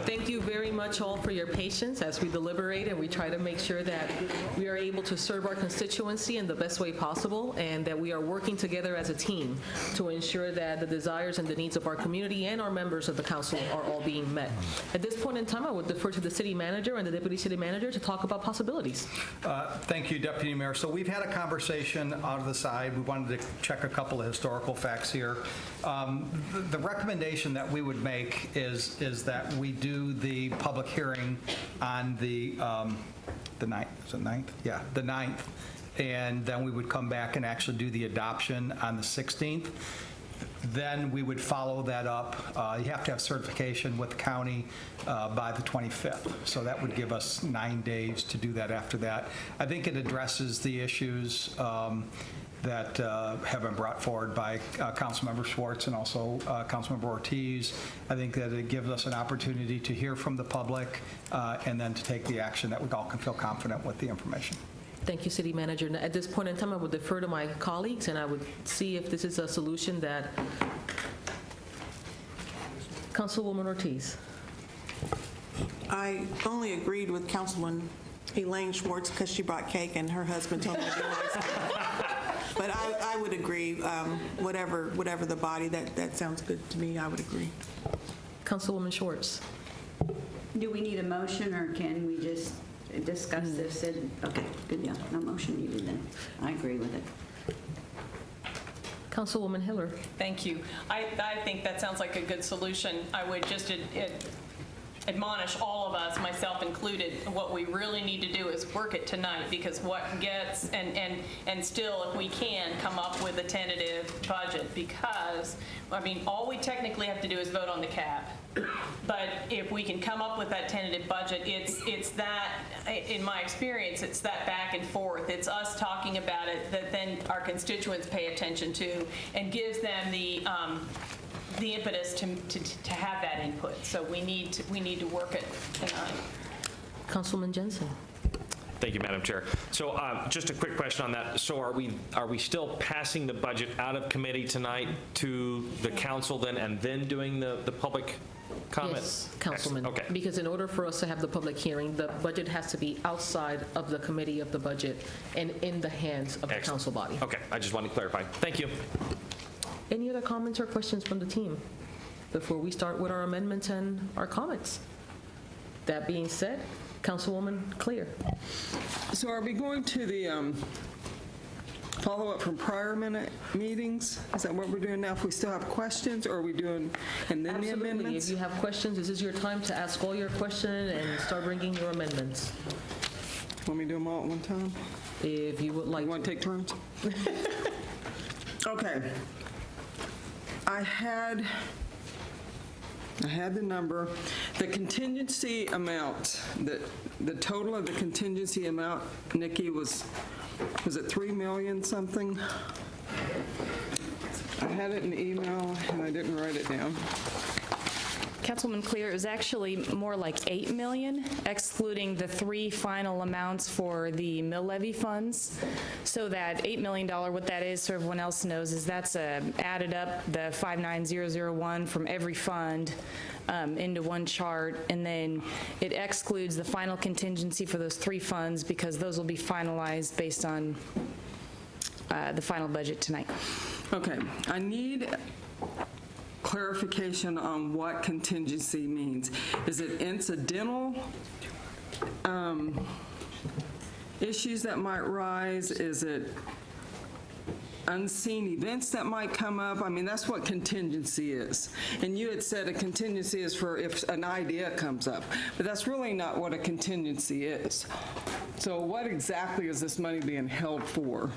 Thank you very much all for your patience as we deliberate and we try to make sure that we are able to serve our constituency in the best way possible and that we are working together as a team to ensure that the desires and the needs of our community and our members of the council are all being met. At this point in time, I would defer to the city manager and the deputy city manager to talk about possibilities. Thank you, Deputy Mayor. So we've had a conversation out of the side. We wanted to check a couple of historical facts here. The recommendation that we would make is that we do the public hearing on the 9th. Is it 9th? Yeah, the 9th. And then we would come back and actually do the adoption on the 16th. Then we would follow that up. You have to have certification with the county by the 25th. So that would give us 9 days to do that after that. I think it addresses the issues that have been brought forward by Councilmember Schwartz and also Councilmember Ortiz. I think that it gives us an opportunity to hear from the public and then to take the action that we all can feel confident with the information. Thank you, City Manager. Now, at this point in time, I would defer to my colleagues, and I would see if this is a solution that... Councilwoman Ortiz. I only agreed with Councilwoman Elaine Schwartz because she brought cake and her husband told me to do it. But I would agree, whatever the body, that sounds good to me, I would agree. Councilwoman Schwartz. Do we need a motion, or can we just discuss this? Okay, good deal. No motion needed then. I agree with it. Councilwoman Hiller. Thank you. I think that sounds like a good solution. I would just admonish all of us, myself included, what we really need to do is work it tonight, because what gets, and still, if we can, come up with a tentative budget, because, I mean, all we technically have to do is vote on the cap. But if we can come up with that tentative budget, it's that, in my experience, it's that back and forth. It's us talking about it that then our constituents pay attention to and gives them the impetus to have that input. So we need to work it tonight. Councilman Jensen. Thank you, Madam Chair. So just a quick question on that. So are we still passing the budget out of committee tonight to the council then, and then doing the public comment? Yes, Councilman. Okay. Because in order for us to have the public hearing, the budget has to be outside of the committee of the budget and in the hands of the council body. Okay, I just wanted to clarify. Thank you. Any other comments or questions from the team before we start with our amendments and our comments? That being said, Councilwoman Clear. So are we going to the follow-up from prior meetings? Is that what we're doing now? If we still have questions, or are we doing, and then Absolutely. the amendments? If you have questions, this is your time to ask all your questions and start bringing your amendments. Want me to do them all at one time? If you would like. You want to take turns? Okay. I had the number. The contingency amount, the total of the contingency amount, Nikki, was it 3 million something? I had it in email and I didn't write it down. Councilman Clear, it was actually more like 8 million, excluding the 3 final amounts for the mill levy funds. So that $8 million, what that is, so everyone else knows, is that's added up the 59001 from every fund into one chart, and then it excludes the final contingency for those 3 funds because those will be finalized based on the final budget tonight. Okay, I need clarification on what contingency means. Is it incidental issues that might rise? Is it unseen events that might come up? I mean, that's what contingency is. And you had said a contingency is for if an idea comes up, but that's really not what a contingency is. So what exactly is this money being held for?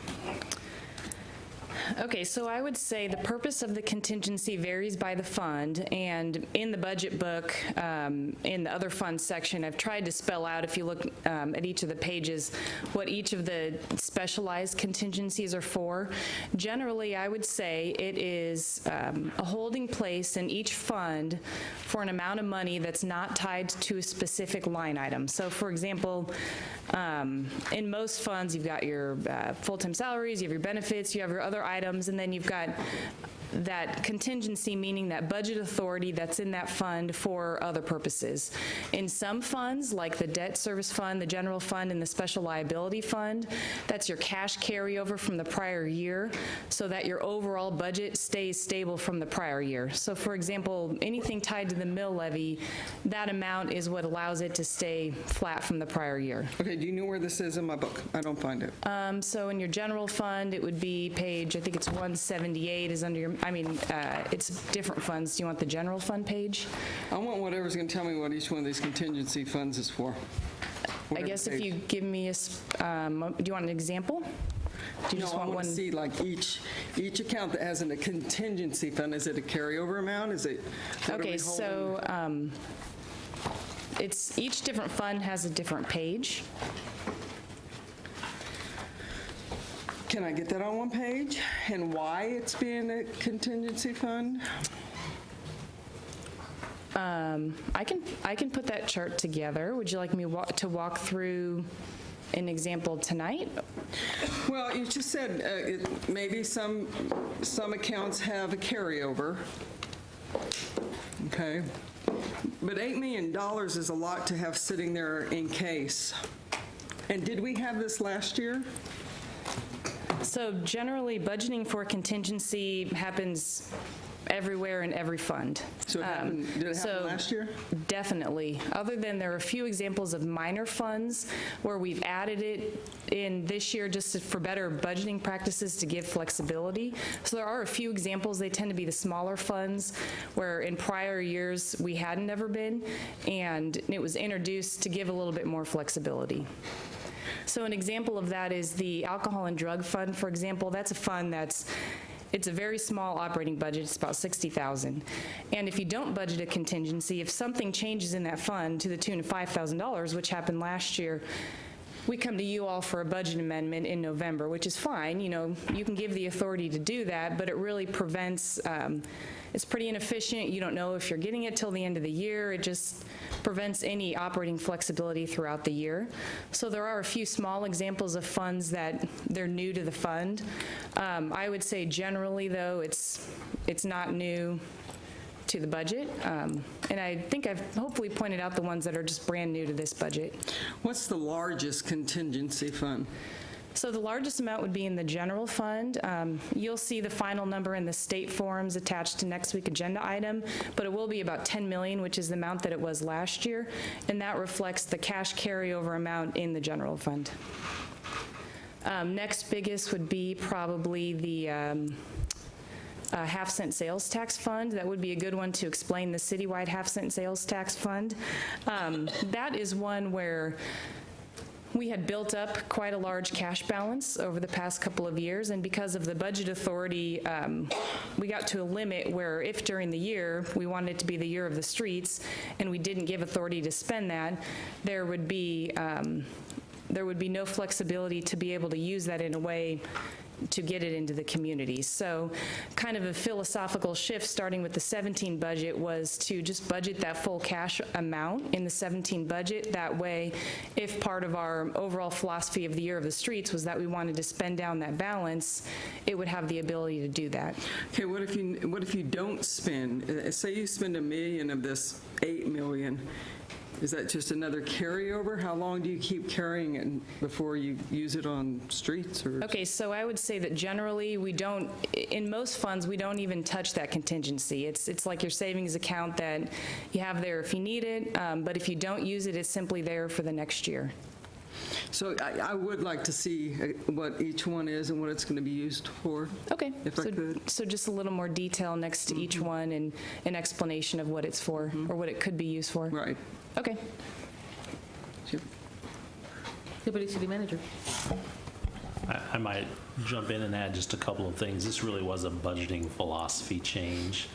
Okay, so I would say the purpose of the contingency varies by the fund, and in the budget book, in the other funds section, I've tried to spell out, if you look at each of the pages, what each of the specialized contingencies are for. Generally, I would say it is a holding place in each fund for an amount of money that's not tied to a specific line item. So, for example, in most funds, you've got your full-time salaries, you have your benefits, you have your other items, and then you've got that contingency, meaning that budget authority that's in that fund for other purposes. In some funds, like the debt service fund, the general fund, and the special liability fund, that's your cash carryover from the prior year, so that your overall budget stays stable from the prior year. So for example, anything tied to the mill levy, that amount is what allows it to stay flat from the prior year. Okay, do you know where this is in my book? I don't find it. So in your general fund, it would be page, I think it's 178 is under your, it's different funds. Do you want the general fund page? I want whatever's going to tell me what each one of these contingency funds is for. I Whatever guess if page. you give me do you want an example? Do you No, just I want want one? to see like each account that has a contingency fund, is it a carryover amount? Is it? what are we Okay, holding? so it's, each different fund has a different page. Can I get that on one page? And why it's being a contingency fund? I can put that chart together. Would you like me to walk through an example tonight? Well, you just said maybe some accounts have a carryover. Okay. But $8 million is a lot to have sitting there in case. And did we have this last year? So generally, budgeting for contingency happens everywhere in every fund. So it happened, did it happen so last year? Definitely. Other than there are a few examples of minor funds where we've added it in this year just for better budgeting practices to give flexibility. So there are a few examples. They tend to be the smaller funds where in prior years we hadn't ever been, and it was introduced to give a little bit more flexibility. So an example of that is the Alcohol and Drug Fund, for example. That's a fund it's a very small operating budget. It's about $60,000. And if you don't budget a contingency, if something changes in that fund to the tune of $5,000, which happened last year, we come to you all for a budget amendment in November, which is fine. You know, you can give the authority to do that, but it really prevents, it's pretty inefficient. You don't know if you're getting it till the end of the year. It just prevents any operating flexibility throughout the year. So there are a few small examples of funds that they're new to the fund. I would say generally, though, it's not new to the budget. And I think I've hopefully pointed out the ones that are just brand new to this budget. What's the largest contingency fund? So the largest amount would be in the general fund. You'll see the final number in the state forms attached to next week's agenda item, but it will be about $10 million, which is the amount that it was last year, and that reflects the cash carryover amount in the general fund. Next biggest would be probably the half-cent sales tax fund. That would be a good one to explain the citywide half-cent sales tax fund. That is one where we had built up quite a large cash balance over the past couple of years, and because of the budget authority, we got to a limit where if during the year we wanted it to be the year of the streets and we didn't give authority to spend that, there would be no flexibility to be able to use that in a way to get it into the community. So kind of a philosophical shift starting with the 17 budget was to just budget that full cash amount in the 17 budget. That way, if part of our overall philosophy of the year of the streets was that we wanted to spend down that balance, it would have the ability to do that. Okay, what if you don't spend, say you spend $1 million of this $8 million, is that just another carryover? How long do you keep carrying it before you use it on streets or? Okay, so I would say that generally we don't, in most funds, we don't even touch that contingency. It's like your savings account that you have there if you need it, but if you don't use it, it's simply there for the next year. So I would like to see what each one is and what it's going to be used for. Okay. If I could. So just a little more detail next to each one and an explanation of what it's for or what it could be used for. Right. Okay. Deputy City Manager. I might jump in and add just a couple of things. This really was a budgeting philosophy change.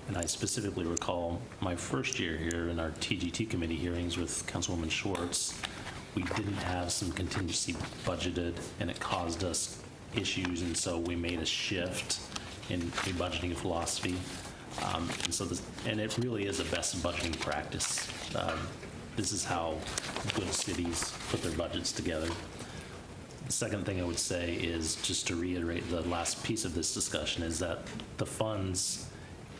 And I specifically recall my first year here in our TGT committee hearings with Councilwoman Schwartz, we didn't have some contingency budgeted, and it caused us issues, and so we made a shift in a budgeting philosophy. And it really is a best budgeting practice. This is how good cities put their budgets together. The second thing I would say is, just to reiterate the last piece of this discussion, is that the funds,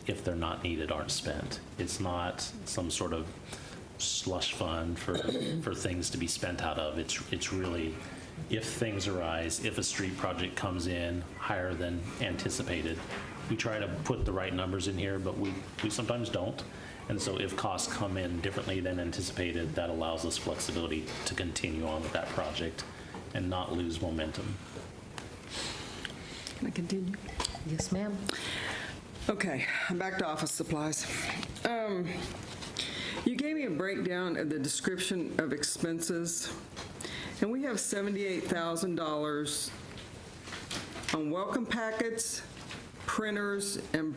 if they're not needed, aren't spent. It's not some sort of slush fund for things to be spent out of. It's really, if things arise, if a street project comes in higher than anticipated, we try to put the right numbers in here, but we sometimes don't. And so if costs come in differently than anticipated, that allows us flexibility to continue on with that project and not lose momentum. Can I continue? Yes, ma'am. Okay, I'm back to office supplies. You gave me a breakdown of the description of expenses, and we have $78,000 on welcome packets, printers, and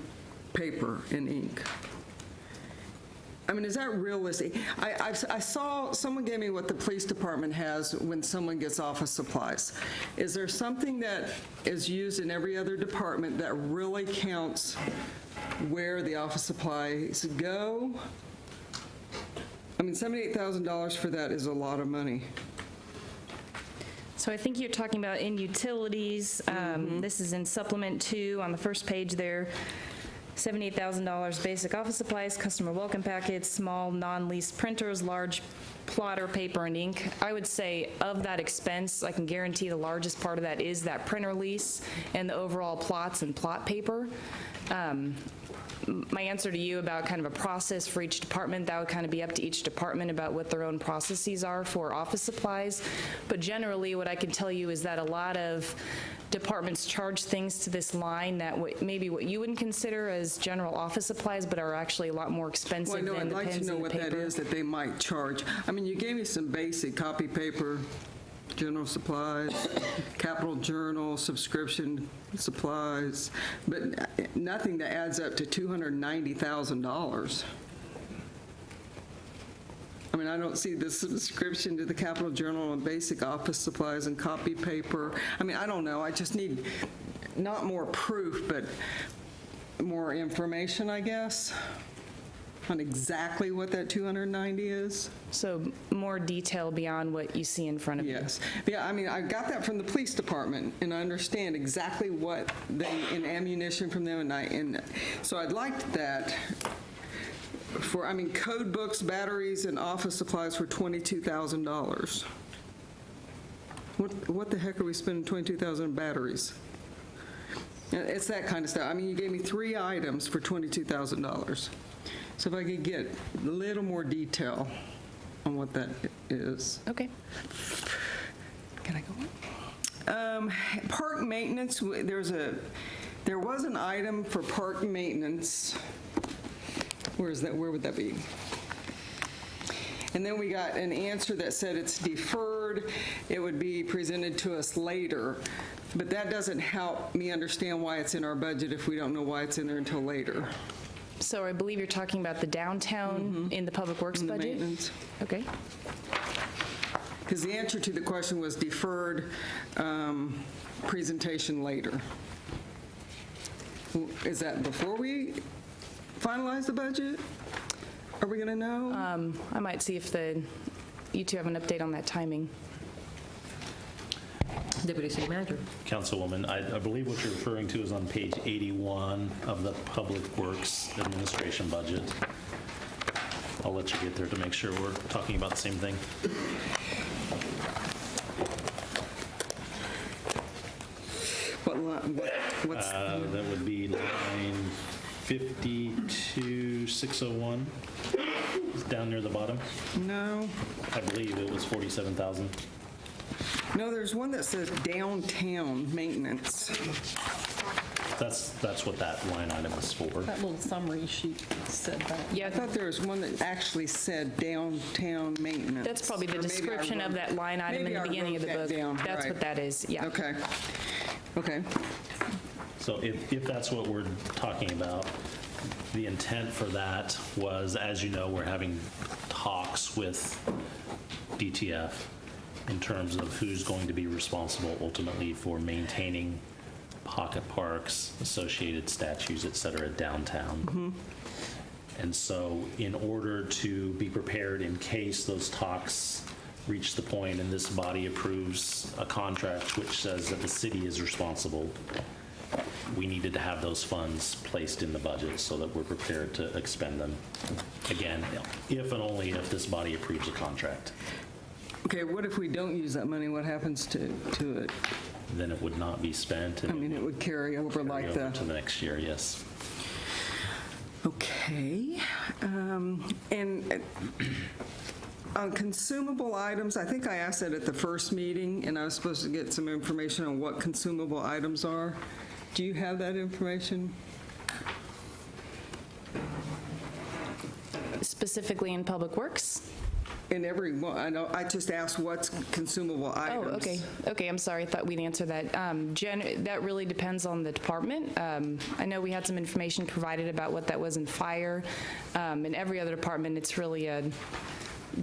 paper and ink. I mean, is that realistic? I saw, someone gave me what the police department has when someone gets office supplies. Is there something that is used in every other department that really counts where the office supplies go? I mean, $78,000 for that is a lot of money. So I think you're talking about in utilities. This is in supplement 2 on the first page there. $78,000 basic office supplies, customer welcome packets, small non-leased printers, large plotter, paper, and ink. I would say of that expense, I can guarantee the largest part of that is that printer lease and the overall plots and plot paper. My answer to you about kind of a process for each department, that would kind of be up to each department about what their own processes are for office supplies. But generally, what I can tell you is that a lot of departments charge things to this line that maybe what you wouldn't consider as general office supplies, but are actually a lot more expensive Well, I know, than I'd the like to pens know and the what that paper. is that they might charge. I mean, you gave me some basic copy paper, general supplies, capital journal, subscription supplies, but nothing that adds up to $290,000. I mean, I don't see the subscription to the Capital Journal and basic office supplies and copy paper. I mean, I don't know. I just need not more proof, but more information, I guess, on exactly what that 290 is. So more detail beyond what you see in front of you. Yes. Yeah, I mean, I got that from the police department, and I understand exactly what in ammunition from them, and so I'd like that for, I mean, code books, batteries, and office supplies for $22,000. What the heck are we spending $22,000 on batteries? It's that kind of stuff. I mean, you gave me 3 items for $22,000. So if I could get a little more detail on what that is. Okay. Can I go on? Park maintenance, there was an item for park maintenance. Where is that? Where would that be? And then we got an answer that said it's deferred. It would be presented to us later. But that doesn't help me understand why it's in our budget if we don't know why it's in there until later. So I believe you're talking about the downtown in the Public Works The budget? maintenance. Okay. Because the answer to the question was deferred, presentation later. Is that before we finalize the budget? Are we going to know? I might see if you two have an update on that timing. Deputy City Manager. Councilwoman, I believe what you're referring to is on page 81 of the Public Works Administration budget. I'll let you get there to make sure we're talking about the same thing. What's That would be line 52601. It's down near the bottom. no? I believe it was 47,000. No, there's one that says downtown maintenance. That's what that line item is for. That little summary sheet said that. Yeah, I thought there was one that actually said downtown maintenance. that's probably the Or maybe I description of wrote- that line item in maybe the I beginning of the wrote book. that down, That's right. what that is, yeah. Okay. Okay. So if that's what we're talking about, the intent for that was, as you know, we're having talks with DTF in terms of who's going to be responsible ultimately for maintaining pocket parks, associated statues, et cetera, downtown. And so in order to be prepared in case those talks reach the point and this body approves a contract which says that the city is responsible, we needed to have those funds placed in the budget so that we're prepared to expend them. Again, if and only if this body approves a contract, Okay, what if we don't use that money? What happens to it? then it would not be spent I and mean, it would carry over carry like over to the, the next year, yes. okay. And on consumable items, I think I asked that at the first meeting, and I was supposed to get some information on what consumable items are. Do you have that information? Specifically in Public Works? In every one, I know, I just asked what's consumable items. Oh, okay. Okay, I'm sorry, I thought we'd answer that. That really depends on the department. I know we had some information provided about what that was in fire. In every other department, it's really a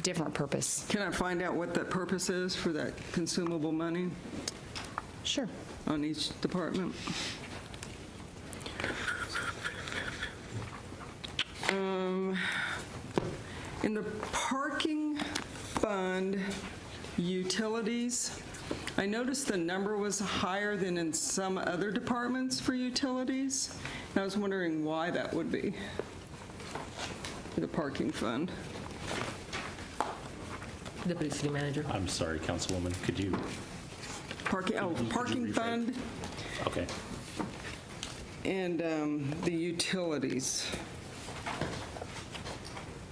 different purpose. Can I find out what that purpose is for that consumable money Sure. on each department? In the parking fund utilities, I noticed the number was higher than in some other departments for utilities. And I was wondering why that would be for the parking fund. Deputy City Manager. I'm sorry, Councilwoman, could you, Parking, oh, Could you parking rephrase? fund okay. and the utilities.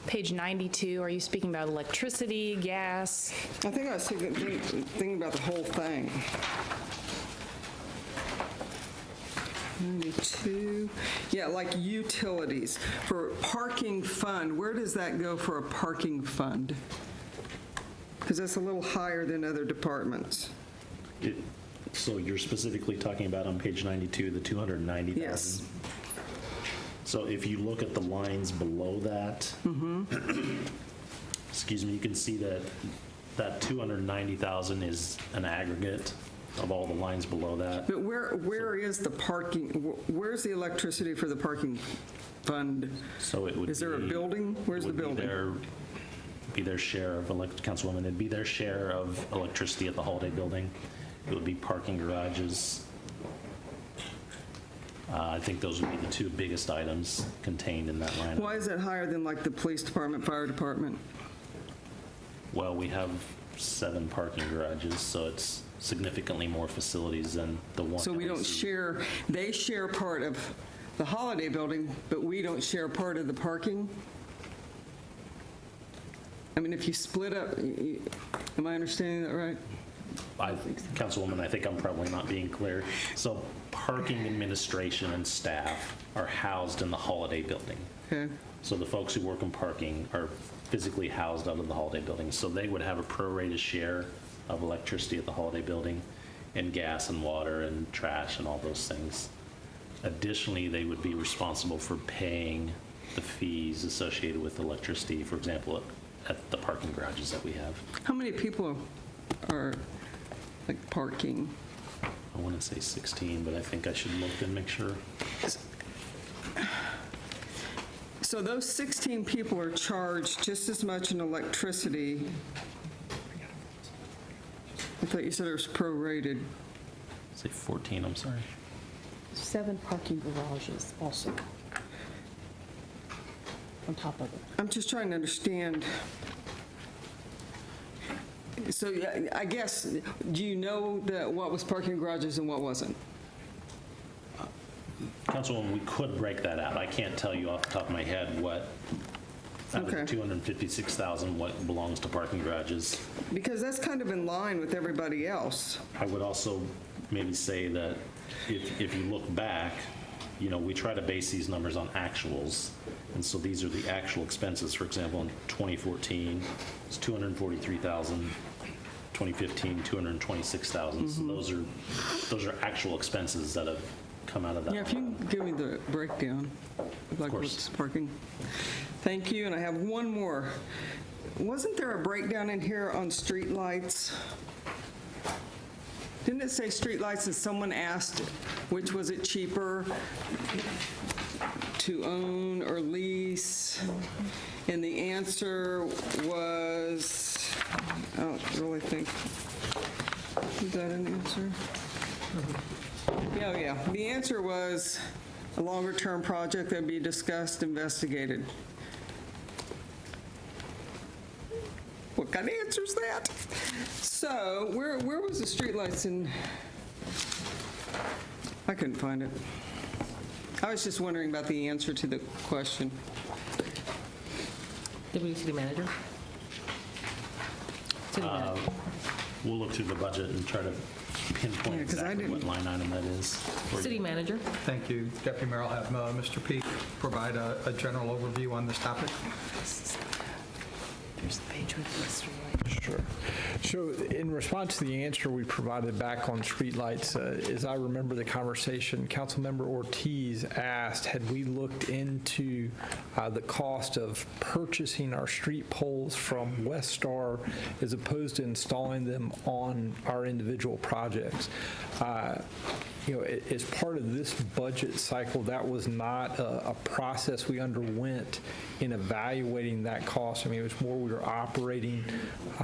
Page 92, are you speaking about electricity, gas? I think I was thinking about the whole thing. 92, yeah, like utilities. For parking fund, where does that go for a parking fund? Because that's a little higher than other departments. So you're specifically talking about on page 92, the 290,000? Yes. So if you look at the lines below that, excuse me, you can see that that 290,000 is an aggregate of all the lines below that. But where is the parking, where's the electricity for the parking fund? So it would Is there a be- building? Where's the would be building? be their share of, Councilwoman, it'd be their share of electricity at the Holiday Building. It would be parking garages. I think those would be the two biggest items contained in that line. Why is that higher than like the police department, fire department? Well, we have 7 parking garages, so it's significantly more facilities than the one. So that we don't see. share, they share part of the Holiday Building, but we don't share part of the parking? I mean, if you split up, am I understanding that right? Councilwoman, I think I'm probably not being clear. So parking administration and staff are housed in the Holiday Building. Okay. So the folks who work in parking are physically housed out of the Holiday Building. So they would have a prorated share of electricity at the Holiday Building and gas and water and trash and all those things. Additionally, they would be responsible for paying the fees associated with electricity, for example, at the parking garages that we have. How many people are like parking? I want to say 16, but I think I should look and make sure. So those 16 people are charged just as much in electricity. I thought you said it was prorated. Say 14, I'm sorry. 7 parking garages also on top of it. I'm just trying to understand. So yeah, I guess, do you know what was parking garages and what wasn't? Councilwoman, we could break that out. I can't tell you off the top of my head what, out of the Okay. 256,000, what belongs to parking garages. Because that's kind of in line with everybody else. I would also maybe say that if you look back, you know, we try to base these numbers on actuals. And so these are the actual expenses. For example, in 2014, it's 243,000. 2015, 226,000. So those are actual expenses that have come out of that. Yeah, if you can give me the breakdown of like course. what's parking. Thank you, and I have one more. Wasn't there a breakdown in here on streetlights? Didn't it say streetlights and someone asked which was it cheaper to own or lease? And the answer was I don't really think, is that an answer? Yeah. The answer was a longer-term project that be discussed, investigated. What kind of answer is that? So where was the streetlights in? I couldn't find it. I was just wondering about the answer to the question. Deputy City Manager? City Manager. We'll look through the budget and try to pinpoint Yeah, 'cause I exactly what didn't- line item that is. for you. City Manager? Thank you, Deputy Mayor. I'll have Mr. Peak provide a general overview on this topic. There's the page with the list, right? Sure. So in response to the answer we provided back on streetlights, as I remember the conversation, Councilmember Ortiz asked, had we looked into the cost of purchasing our street poles from Westar as opposed to installing them on our individual projects? As part of this budget cycle, that was not a process we underwent in evaluating that cost. I mean, it was more we were operating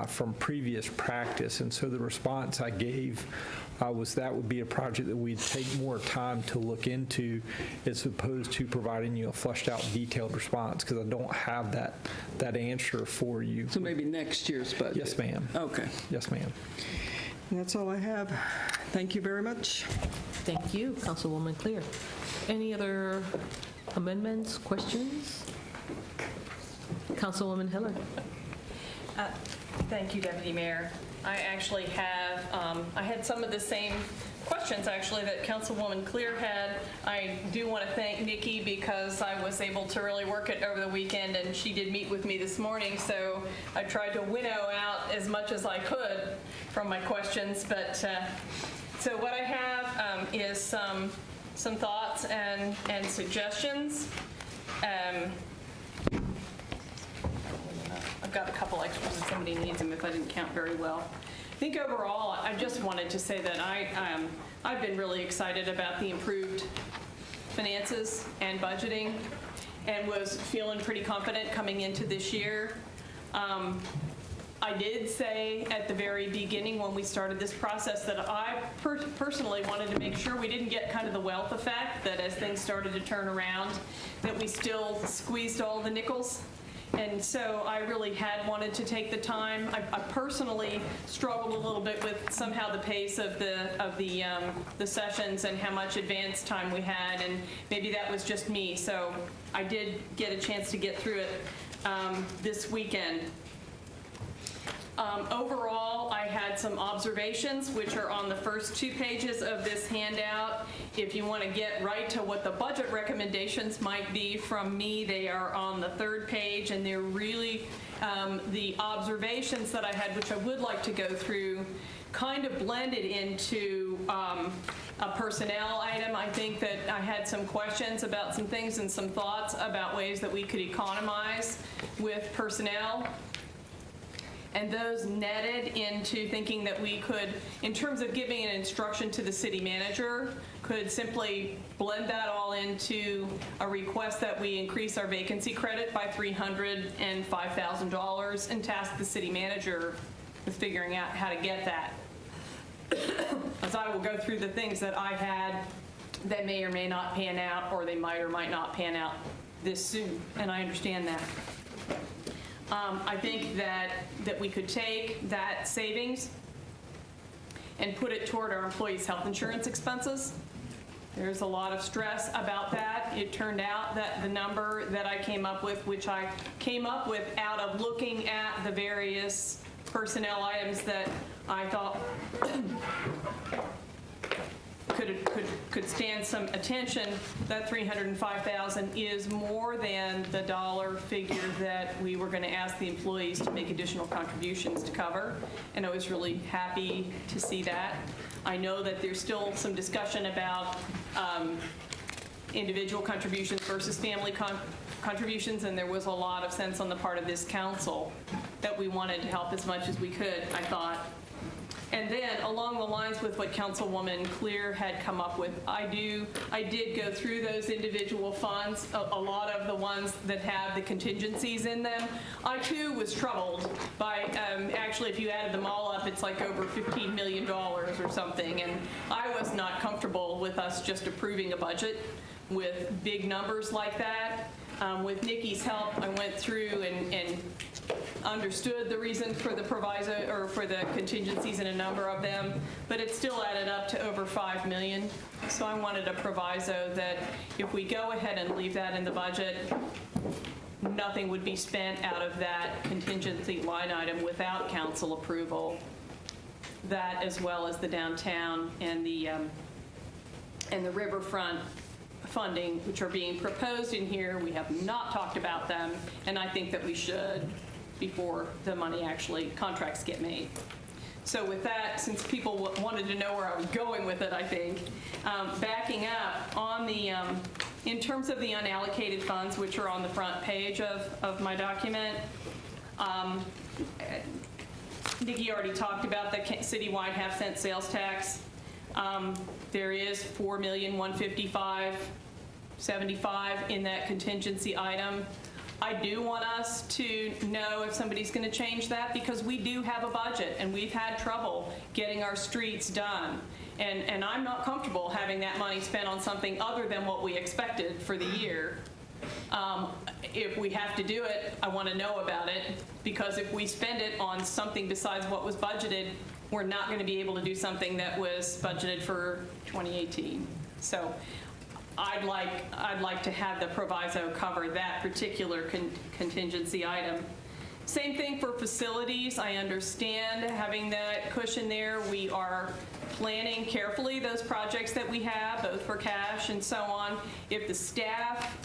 from previous practice. And so the response I gave was that would be a project that we'd take more time to look into as opposed to providing you a fleshed out detailed response, because I don't have that answer for you. So maybe next year's budget? Yes, ma'am. Okay. Yes, ma'am. And that's all I have. Thank you very much. Thank you, Councilwoman Clear. Any other amendments, questions? Councilwoman Hiller? Thank you, Deputy Mayor. I actually have, I had some of the same questions, actually, that Councilwoman Clear had. I do want to thank Nikki because I was able to really work it over the weekend, and she did meet with me this morning, so I tried to winnow out as much as I could from my questions. But so what I have is some thoughts and suggestions. I've got a couple extras if somebody needs them, if I didn't count very well. I think overall, I just wanted to say that I've been really excited about the improved finances and budgeting, and was feeling pretty confident coming into this year. I did say at the very beginning when we started this process that I personally wanted to make sure we didn't get kind of the wealth effect, that as things started to turn around, that we still squeezed all the nickels. And so I really had wanted to take the time. I personally struggled a little bit with somehow the pace of the sessions and how much advance time we had, and maybe that was just me. So I did get a chance to get through it this weekend. Overall, I had some observations, which are on the first 2 pages of this handout. If you want to get right to what the budget recommendations might be from me, they are on the 3rd page, and they're really the observations that I had, which I would like to go through, kind of blended into a personnel item. I think that I had some questions about some things and some thoughts about ways that we could economize with personnel. And those netted into thinking that we could, in terms of giving an instruction to the city manager, could simply blend that all into a request that we increase our vacancy credit by $305,000 and task the city manager with figuring out how to get that. As I will go through the things that I had that may or may not pan out, or they might or might not pan out this soon, and I understand that. I think that we could take that savings and put it toward our employees' health insurance expenses. There's a lot of stress about that. It turned out that the number that I came up with, which I came up with out of looking at the various personnel items that I thought could stand some attention, that $305,000 is more than the dollar figure that we were going to ask the employees to make additional contributions to cover, and I was really happy to see that. I know that there's still some discussion about individual contributions versus family contributions, and there was a lot of sense on the part of this council that we wanted to help as much as we could, I thought. And then, along the lines with what Councilwoman Clear had come up with, I did go through those individual funds, a lot of the ones that have the contingencies in them. I too was troubled by, actually, if you added them all up, it's like over $15 million or something. And I was not comfortable with us just approving a budget with big numbers like that. With Nikki's help, I went through and understood the reason for the proviso, or for the contingencies in a number of them, but it still added up to over $5 million. So I wanted a proviso that if we go ahead and leave that in the budget, nothing would be spent out of that contingency line item without council approval. That, as well as the downtown and the riverfront funding, which are being proposed in here. We have not talked about them, and I think that we should before the money actually, contracts get made. So with that, since people wanted to know where I was going with it, I think, backing up on the, in terms of the unallocated funds, which are on the front page of my document, Nikki already talked about the citywide half-cent sales tax. There is $4,155,075 in that contingency item. I do want us to know if somebody's going to change that, because we do have a budget and we've had trouble getting our streets done. And I'm not comfortable having that money spent on something other than what we expected for the year. If we have to do it, I want to know about it, because if we spend it on something besides what was budgeted, we're not going to be able to do something that was budgeted for 2018. So I'd like to have the proviso cover that particular contingency item. Same thing for facilities. I understand having that cushion there. We are planning carefully those projects that we have, both for cash and so on. If the staff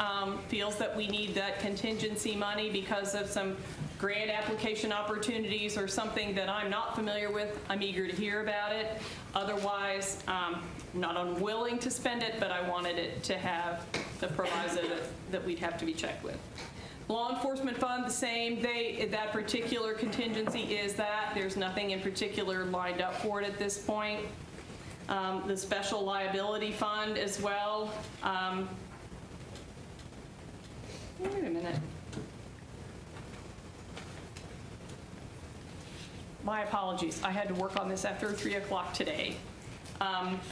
feels that we need that contingency money because of some grant application opportunities or something that I'm not familiar with, I'm eager to hear about it. Otherwise, not unwilling to spend it, but I wanted it to have the proviso that we'd have to be checked with. Law enforcement fund, the same. That particular contingency is that. There's nothing in particular lined up for it at this point. The special liability fund as well. Wait a minute. My apologies. I had to work on this after 3 o'clock today.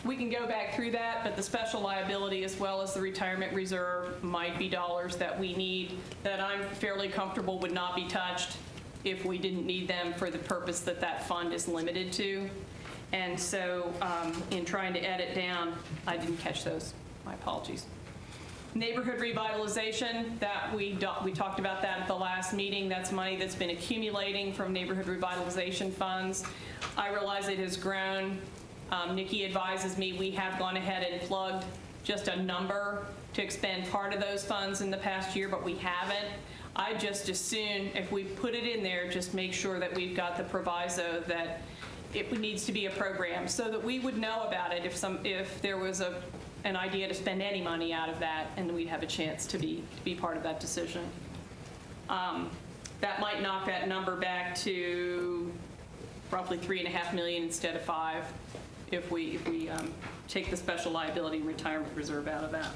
We can go back through that, but the special liability as well as the retirement reserve might be dollars that we need that I'm fairly comfortable would not be touched if we didn't need them for the purpose that that fund is limited to. And so in trying to edit down, I didn't catch those. My apologies. Neighborhood revitalization, that we talked about that at the last meeting. That's money that's been accumulating from neighborhood revitalization funds. I realize it has grown. Nikki advises me we have gone ahead and plugged just a number to expend part of those funds in the past year, but we haven't. I just as soon, if we put it in there, just make sure that we've got the proviso that it needs to be a program so that we would know about it if there was an idea to spend any money out of that, and we'd have a chance to be part of that decision. That might knock that number back to roughly $3.5 million instead of $5 million if we take the special liability and retirement reserve out of that.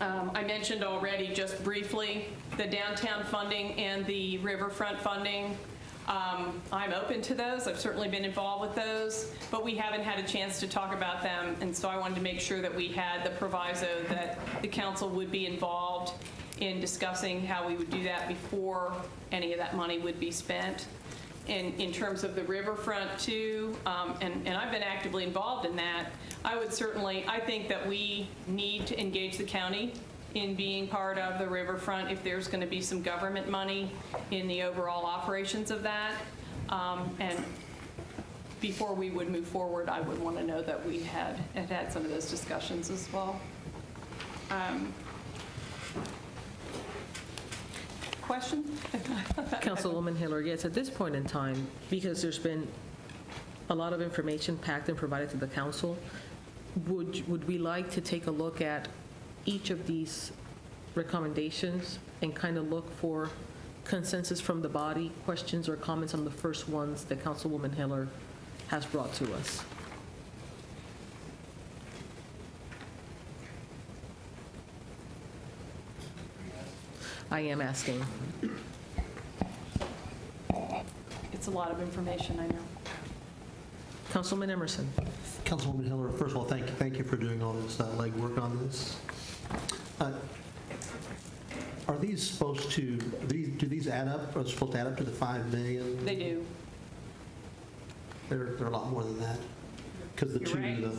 I mentioned already just briefly the downtown funding and the riverfront funding. I'm open to those. I've certainly been involved with those, but we haven't had a chance to talk about them, and so I wanted to make sure that we had the proviso that the council would be involved in discussing how we would do that before any of that money would be spent. In terms of the riverfront too, and I've been actively involved in that, I think that we need to engage the county in being part of the riverfront if there's going to be some government money in the overall operations of that. And before we would move forward, I would want to know that we had some of those discussions as well. Question? Councilwoman Hiller, yes, at this point in time, because there's been a lot of information packed and provided to the council, would we like to take a look at each of these recommendations and kind of look for consensus from the body, questions or comments on the first ones that Councilwoman Heller has brought to us? I am asking. It's a lot of information, I know. Councilman Emerson. Councilwoman Hiller, first of all, thank you for doing all this legwork on this. Are these supposed to, do these add up? Are they supposed to add up to the 5 million? They do. They're a lot more than that. Because the You're two, right.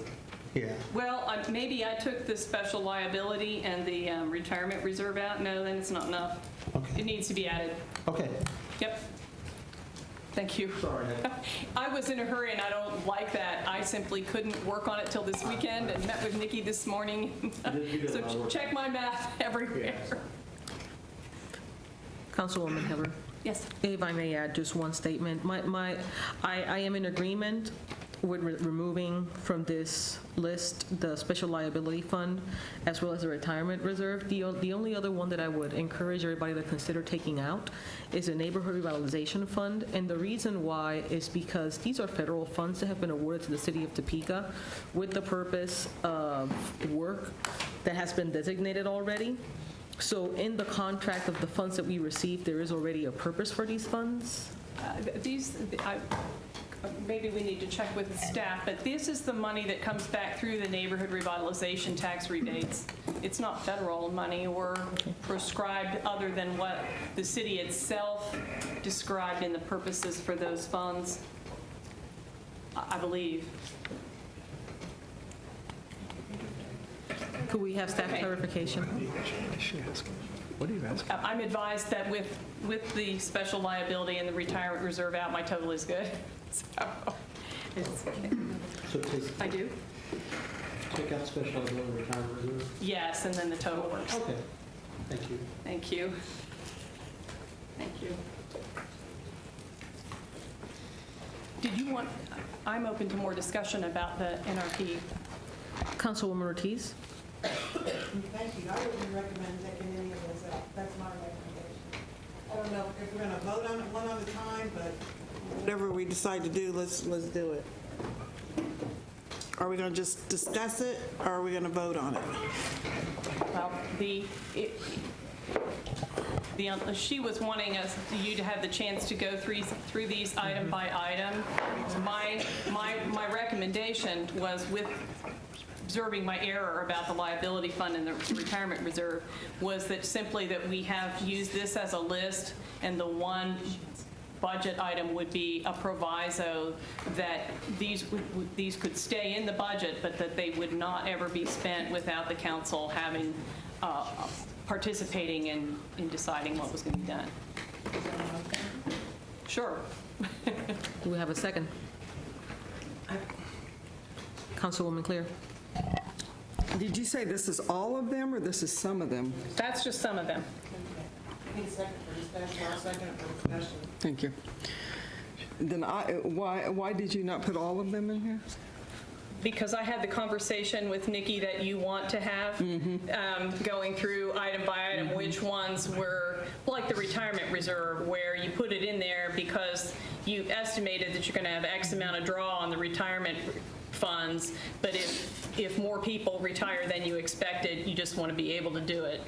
yeah. Well, maybe I took the special liability and the retirement reserve out. No, then it's not enough. Okay. It needs to be added. Okay. Yep. Thank you. Sorry. I was in a hurry and I don't like that. I simply couldn't work on it till this weekend and met with Nikki this morning. So check my math everywhere. Councilwoman Heller. Yes. If I may add just one statement, I am in agreement with removing from this list the special liability fund as well as the retirement reserve. The only other one that I would encourage everybody to consider taking out is a neighborhood revitalization fund. And the reason why is because these are federal funds that have been awarded to the city of Topeka with the purpose of work that has been designated already. So in the contract of the funds that we receive, there is already a purpose for these funds? Maybe we need to check with the staff, but this is the money that comes back through the neighborhood revitalization tax rebates. It's not federal money or prescribed other than what the city itself described in the purposes for those funds, I believe. Could we have staff Okay. clarification? What are you asking? I'm advised that with the special liability and the retirement reserve out, my total is good. So, So I do? take out special liability retirement reserve? Yes, and then the total works. Okay. Thank you. Thank you. Thank you. Did you want, I'm open to more discussion about the NRP. Councilwoman Ortiz? Thank you. I wouldn't recommend taking any of this out. That's my recommendation. I don't know if we're going to vote on it one at a time, but whatever we decide to do, let's do it. Are we going to just discuss it, or are we going to vote on it? Well, she was wanting you to have the chance to go through these item by item. My recommendation was, with observing my error about the liability fund and the retirement reserve, was that simply that we have used this as a list, and the one budget item would be a proviso that these could stay in the budget, but that they would not ever be spent without the council having, participating in deciding what was going to be done. Sure. Do we have a second? Councilwoman Clear? Did you say this is all of them, or this is some of them? That's just some of them. Thank you. Then why did you not put all of them in here? Because I had the conversation with Nikki that you want to have, going through item by item, which ones were, like the retirement reserve, where you put it in there because you estimated that you're going to have X amount of draw on the retirement funds, but if more people retire than you expected, you just want to be able to do it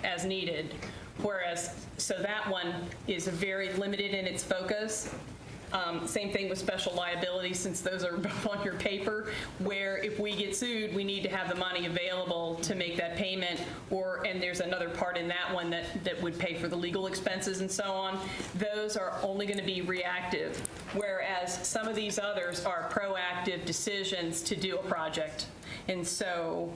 as needed. Whereas, so that one is very limited in its focus. Same thing with special liability, since those are both on your paper, where if we get sued, we need to have the money available to make that payment, and there's another part in that one that would pay for the legal expenses and so on. Those are only going to be reactive, whereas some of these others are proactive decisions to do a project. And so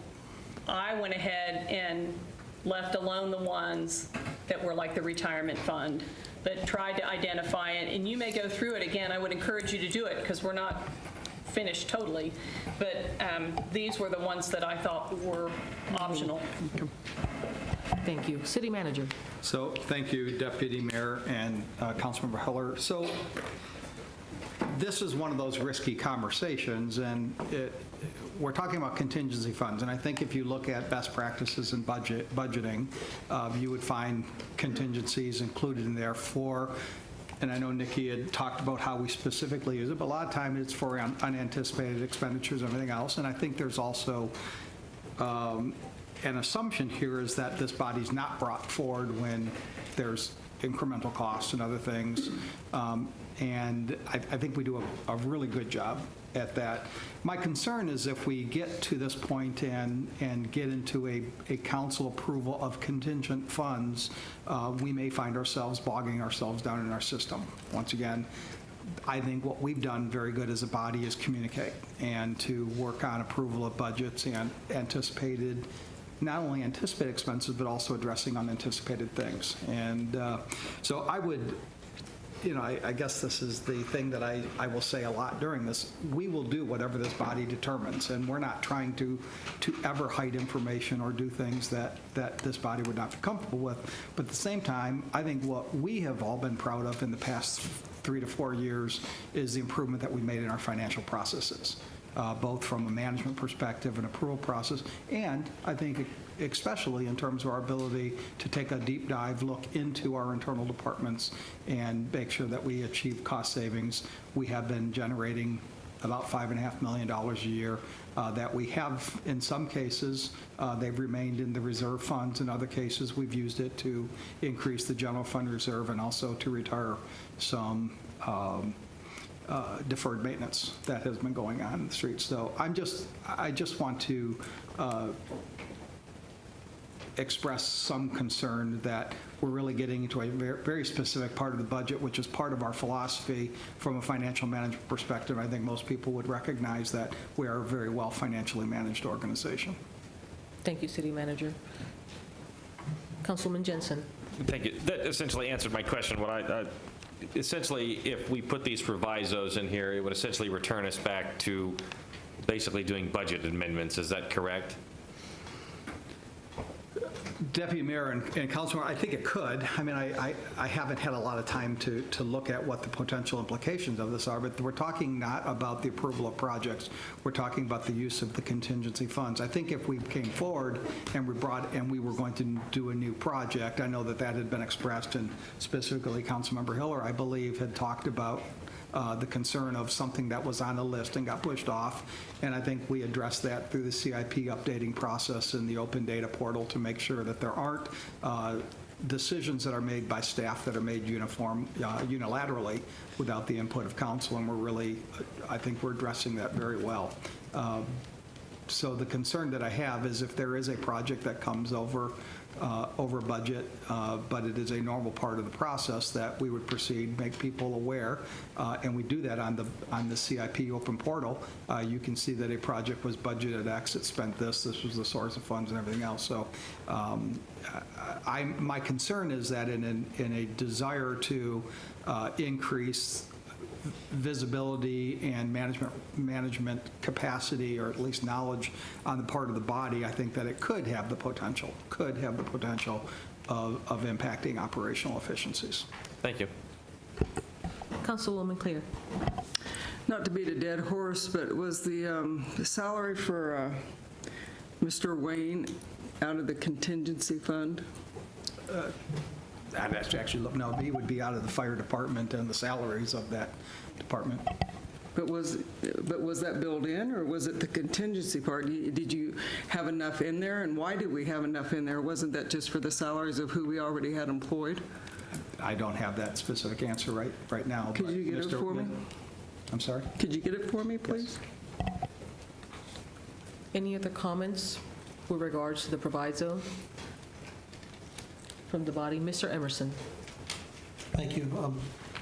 I went ahead and left alone the ones that were like the retirement fund, but tried to identify it. And you may go through it again. I would encourage you to do it because we're not finished totally. But these were the ones that I thought were optional. Thank you. City Manager? So, thank you, Deputy Mayor and Councilmember Heller. So, this is one of those risky conversations, and we're talking about contingency funds, and I think if you look at best practices in budgeting, you would find contingencies included in there for, and I know Nikki had talked about how we specifically use it, but a lot of times it's for unanticipated expenditures and everything else, and I think there's also an assumption here is that this body's not brought forward when there's incremental costs and other things, and I think we do a really good job at that. My concern is if we get to this point and get into a council approval of contingent funds, we may find ourselves bogging ourselves down in our system. Once again, I think what we've done very good as a body is communicate and to work on approval of budgets and not only anticipated expenses, but also addressing unanticipated things. And so I would, I guess this is the thing that I will say a lot during this. We will do whatever this body determines, and we're not trying to ever hide information or do things that this body would not be comfortable with. But at the same time, I think what we have all been proud of in the past 3 to 4 years is the improvement that we made in our financial processes, both from a management perspective and approval process, and I think especially in terms of our ability to take a deep dive look into our internal departments and make sure that we achieve cost savings. We have been generating about $5.5 million a year that we have, in some cases, they've remained in the reserve funds. In other cases, we've used it to increase the general fund reserve and also to retire some deferred maintenance that has been going on in the streets. So I just want to express some concern that we're really getting into a very specific part of the budget, which is part of our philosophy from a financial management perspective. I think most people would recognize that we are a very well financially managed organization. Thank you, City Manager. Councilman Jensen. Thank you. That essentially answered my question. Essentially, if we put these provisos in here, it would essentially return us back to basically doing budget amendments. Is that correct? Deputy Mayor and Councilmember, I think it could. I mean, I haven't had a lot of time to look at what the potential implications of this are, but we're talking not about the approval of projects. We're talking about the use of the contingency funds. I think if we came forward and we were going to do a new project, I know that had been expressed, and specifically Councilmember Hiller, I believe, had talked about the concern of something that was on the list and got pushed off. And I think we addressed that through the CIP updating process and the open data portal to make sure that there aren't decisions that are made by staff that are made unilaterally without the input of council. And I think we're addressing that very well. So the concern that I have is if there is a project that comes over budget, but it is a normal part of the process, that we would proceed, make people aware, and we do that on the CIP open portal. You can see that a project was budgeted X, it spent this was the source of funds and everything else. So my concern is that in a desire to increase visibility and management capacity, or at least knowledge on the part of the body, I think that it could have the potential of impacting operational efficiencies. Thank you. Councilwoman Clear. Not to beat a dead horse, but was the salary for Mr. Wayne out of the contingency fund? I'd actually look, no, he would be out of the fire department and the salaries of that department. But was that built in, or was it the contingency part? Did you have enough in there, and why did we have enough in there? Wasn't that just for the salaries of who we already had employed? I don't have that specific answer right now. Could you get it for me? I'm sorry? Could you get it for me, please? Any other comments with regards to the proviso from the body? Mr. Emerson. Thank you.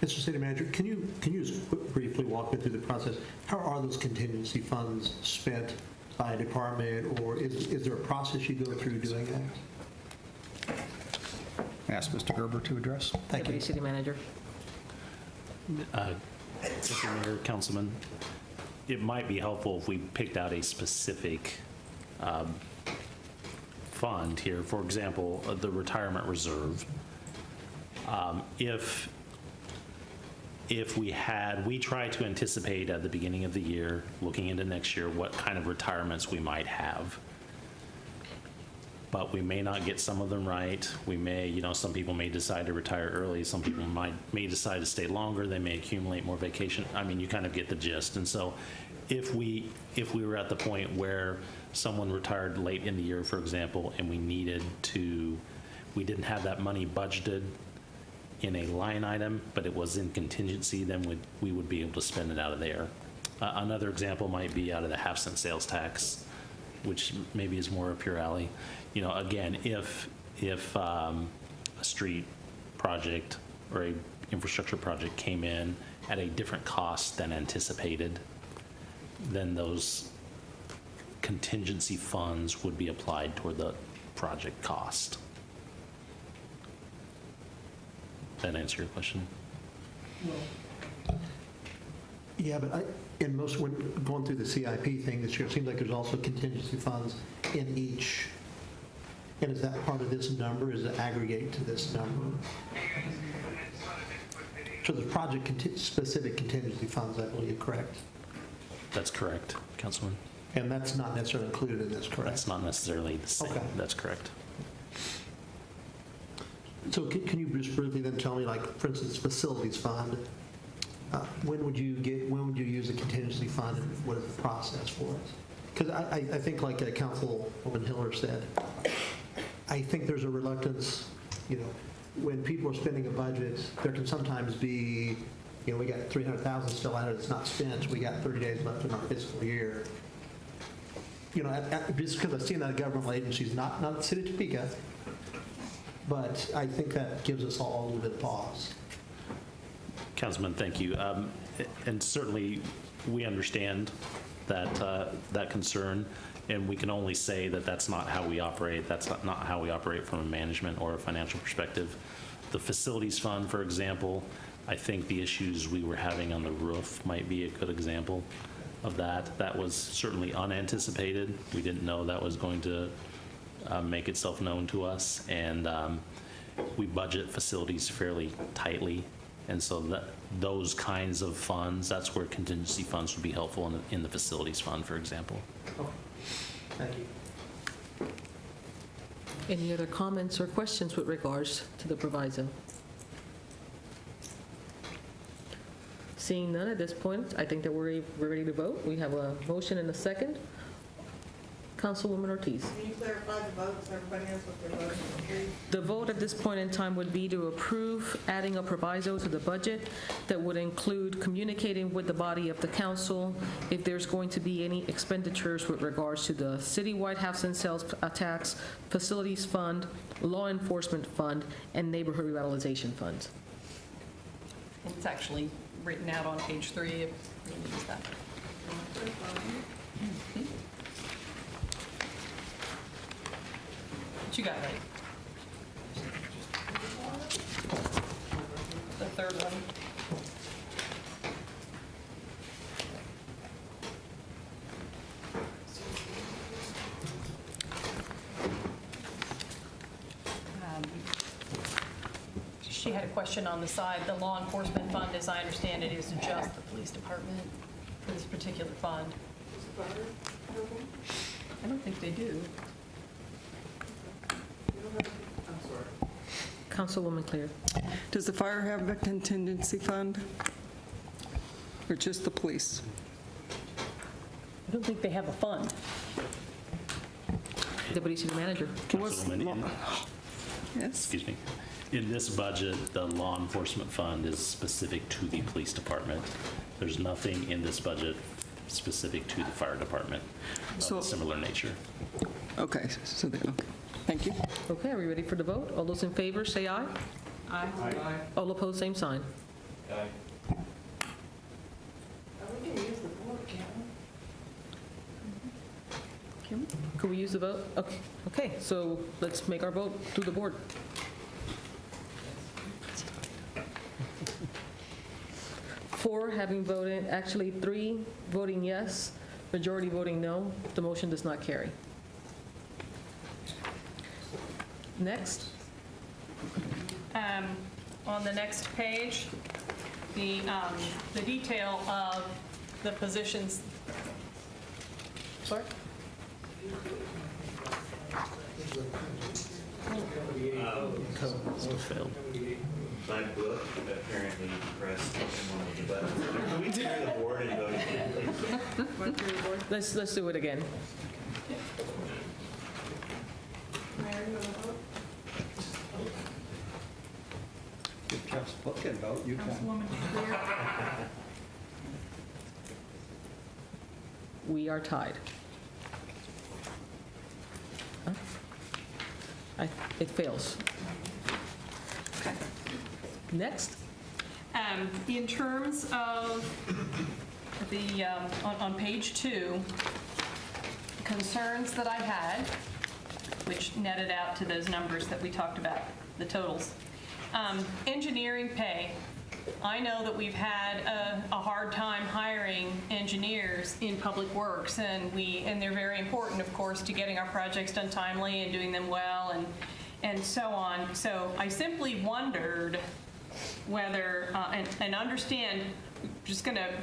Mr. City Manager, can you just briefly walk me through the process? How are those contingency funds spent by a department, or is there a process you go through doing that? Ask Mr. Gerber to address. Thank Deputy you. City Manager. Mr. Mayor, Councilman, it might be helpful if we picked out a specific fund here. For example, the retirement reserve. If if we try to anticipate at the beginning of the year, looking into next year, what kind of retirements we might have. But we may not get some of them right. We may, some people may decide to retire early. Some people may decide to stay longer. They may accumulate more vacation. I mean, you kind of get the gist. And so if we were at the point where someone retired late in the year, for example, and we didn't have that money budgeted in a line item, but it was in contingency, then we would be able to spend it out of there. Another example might be out of the half-cent sales tax, which maybe is more up your alley. Again, if a street project or a infrastructure project came in at a different cost than anticipated, then those contingency funds would be applied toward the project cost. That answer your question? Yeah, but when going through the CIP thing this year, it seems like there's also contingency funds in each. And is that part of this number? Is it aggregate to this number? So there's project-specific contingency funds, I believe, correct? That's correct, Councilman. And that's not necessarily included in this, correct? That's not necessarily the same. Okay. That's correct. So can you just briefly then tell me, like, for instance, facilities fund, when would you use a contingency fund, and what is the process for it? Because I think, like Councilwoman Hiller said, I think there's a reluctance, when people are spending a budget, there can sometimes be, we got 300,000 still out of it, it's not spent, we got 30 days left in our fiscal year. Just because I've seen that at governmental agencies, not the city of Topeka, but I think that gives us all a little bit of pause. Councilman, thank you. And certainly, we understand that concern, and we can only say that that's not how we operate. That's not how we operate from a management or a financial perspective. The facilities fund, for example, I think the issues we were having on the roof might be a good example of that. That was certainly unanticipated. We didn't know that was going to make itself known to us, and we budget facilities fairly tightly, and so those kinds of funds, that's where contingency funds would be helpful in the facilities fund, for example. Okay. Thank you. Any other comments or questions with regards to the proviso? Seeing none at this point, I think that we're ready to vote. We have a motion and a second. Councilwoman Ortiz. Can you clarify the vote so everybody knows what they're voting for? The vote at this point in time would be to approve adding a proviso to the budget that would include communicating with the body of the council if there's going to be any expenditures with regards to the citywide half-cent sales tax, facilities fund, law enforcement fund, and neighborhood revitalization funds. It's actually written out on page 3 if you use that. What you got, right? The third one. She had a question on the side. The law enforcement fund, as I understand it, is just the police department for this particular fund. I don't think they do. Councilwoman Clear. Does the fire have a contingency fund? Or just the police? I don't think they have a fund. Deputy City Manager. Councilwoman, Yes. excuse me. In this budget, the law enforcement fund is specific to the police department. There's nothing in this budget specific to the fire department of a similar nature. Okay, so then, okay. Thank you. Okay, are we ready for the vote? All those in favor, say aye. Aye. All opposed, same sign. Can we use the vote? Okay, okay, so let's make our vote through the board. Four having voted, actually 3 voting yes, majority voting no. The motion does not carry. Next. On the next page, the detail of the positions. Sorry? Failed. My book apparently pressed one of the buttons. Can we clear the board and vote again, please? Let's do it again. If Jeff's book and vote, you can. We are tied. Huh? It fails. Okay. Next. In terms of the, on page 2, concerns that I had, which netted out to those numbers that we talked about, the totals. Engineering pay. I know that we've had a hard time hiring engineers in Public Works, and they're very important, of course, to getting our projects done timely and doing them well and so on. So I simply wondered whether, and understand,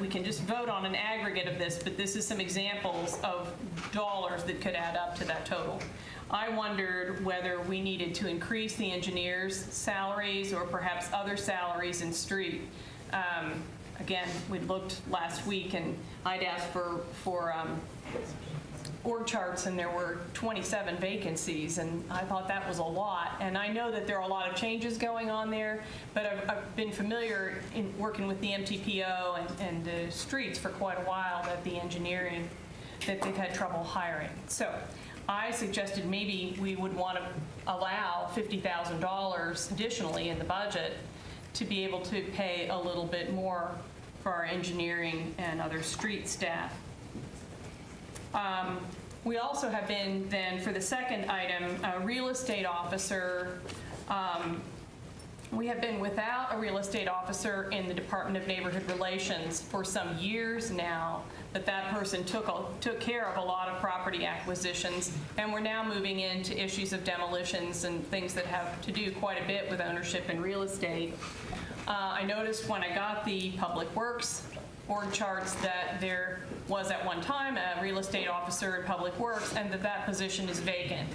we can just vote on an aggregate of this, but this is some examples of dollars that could add up to that total. I wondered whether we needed to increase the engineers' salaries or perhaps other salaries in street. Again, we looked last week and I'd asked for org charts and there were 27 vacancies, and I thought that was a lot. And I know that there are a lot of changes going on there, but I've been familiar in working with the MTPO and the streets for quite a while that the engineering, that they've had trouble hiring. So I suggested maybe we would want to allow $50,000 additionally in the budget to be able to pay a little bit more for our engineering and other street staff. We also have been then, for the second item, a real estate officer. We have been without a real estate officer in the Department of Neighborhood Relations for some years now, but that person took care of a lot of property acquisitions, and we're now moving into issues of demolitions and things that have to do quite a bit with ownership and real estate. I noticed when I got the Public Works org charts that there was at one time a real estate officer in Public Works, and that position is vacant.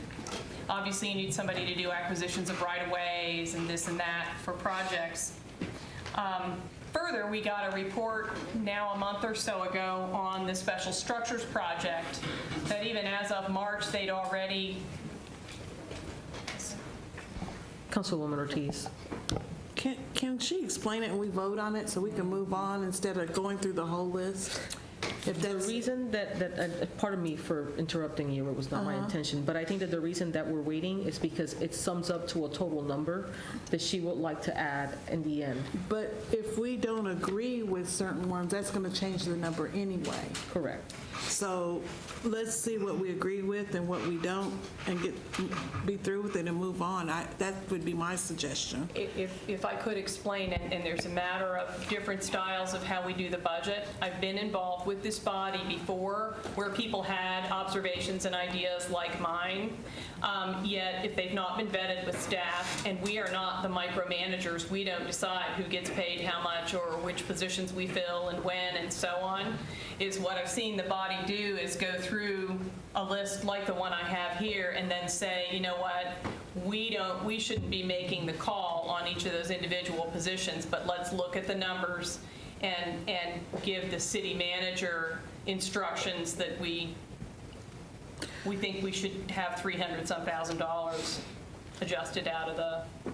Obviously, you need somebody to do acquisitions of right-of-ways and this and that for projects. Further, we got a report now a month or so ago on the Special Structures project that even as of March, they'd already... Councilwoman Ortiz. Can she explain it and we vote on it so we can move on instead of going through the whole list? If The that's, reason that, pardon me for interrupting you, it was not my intention, but I think that the reason that we're waiting is because it sums up to a total number that she would like to add in the end. but if we don't agree with certain ones, that's going to change the number anyway. Correct. So let's see what we agree with and what we don't, and be through with it and move on. That would be my suggestion. If I could explain, and there's a matter of different styles of how we do the budget. I've been involved with this body before where people had observations and ideas like mine, yet if they've not been vetted with staff, and we are not the micromanagers, we don't decide who gets paid how much or which positions we fill and when and so on, is what I've seen the body do is go through a list like the one I have here and then say, you know what, we shouldn't be making the call on each of those individual positions, but let's look at the numbers and give the city manager instructions that we think we should have $300-some thousand adjusted out of the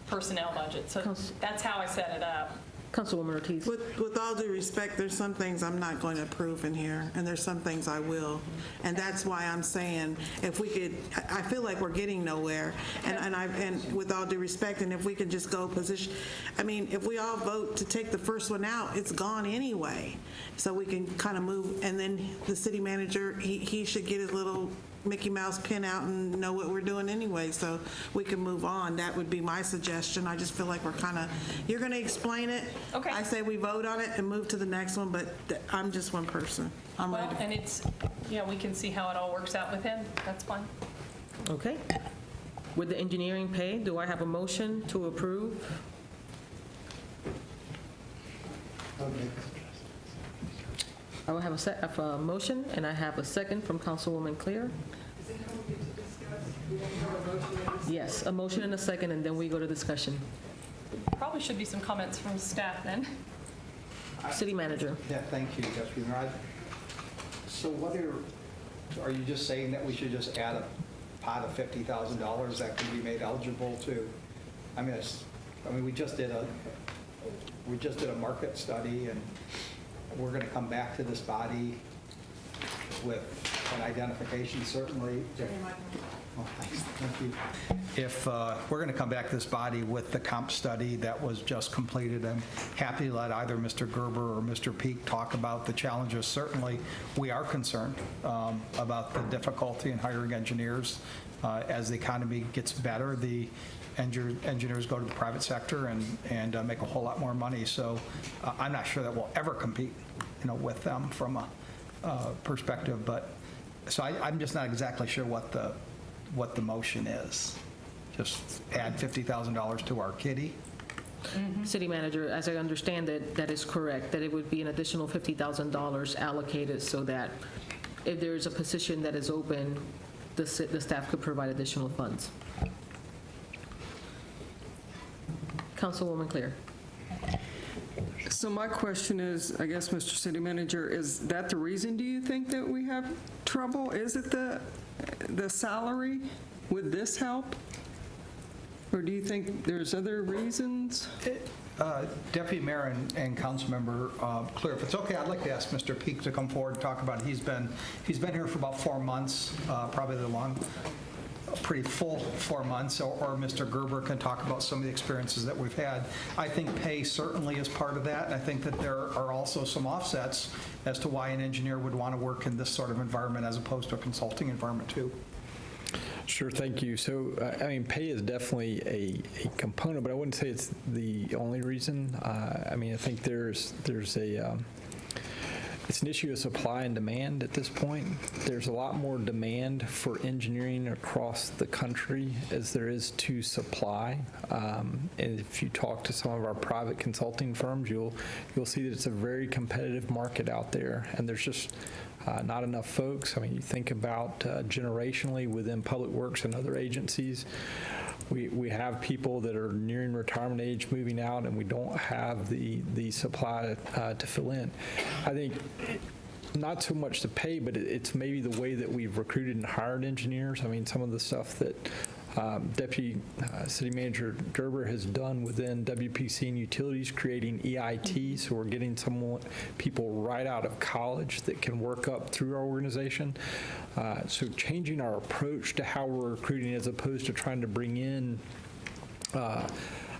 personnel budget. So that's how I set it up. Councilwoman Ortiz. With all due respect, there's some things I'm not going to approve in here, and there's some things I will. And that's why I'm saying, if we could, I feel like we're getting nowhere. And with all due respect, and if we could just go position, I mean, if we all vote to take the first one out, it's gone anyway. So we can kind of move, and then the city manager, he should get his little Mickey Mouse pin out and know what we're doing anyway, so we can move on. That would be my suggestion. I just feel like we're kind of, you're going to explain it. Okay. I say we vote on it and move to the next one, but I'm just one person. I'm Well, ready to. and it's, we can see how it all works out with him. That's fine. Okay. With the engineering pay, do I have a motion to approve? I will have a motion, and I have a second from Councilwoman Clear. Yes, a motion and a second, and then we go to discussion. Probably should be some comments from staff then. City Manager. Yeah, thank you, Deputy Mayor. So what are you just saying that we should just add a pot of $50,000 that can be made eligible to, I mean, we just did a market study, and we're going to come back to this body with an identification, certainly. Oh, thanks. Thank you. If we're going to come back to this body with the comp study that was just completed, I'm happy to let either Mr. Gerber or Mr. Peak talk about the challenges. Certainly, we are concerned about the difficulty in hiring engineers. As the economy gets better, the engineers go to the private sector and make a whole lot more money. So I'm not sure that we'll ever compete, with them from a perspective. But so I'm just not exactly sure what the motion is. Just add $50,000 to our kitty. City Manager, as I understand it, that is correct, that it would be an additional $50,000 allocated so that if there is a position that is open, the staff could provide additional funds. Councilwoman Clear. So my question is, I guess, Mr. City Manager, is that the reason, do you think, that we have trouble? Is it the salary? Would this help? Or do you think there's other reasons? Deputy Mayor and Councilmember Clear, if it's okay, I'd like to ask Mr. Peak to come forward and talk about it. He's been here for about 4 months, probably a pretty full 4 months, or Mr. Gerber can talk about some of the experiences that we've had. I think pay certainly is part of that, and I think that there are also some offsets as to why an engineer would want to work in this sort of environment as opposed to a consulting environment too. Sure, thank you. So, pay is definitely a component, but I wouldn't say it's the only reason. I think it's an issue of supply and demand at this point. There's a lot more demand for engineering across the country as there is to supply. And if you talk to some of our private consulting firms, you'll see that it's a very competitive market out there, and there's just not enough folks. You think about generationally within Public Works and other agencies, we have people that are nearing retirement age moving out, and we don't have the supply to fill in. I think not so much the pay, but it's maybe the way that we've recruited and hired engineers. Some of the stuff that Deputy City Manager Gerber has done within WPC and Utilities, creating EIT, so we're getting people right out of college that can work up through our organization. So changing our approach to how we're recruiting as opposed to trying to bring in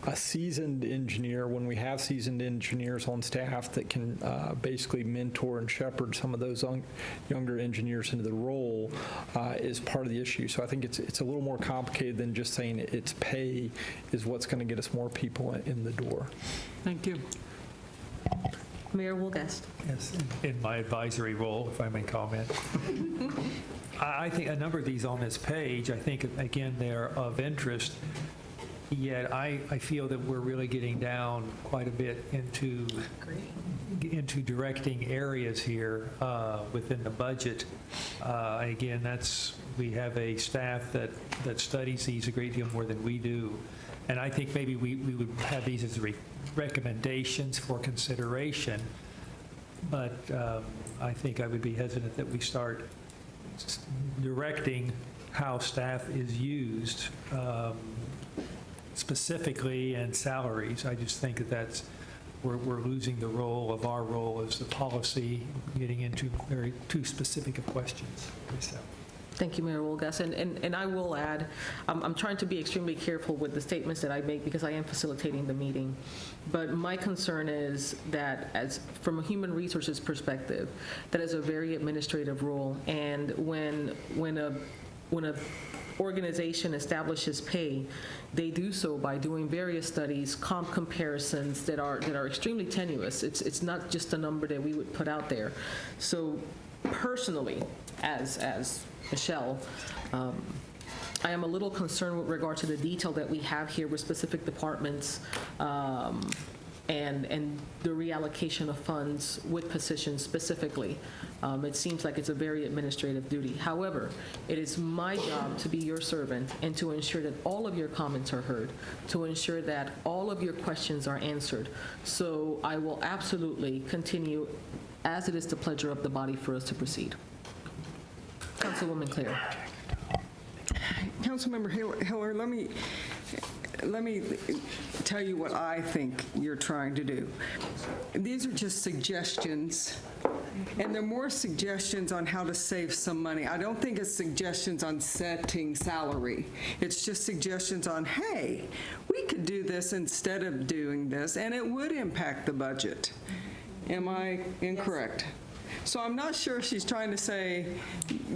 a seasoned engineer when we have seasoned engineers on staff that can basically mentor and shepherd some of those younger engineers into the role is part of the issue. So I think it's a little more complicated than just saying it's pay is what's going to get us more people in the door. Thank you. Mayor Wolgast. Yes, in my advisory role, if I may comment. I think a number of these on this page, I think, again, they're of interest. Yet I feel that we're really getting down quite a bit into directing areas here within the budget. Again, we have a staff that studies these a great deal more than we do. And I think maybe we would have these as recommendations for consideration. But I think I would be hesitant that we start directing how staff is used specifically and salaries. I just think that we're losing the role of our role as the policy, getting into too specific of questions. Thank you, Mayor Wolgast. And I will add, I'm trying to be extremely careful with the statements that I make because I am facilitating the meeting. But my concern is that from a human resources perspective, that is a very administrative role. And when a organization establishes pay, they do so by doing various studies, comp comparisons that are extremely tenuous. It's not just a number that we would put out there. So personally, as Michelle, I am a little concerned with regard to the detail that we have here with specific departments and the reallocation of funds with positions specifically. It seems like it's a very administrative duty. However, it is my job to be your servant and to ensure that all of your comments are heard, to ensure that all of your questions are answered. So I will absolutely continue, as it is the pleasure of the body, for us to proceed. Councilwoman Claire. Councilmember Hiller, let me tell you what I think you're trying to do. These are just suggestions, and they're more suggestions on how to save some money. I don't think it's suggestions on setting salary. It's just suggestions on, hey, we could do this instead of doing this, and it would impact the budget. Am I incorrect? So I'm not sure if she's trying to say,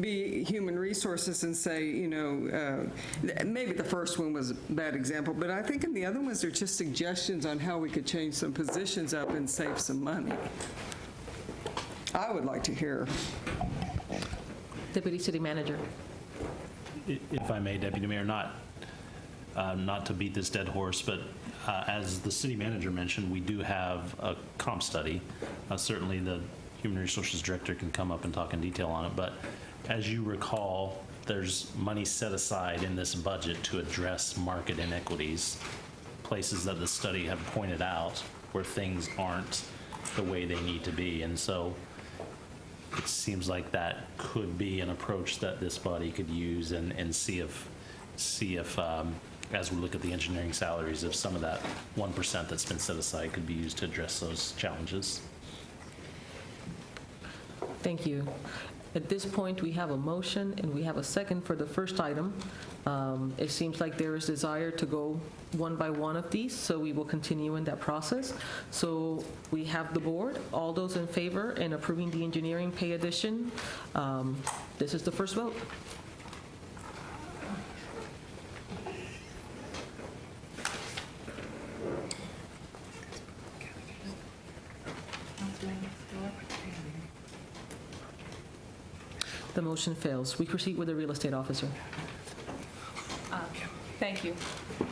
be human resources and say, maybe the first one was a bad example, but I think in the other ones, they're just suggestions on how we could change some positions up and save some money. I would like to hear. Deputy City Manager. If I may, Deputy Mayor, not to beat this dead horse, but as the city manager mentioned, we do have a comp study. Certainly the Human Resources Director can come up and talk in detail on it, but as you recall, there's money set aside in this budget to address market inequities, places that the study have pointed out where things aren't the way they need to be. And so it seems like that could be an approach that this body could use and see if as we look at the engineering salaries, if some of that 1% that's been set aside could be used to address those challenges. Thank you. At this point, we have a motion and we have a second for the first item. It seems like there is desire to go one by one of these, so we will continue in that process. So we have the board. All those in favor in approving the engineering pay addition, this is the first vote. The motion fails. We proceed with the real estate officer. Thank you,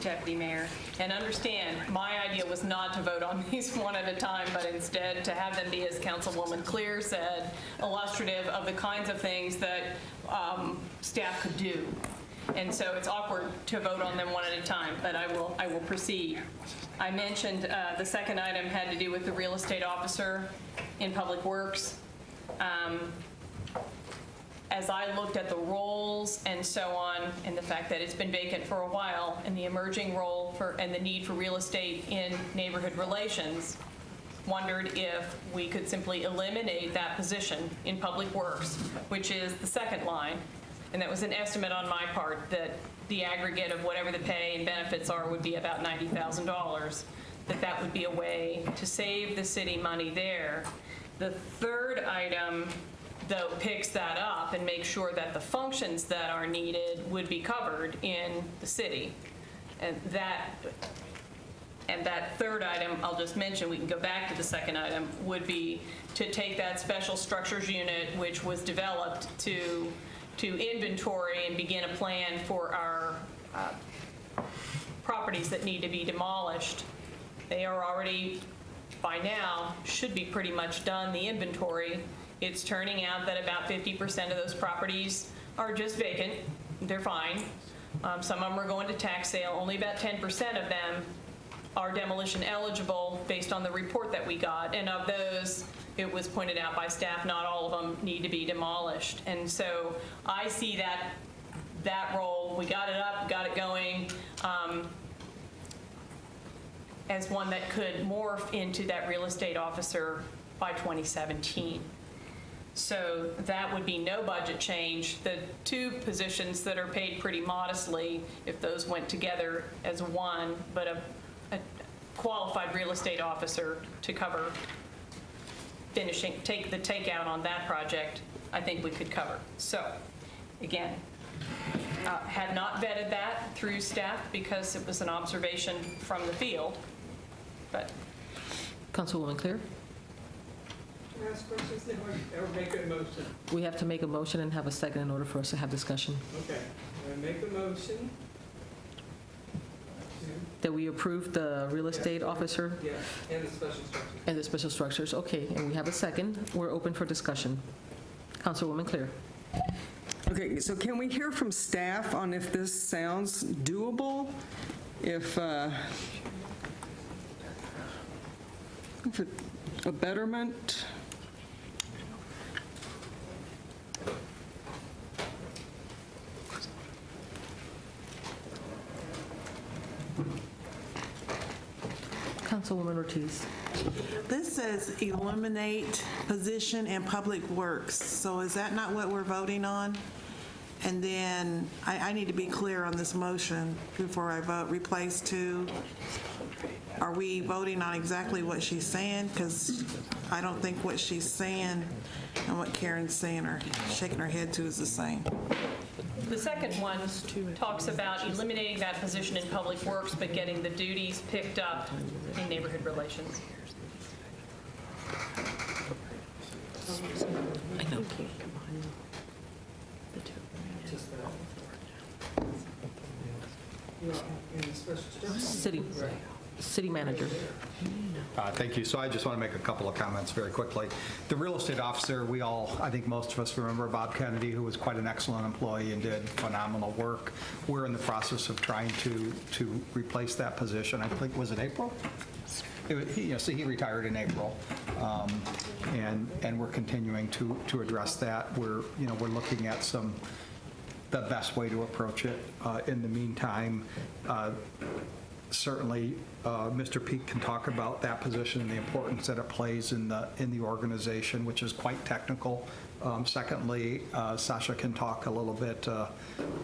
Deputy Mayor. And understand, my idea was not to vote on these one at a time, but instead to have them be, as Councilwoman Clear said, illustrative of the kinds of things that staff could do. And so it's awkward to vote on them one at a time, but I will proceed. I mentioned the second item had to do with the real estate officer in Public Works. As I looked at the roles and so on, and the fact that it's been vacant for a while, and the emerging role and the need for real estate in neighborhood relations, wondered if we could simply eliminate that position in Public Works, which is the second line. And that was an estimate on my part that the aggregate of whatever the pay and benefits are would be about $90,000, that would be a way to save the city money there. The third item, though, picks that up and makes sure that the functions that are needed would be covered in the city. And that third item, I'll just mention, we can go back to the second item, would be to take that special structures unit, which was developed to inventory and begin a plan for our properties that need to be demolished. They are already, by now, should be pretty much done, the inventory. It's turning out that about 50% of those properties are just vacant. They're fine. Some of them are going to tax sale. Only about 10% of them are demolition eligible based on the report that we got. And of those, it was pointed out by staff, not all of them need to be demolished. And so I see that role, we got it up, got it going, as one that could morph into that real estate officer by 2017. So that would be no budget change. The two positions that are paid pretty modestly, if those went together as one, but a qualified real estate officer to cover take the takeout on that project, I think we could cover. So again, had not vetted that through staff because it was an observation from the field, but. Councilwoman Clear? Ask questions or make a motion? We have to make a motion and have a second in order for us to have discussion. Okay, I make a motion to that we approve the real estate officer? Yeah, and the special structure. And the special structures, okay, and we have a second. We're open for discussion. Councilwoman Clear. Okay, so can we hear from staff on if this sounds doable? If a betterment? Councilwoman Ortiz. This says eliminate position in Public Works. So is that not what we're voting on? And then I need to be clear on this motion before I vote. Replace to, are we voting on exactly what she's saying? Because I don't think what she's saying and what Karen's saying or shaking her head to is the same. The second one talks about eliminating that position in Public Works, but getting the duties picked up in Neighborhood Relations. City manager. Thank you. So I just want to make a couple of comments very quickly. The real estate officer, we all, I think most of us remember Bob Kennedy, who was quite an excellent employee and did phenomenal work. We're in the process of trying to replace that position. I think, was it April? He retired in April, and we're continuing to address that. We're looking at the best way to approach it. In the meantime, certainly, Mr. Peak can talk about that position and the importance that it plays in the organization, which is quite technical. Secondly, Sasha can talk a little bit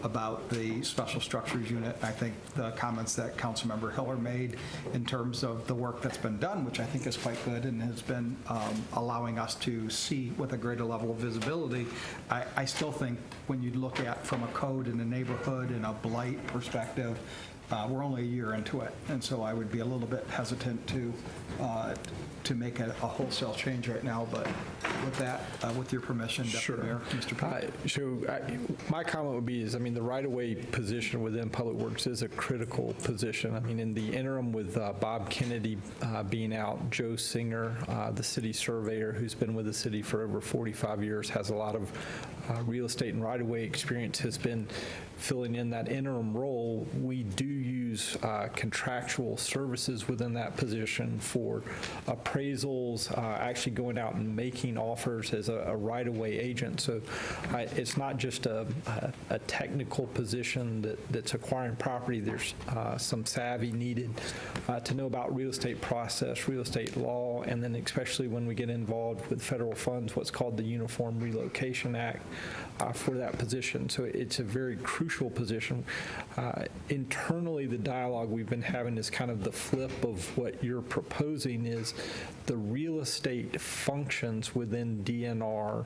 about the Special Structures Unit. I think the comments that Councilmember Hiller made in terms of the work that's been done, which I think is quite good and has been allowing us to see with a greater level of visibility. I still think when you look at from a code in a neighborhood and a blight perspective, we're only a year into it, and so I would be a little bit hesitant to make a wholesale change right now. But with that, with your permission, Deputy Mayor, Mr. Peak. My comment would be the right-of-way position within Public Works is a critical position. In the interim with Bob Kennedy being out, Joe Singer, the city surveyor who's been with the city for over 45 years, has a lot of real estate and right-of-way experience, has been filling in that interim role. We do use contractual services within that position for appraisals, actually going out and making offers as a right-of-way agent. So it's not just a technical position that's acquiring property. There's some savvy needed to know about real estate process, real estate law, and then especially when we get involved with federal funds, what's called the Uniform Relocation Act for that position. So it's a very crucial position. Internally, the dialogue we've been having is kind of the flip of what you're proposing is the real estate functions within DNR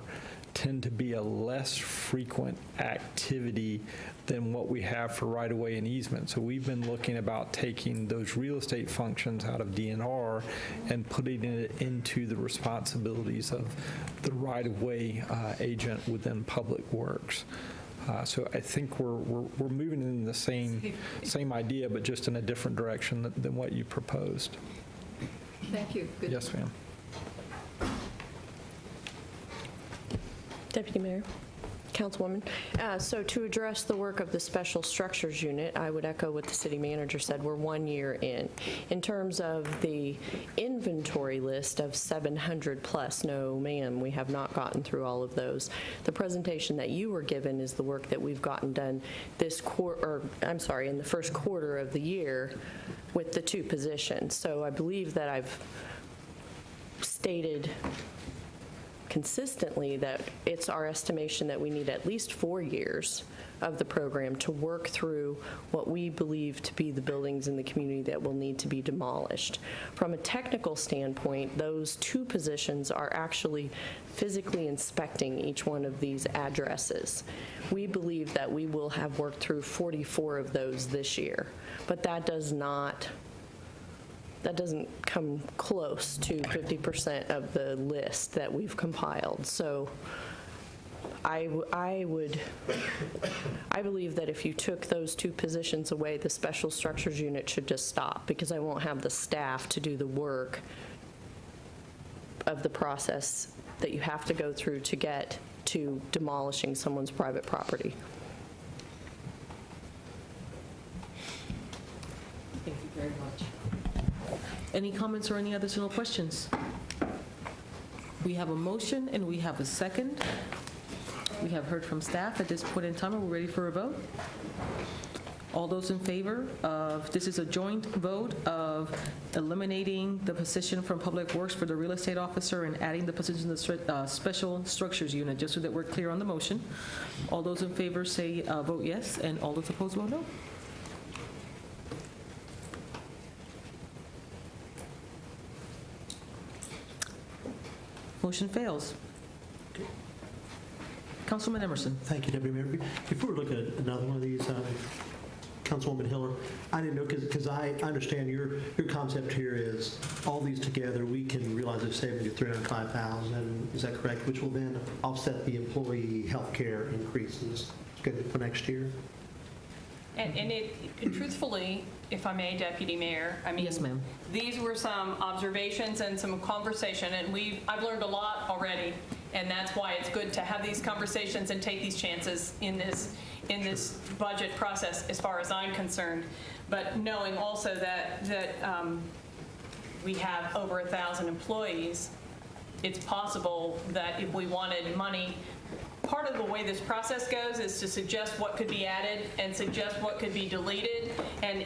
tend to be a less frequent activity than what we have for right-of-way and easement. So we've been looking about taking those real estate functions out of DNR and putting it into the responsibilities of the right-of-way agent within Public Works. So I think we're moving in the same idea, but just in a different direction than what you proposed. Thank you. Good. Yes, ma'am. Deputy Mayor, Councilwoman. So to address the work of the Special Structures Unit, I would echo what the city manager said. We're 1 year in. In terms of the inventory list of 700 plus, no, ma'am, we have not gotten through all of those. The presentation that you were given is the work that we've gotten done this quarter, in the first quarter of the year with the 2 positions. So I believe that I've stated consistently that it's our estimation that we need at least 4 years of the program to work through what we believe to be the buildings in the community that will need to be demolished. From a technical standpoint, those 2 positions are actually physically inspecting each one of these addresses. We believe that we will have worked through 44 of those this year, but that doesn't come close to 50% of the list that we've compiled. So I would I believe that if you took those 2 positions away, the special structures unit should just stop, because I won't have the staff to do the work of the process that you have to go through to get to demolishing someone's private property. Thank you very much. Any comments or any additional questions? We have a motion and we have a second. We have heard from staff. At this point in time, are we ready for a vote? All those in favor of, this is a joint vote of eliminating the position from Public Works for the real estate officer and adding the position to the special structures unit, just so that we're clear on the motion. All those in favor say vote yes, and all those opposed vote no. Motion fails. Councilman Emerson. Thank you, Deputy Mayor. Before we look at another one of these, Councilwoman Hiller, I didn't know, because I understand your concept here is all these together, we can realize a savings of $305,000, is that correct? Which will then offset the employee health care increases for next year? And truthfully, if I may, Deputy Mayor, I mean, Yes, ma'am. these were some observations and some conversation, and I've learned a lot already, and that's why it's good to have these conversations and take these chances in this budget process, as far as I'm concerned. But knowing also that we have over 1,000 employees, it's possible that if we wanted money, part of the way this process goes is to suggest what could be added and suggest what could be deleted, and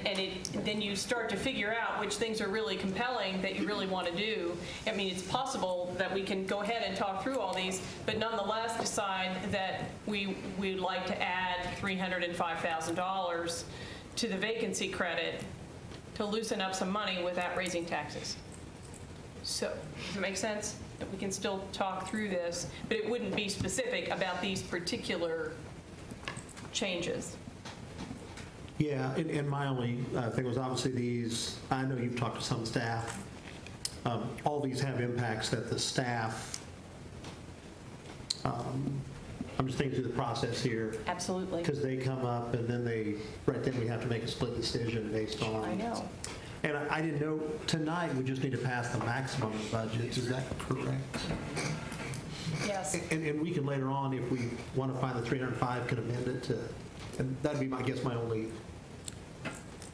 then you start to figure out which things are really compelling that you really want to do. I mean, it's possible that we can go ahead and talk through all these, but nonetheless decide that we'd like to add $305,000 to the vacancy credit to loosen up some money without raising taxes. So, does it make sense? That we can still talk through this, but it wouldn't be specific about these particular changes. Yeah, and my only thing was obviously these, I know you've talked to some staff, all these have impacts that the staff, I'm just thinking through the process here. Absolutely. Because they come up and then right then we have to make a split decision based on. I know. And I didn't know, tonight we just need to pass the maximum budget, is that correct? Yes. And we can later on, if we want to find the 305, can amend it to, and that'd be, I guess, my only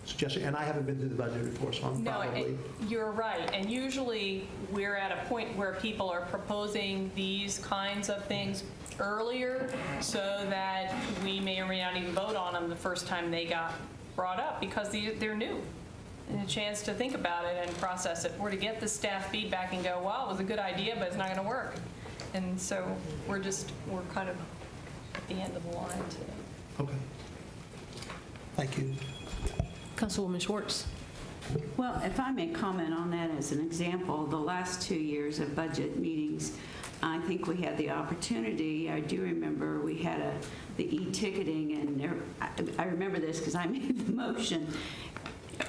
suggestion. And I haven't been through the budget before, so I'm probably. You're right. And usually we're at a point where people are proposing these kinds of things earlier so that we may or may not even vote on them the first time they got brought up, because they're new. And a chance to think about it and process it, or to get the staff feedback and go, wow, it was a good idea, but it's not going to work. And so we're kind of at the end of the line today. Okay. Thank you. Councilwoman Schwartz. Well, if I may comment on that as an example, the last 2 years of budget meetings, I think we had the opportunity, I do remember we had the e-ticketing, and I remember this because I made the motion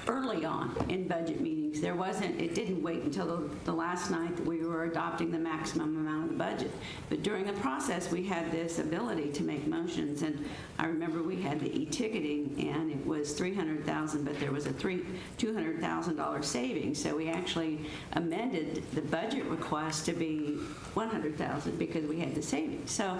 early on in budget meetings. It didn't wait until the last night that we were adopting the maximum amount of the budget. But during the process, we had this ability to make motions, and I remember we had the e-ticketing, and it was $300,000, but there was a $200,000 savings. So we actually amended the budget request to be $100,000 because we had the savings. So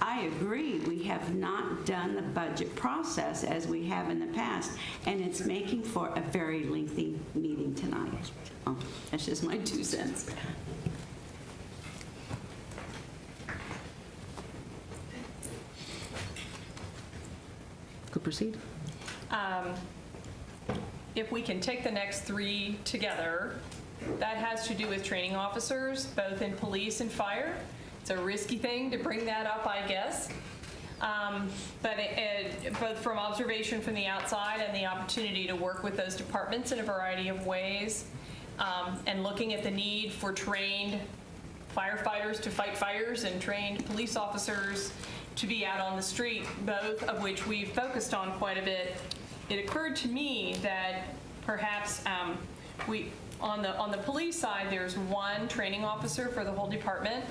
I agree, we have not done the budget process as we have in the past, and it's making for a very lengthy meeting tonight. Oh, that's just my 2 cents. Could proceed. If we can take the next 3 together, that has to do with training officers, both in police and fire. It's a risky thing to bring that up, I guess. But both from observation from the outside and the opportunity to work with those departments in a variety of ways, and looking at the need for trained firefighters to fight fires and trained police officers to be out on the street, both of which we've focused on quite a bit, it occurred to me that perhaps on the police side, there's 1 training officer for the whole department.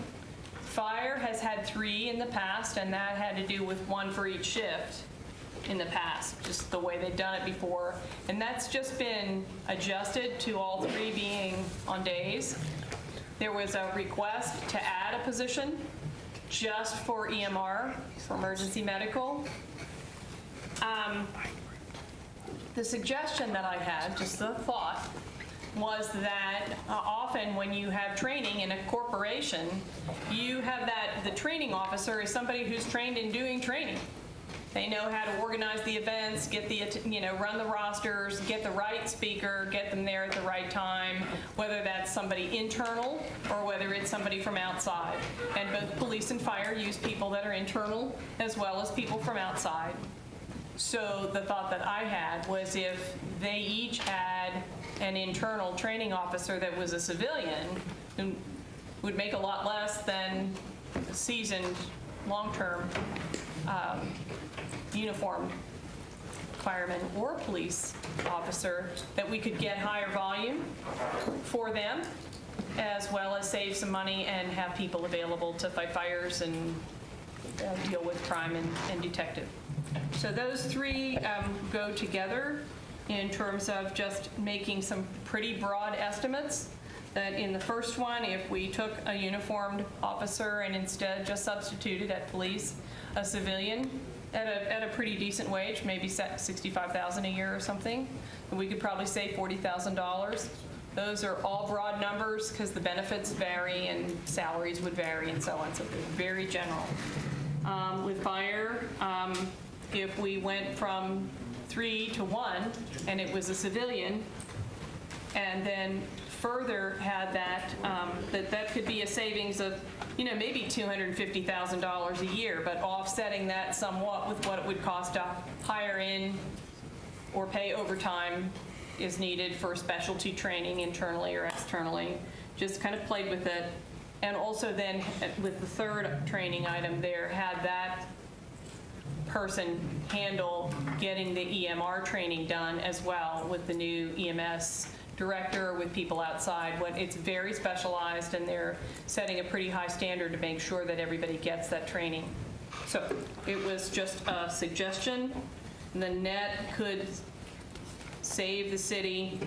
Fire has had 3 in the past, and that had to do with 1 for each shift. in the past, just the way they've done it before. And that's just been adjusted to all three being on days. There was a request to add a position just for EMR, for emergency medical. The suggestion that I had, just the thought, was that often when you have training in a corporation, you have the training officer is somebody who's trained in doing training. They know how to organize the events, run the rosters, get the right speaker, get them there at the right time, whether that's somebody internal or whether it's somebody from outside. And both police and fire use people that are internal as well as people from outside. So the thought that I had was if they each had an internal training officer that was a civilian, it would make a lot less than a seasoned, long-term uniformed fireman or police officer, that we could get higher volume for them, as well as save some money and have people available to fight fires and deal with crime and detective. So those three go together in terms of just making some pretty broad estimates. That in the first one, if we took a uniformed officer and instead just substituted at police a civilian at a pretty decent wage, maybe $65,000 a year or something, we could probably save $40,000. Those are all broad numbers because the benefits vary and salaries would vary and so on, so they're very general. With fire, if we went from 3 to 1 and it was a civilian, and then further had that could be a savings of, maybe $250,000 a year, but offsetting that somewhat with what it would cost to hire in or pay overtime is needed for specialty training internally or externally. Just kind of played with it. And also then with the third training item there, had that person handle getting the EMR training done as well with the new EMS director, with people outside. It's very specialized, and they're setting a pretty high standard to make sure that everybody gets that training. So it was just a suggestion. The net could save the city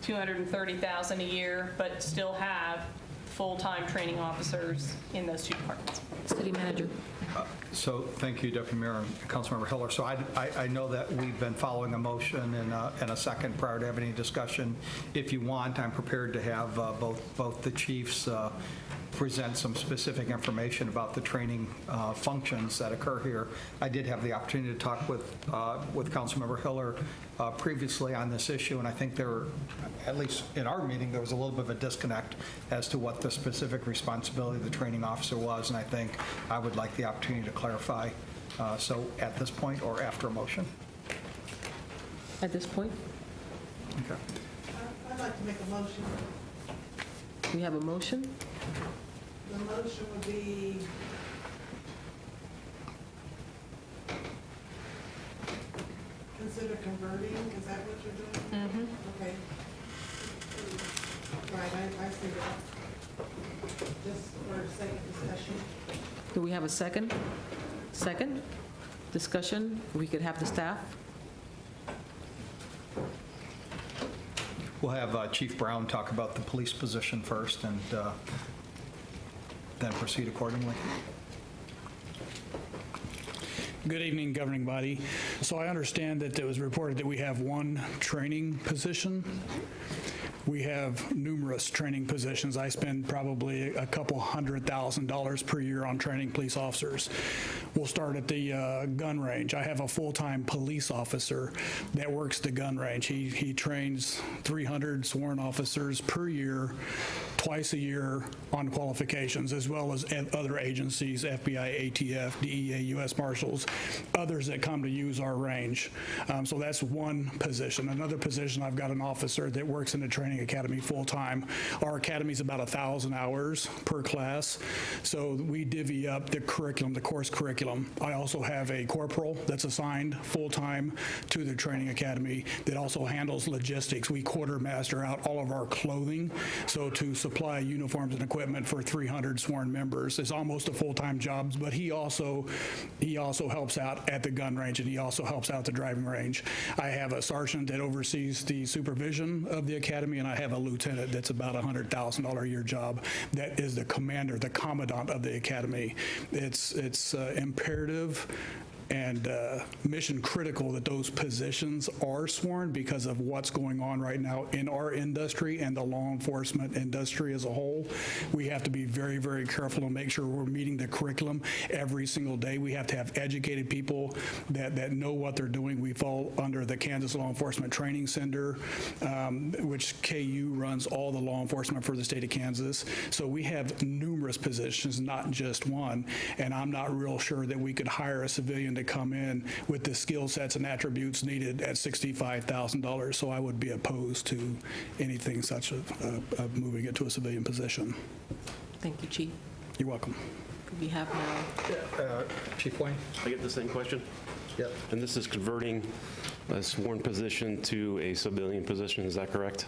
$230,000 a year, but still have full-time training officers in those two departments. City Manager. So thank you, Deputy Mayor and Councilmember Hiller. So I know that we've been following a motion and a second prior to having any discussion. If you want, I'm prepared to have both the chiefs present some specific information about the training functions that occur here. I did have the opportunity to talk with Councilmember Hiller previously on this issue, and I think there were, at least in our meeting, there was a little bit of a disconnect as to what the specific responsibility of the training officer was, and I think I would like the opportunity to clarify. So at this point or after a motion? At this point, Okay. I'd like to make a motion. we have a motion. The motion would be consider converting, is that what you're doing? Mm-hmm. Okay. Right, I see that. Just for sake of discussion. Do we have a second? Second? Discussion? We could have the staff. We'll have Chief Brown talk about the police position first and then proceed accordingly. Good evening, governing body. So I understand that it was reported that we have one training position. We have numerous training positions. I spend probably a couple $100,000 per year on training police officers. We'll start at the gun range. I have a full-time police officer that works the gun range. He trains 300 sworn officers per year, twice a year on qualifications, as well as other agencies, FBI, ATF, DEA, U.S. Marshals, others that come to use our range. So that's one position. Another position, I've got an officer that works in the training academy full-time. Our academy is about 1,000 hours per class, so we divvy up the curriculum, the course curriculum. I also have a corporal that's assigned full-time to the training academy that also handles logistics. We quartermaster out all of our clothing, so to support supply uniforms and equipment for 300 sworn members. It's almost a full-time job, but he also helps out at the gun range, and he also helps out the driving range. I have a sergeant that oversees the supervision of the academy, and I have a lieutenant that's about $100,000 a year job that is the commander, the commandant of the academy. It's imperative and mission critical that those positions are sworn because of what's going on right now in our industry and the law enforcement industry as a whole. We have to be very, very careful to make sure we're meeting the curriculum every single day. We have to have educated people that know what they're doing. We fall under the Kansas Law Enforcement Training Center, which KU runs all the law enforcement for the state of Kansas. So we have numerous positions, not just one, and I'm not real sure that we could hire a civilian to come in with the skill sets and attributes needed at $65,000. So I would be opposed to anything such of moving it to a civilian position. Thank you, Chief. You're welcome. We have now Chief Wayne? I get the same question? Yep. And this is converting a sworn position to a civilian position, is that correct?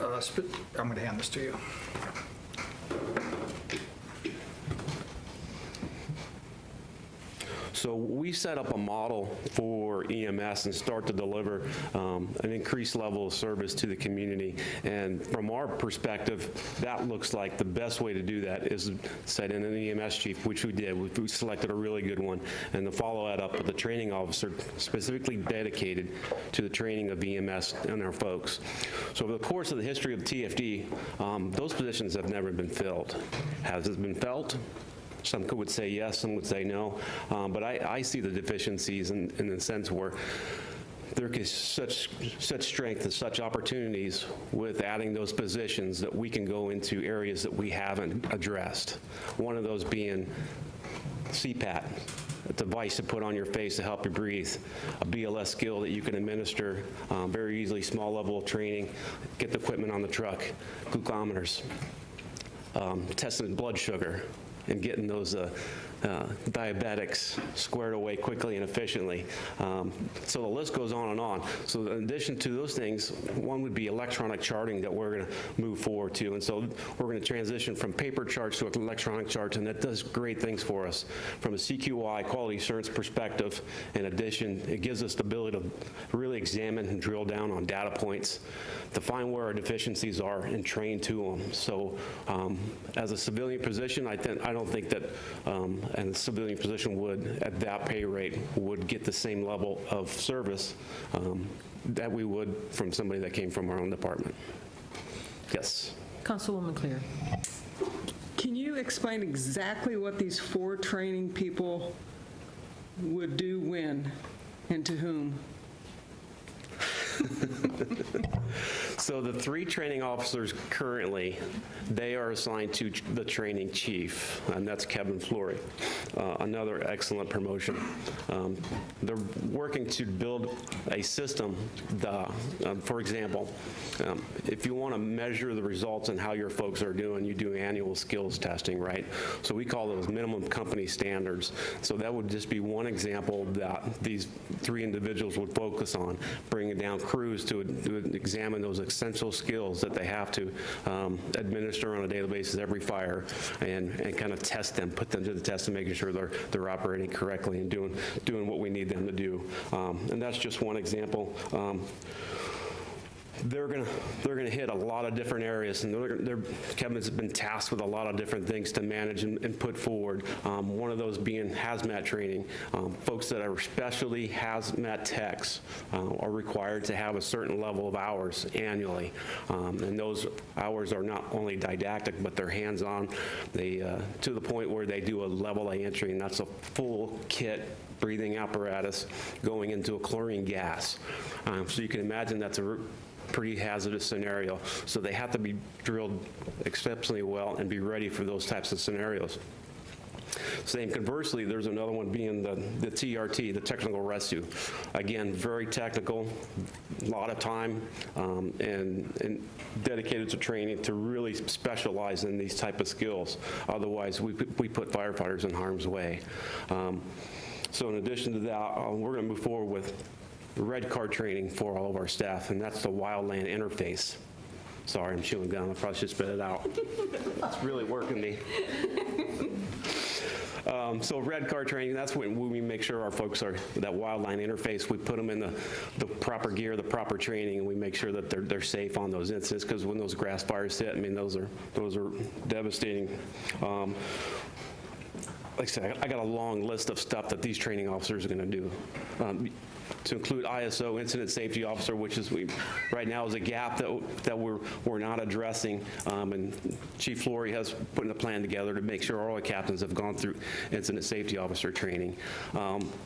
I'm going to hand this to you. So we set up a model for EMS and start to deliver an increased level of service to the community. And from our perspective, that looks like the best way to do that is set in an EMS chief, which we did. We selected a really good one, and to follow that up with a training officer specifically dedicated to the training of EMS and our folks. So over the course of the history of the TFD, those positions have never been filled. Has it been felt? Some would say yes, some would say no, but I see the deficiencies in the sense where there is such strength and such opportunities with adding those positions that we can go into areas that we haven't addressed. One of those being CPAT, a device to put on your face to help you breathe, a BLS skill that you can administer very easily, small level of training, get the equipment on the truck, glucometers, testing blood sugar, and getting those diabetics squared away quickly and efficiently. So the list goes on and on. So in addition to those things, one would be electronic charting that we're going to move forward to. And so we're going to transition from paper charts to electronic charts, and that does great things for us. From a CQI, quality assurance perspective, in addition, it gives us the ability to really examine and drill down on data points, to find where our deficiencies are and train to them. So as a civilian position, I don't think that and the civilian position would, at that pay rate, would get the same level of service that we would from somebody that came from our own department. Yes. Councilwoman Clear. Can you explain exactly what these 4 training people would do when and to whom? So the 3 training officers currently, they are assigned to the training chief, and that's Kevin Flory. Another excellent promotion. They're working to build a system, for example, if you want to measure the results and how your folks are doing, you do annual skills testing, right? So we call those minimum company standards. So that would just be one example that these 3 individuals would focus on, bringing down crews to examine those essential skills that they have to administer on a daily basis every fire, and kind of test them, put them to the test, and making sure they're operating correctly and doing what we need them to do. And that's just one example. They're gonna hit a lot of different areas, and Kevin's been tasked with a lot of different things to manage and put forward. One of those being hazmat training. Folks that are specialty hazmat techs are required to have a certain level of hours annually, and those hours are not only didactic, but they're hands-on. They to the point where they do a level A entry, and that's a full kit breathing apparatus going into a chlorine gas. So you can imagine that's a pretty hazardous scenario. So they have to be drilled exceptionally well and be ready for those types of scenarios. Same conversely, there's another one being the TRT, the technical rescue. Again, very technical, a lot of time and dedicated to training to really specialize in these type of skills. Otherwise, we put firefighters in harm's way. So in addition to that, we're going to move forward with red card training for all of our staff, and that's the wildland interface. Sorry, I'm chewing gum. I probably should spit it out. It's really working me. So red car training, that's when we make sure our folks are, that wildland interface, we put them in the proper gear, the proper training, and we make sure that they're safe on those incidents, because when those grass fires hit, I mean, those are devastating. Like I said, I got a long list of stuff that these training officers are going to do. To include ISO, Incident Safety Officer, which is right now is a gap that we're not addressing. And Chief Flory has put a plan together to make sure all the captains have gone through Incident Safety Officer training.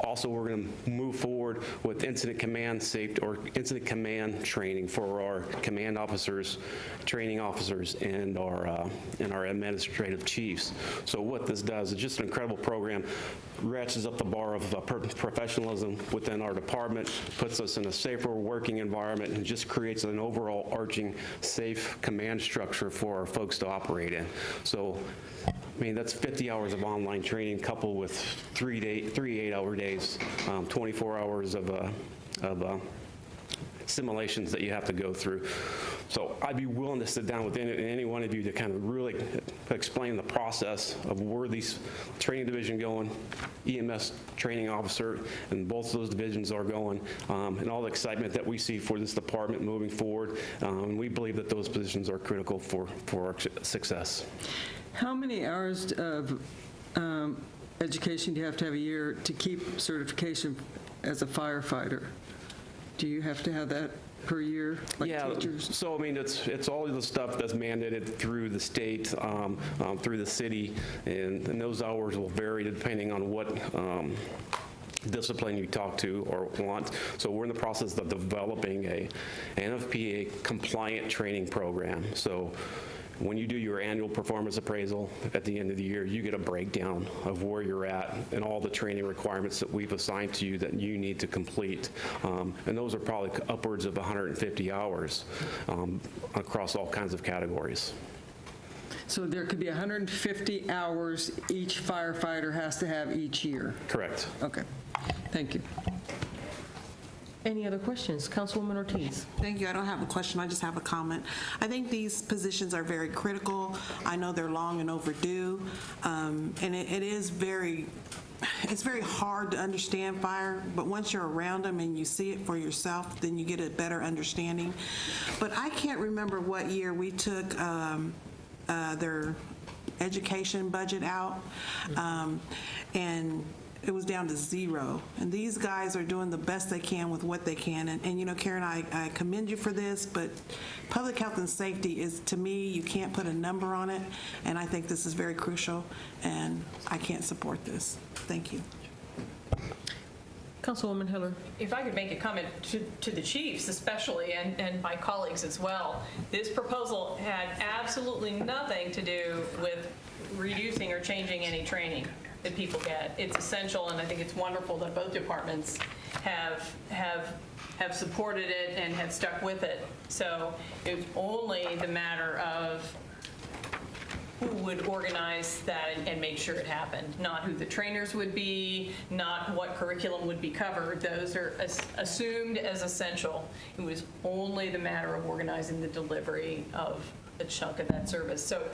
Also, we're going to move forward with Incident Command Safety or Incident Command training for our command officers, training officers, and our administrative chiefs. So what this does is just an incredible program, ratchets up the bar of professionalism within our department, puts us in a safer working environment, and just creates an overall arching, safe command structure for our folks to operate in. So, I mean, that's 50 hours of online training coupled with 3 8-hour days, 24 hours of simulations that you have to go through. So I'd be willing to sit down with any one of you to kind of really explain the process of where these training division going, EMS training officer, and both of those divisions are going, and all the excitement that we see for this department moving forward. And we believe that those positions are critical for our success. How many hours of education do you have to have a year to keep certification as a firefighter? Do you have to have that per year, like teachers? So I mean, it's all of the stuff that's mandated through the state, through the city, and those hours will vary depending on what discipline you talk to or want. So we're in the process of developing a NFPA compliant training program. So when you do your annual performance appraisal at the end of the year, you get a breakdown of where you're at and all the training requirements that we've assigned to you that you need to complete. And those are probably upwards of 150 hours across all kinds of categories. So there could be 150 hours each firefighter has to have each year? Correct. Okay. Thank you. Any other questions? Councilwoman Ortiz. Thank you. I don't have a question. I just have a comment. I think these positions are very critical. I know they're long and overdue, and it is it's very hard to understand fire, but once you're around them and you see it for yourself, then you get a better understanding. But I can't remember what year we took their education budget out, and it was down to zero. And these guys are doing the best they can with what they can. And you know, Karen, I commend you for this, but public health and safety is, to me, you can't put a number on it. And I think this is very crucial, and I can't support this. Thank you. Councilwoman Hiller. If I could make a comment to the chiefs especially, and my colleagues as well, this proposal had absolutely nothing to do with reducing or changing any training that people get. It's essential, and I think it's wonderful that both departments have supported it and have stuck with it. So it's only the matter of who would organize that and make sure it happened, not who the trainers would be, not what curriculum would be covered. Those are assumed as essential. It was only the matter of organizing the delivery of a chunk of that service. So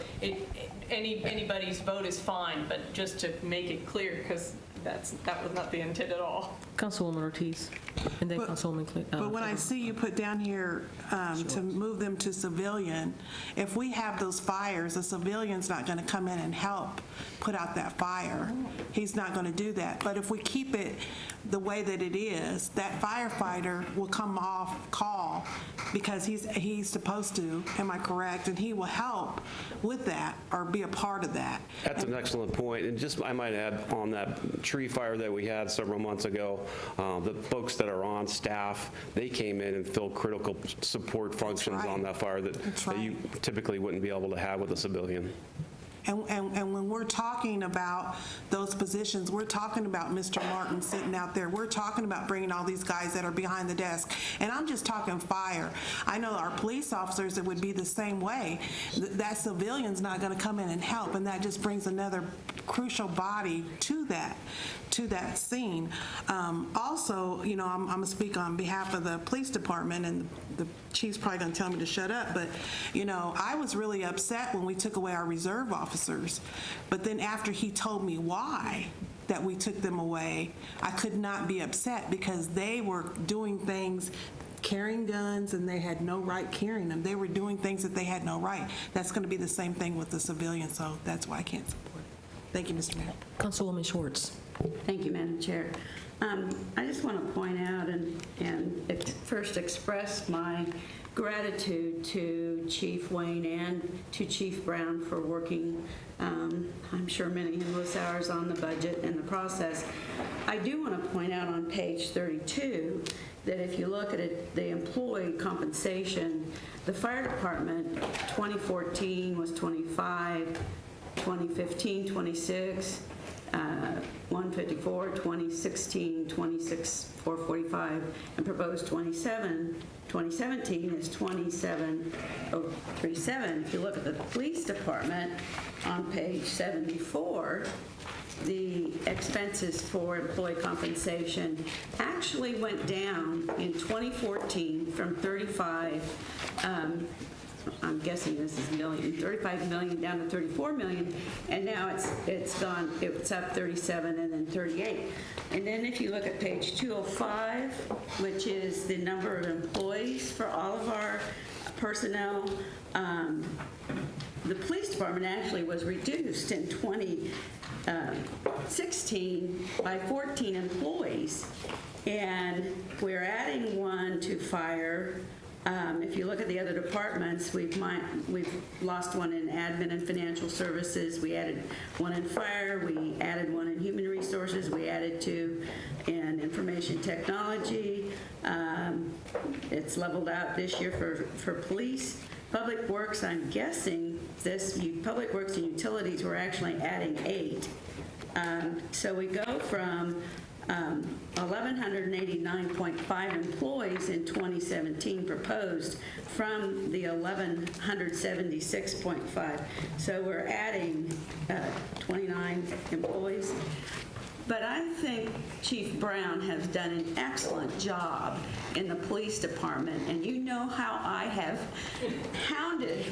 anybody's vote is fine, but just to make it clear, because that was not the intent at all. Councilwoman Ortiz, and then Councilwoman Clinton. But when I see you put down here to move them to civilian, if we have those fires, a civilian's not going to come in and help put out that fire. He's not going to do that. But if we keep it the way that it is, that firefighter will come off call because he's supposed to, am I correct? And he will help with that or be a part of that. That's an excellent point. And just, I might add on that tree fire that we had several months ago, the folks that are on staff, they came in and filled critical support functions on that fire that you typically wouldn't be able to have with a civilian. And when we're talking about those positions, we're talking about Mr. Martin sitting out there. We're talking about bringing all these guys that are behind the desk. And I'm just talking fire. I know our police officers, it would be the same way. That civilian's not going to come in and help, and that just brings another crucial body to that scene. Also, you know, I'm going to speak on behalf of the police department, and the chief's probably going to tell me to shut up, but, you know, I was really upset when we took away our reserve officers. But then after he told me why that we took them away, I could not be upset because they were doing things, carrying guns, and they had no right carrying them. They were doing things that they had no right. That's going to be the same thing with the civilians, so that's why I can't support it. Thank you, Mr. Mayor. Councilwoman Schwartz. Thank you, Madam Chair. I just want to point out and first express my gratitude to Chief Wayne and to Chief Brown for working, I'm sure, many endless hours on the budget and the process. I do want to point out on page 32 that if you look at it, the employee compensation, the fire department 2014 was 25, 2015 26, 154, 2016 26, 445, and proposed 2017 is 27,037. If you look at the police department on page 74, the expenses for employee compensation actually went down in 2014 from 35, I'm guessing this is million, 35 million down to 34 million, and now it's up 37 and then 38. And then if you look at page 205, which is the number of employees for all of our personnel, the police department actually was reduced in 2016 by 14 employees, and we're adding one to fire. If you look at the other departments, we've lost one in admin and financial services. We added one in fire. We added one in human resources. We added two in information technology. It's leveled out this year for police. Public Works, I'm guessing Public Works and Utilities, we're actually adding 8. So we go from 1,189.5 employees in 2017 proposed from the 1,176.5. So we're adding 29 employees. But I think Chief Brown has done an excellent job in the police department, and you know how I have hounded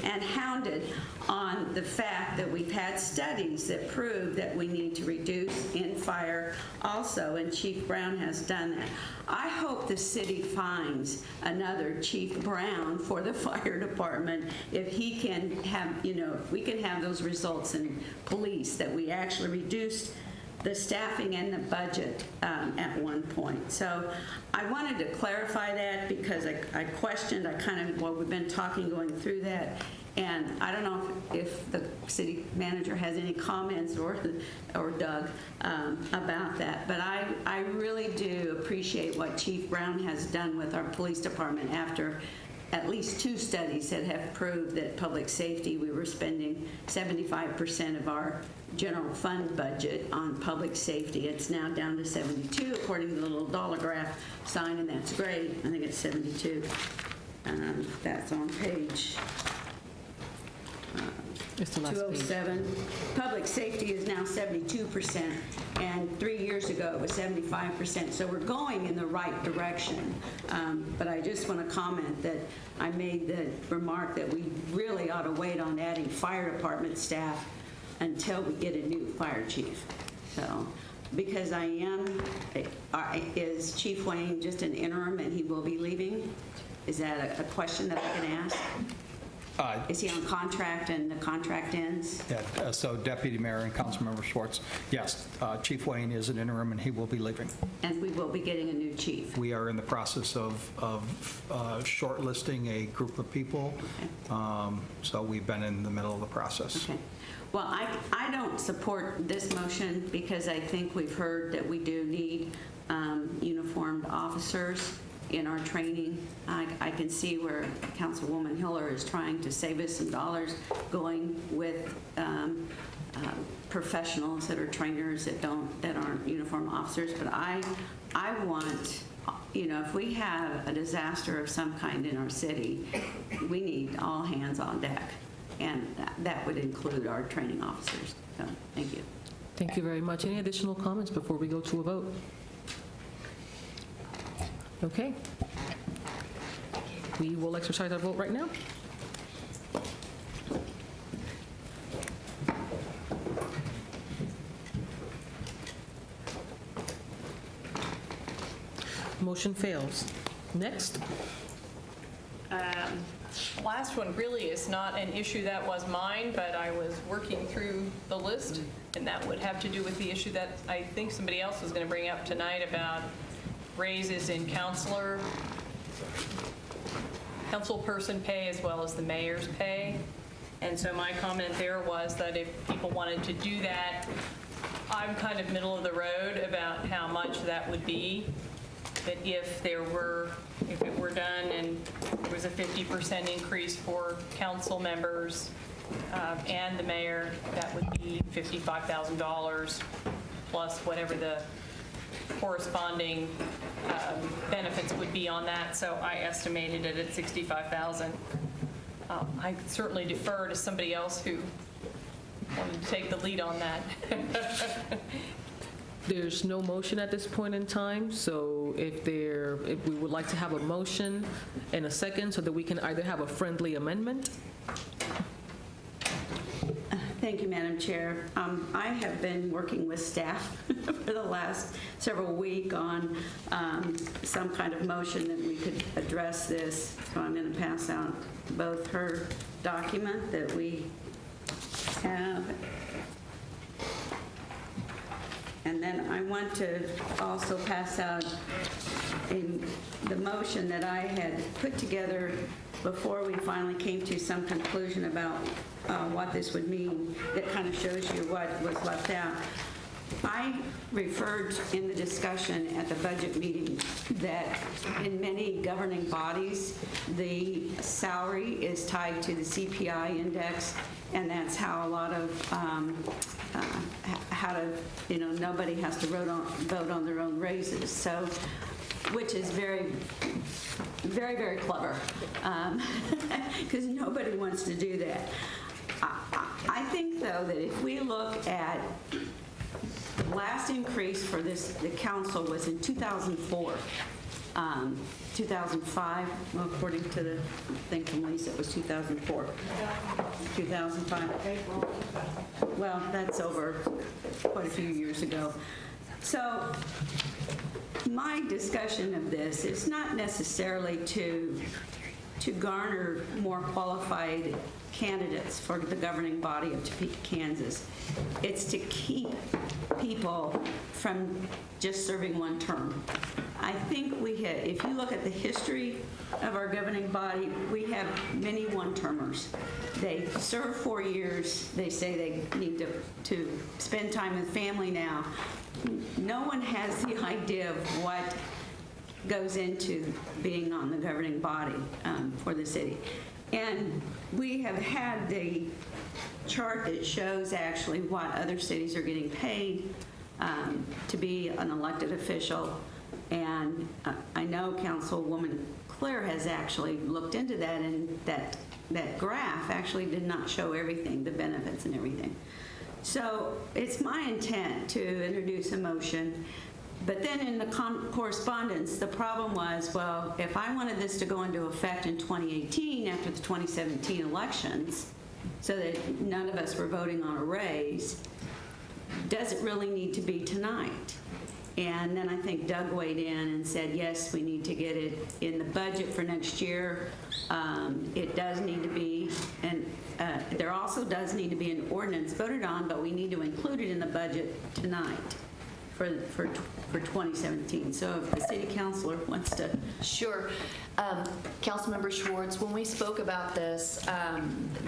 on the fact that we've had studies that prove that we need to reduce in fire also, and Chief Brown has done that. I hope the city finds another Chief Brown for the fire department if he can have, if we can have those results in police, that we actually reduced the staffing and the budget at one point. So I wanted to clarify that because I questioned, we've been talking going through that, and I don't know if the city manager has any comments or Doug about that, but I really do appreciate what Chief Brown has done with our police department after at least 2 studies that have proved that public safety, we were spending 75% of our general fund budget on public safety. It's now down to 72, according to the little dollar graph sign, and that's great. I think it's 72. That's on page 207. Public safety is now 72%, and 3 years ago it was 75%. So we're going in the right direction. But I just want to comment that I made the remark that we really ought to wait on adding fire department staff until we get a new fire chief. So, because is Chief Wayne just an interim and he will be leaving? Is that a question that I can ask? Is he on contract and the contract ends? Yeah, so Deputy Mayor and Councilmember Schwartz, yes, Chief Wayne is an interim and he will be leaving. And we will be getting a new chief? We are in the process of shortlisting a group of people, so we've been in the middle of the process. Okay. Well, I don't support this motion because I think we've heard that we do need uniformed officers, in our training. I can see where Councilwoman Hiller is trying to save us some dollars going with professionals that are trainers that aren't uniform officers. But I want, if we have a disaster of some kind in our city, we need all hands on deck. And that would include our training officers. So, thank you. Thank you very much. Any additional comments before we go to a vote? Okay. We will exercise our vote right now. Motion fails. Next. Last one really is not an issue that was mine, but I was working through the list, and that would have to do with the issue that I think somebody else was going to bring up tonight about raises in council person pay as well as the mayor's pay. And so my comment there was that if people wanted to do that, I'm kind of middle of the road about how much that would be. That if it were done and there was a 50% increase for council members and the mayor, that would be $55,000 plus whatever the corresponding benefits would be on that. So I estimated it at $65,000. I certainly defer to somebody else who wanted to take the lead on that. There's no motion at this point in time, so if we would like to have a motion and a second so that we can either have a friendly amendment. Thank you, Madam Chair. I have been working with staff for the last several weeks on some kind of motion that we could address this. So I'm going to pass out both her document that we have, and then I want to also pass out the motion that I had put together before we finally came to some conclusion about what this would mean. That kind of shows you what was left out. I referred in the discussion at the budget meeting that in many governing bodies, the salary is tied to the CPI index, and that's how a lot of nobody has to vote on their own raises. So, which is very, very, very clever, because nobody wants to do that. I think, though, that if we look at the last increase for the council was in 2004. 2005, well, according to the thing from Lisa, it was 2004. 2005. Well, that's over quite a few years ago. So my discussion of this is not necessarily to garner more qualified candidates for the governing body of Topeka, Kansas. It's to keep people from just serving one term. I think if you look at the history of our governing body, we have many one-termers. They serve 4 years. They say they need to spend time with family now. No one has the idea of what goes into being on the governing body for the city. And we have had the chart that shows actually what other cities are getting paid to be an elected official. And I know Councilwoman Claire has actually looked into that, and that graph actually did not show everything, the benefits and everything. So it's my intent to introduce a motion. But then in the correspondence, the problem was, well, if I wanted this to go into effect in 2018 after the 2017 elections, so that none of us were voting on a raise, does it really need to be tonight? And then I think Doug weighed in and said, yes, we need to get it in the budget for next year. It does need to be, and there also does need to be an ordinance voted on, but we need to include it in the budget tonight for 2017. So if the city councilor wants to. Sure. Councilmember Schwartz, when we spoke about this,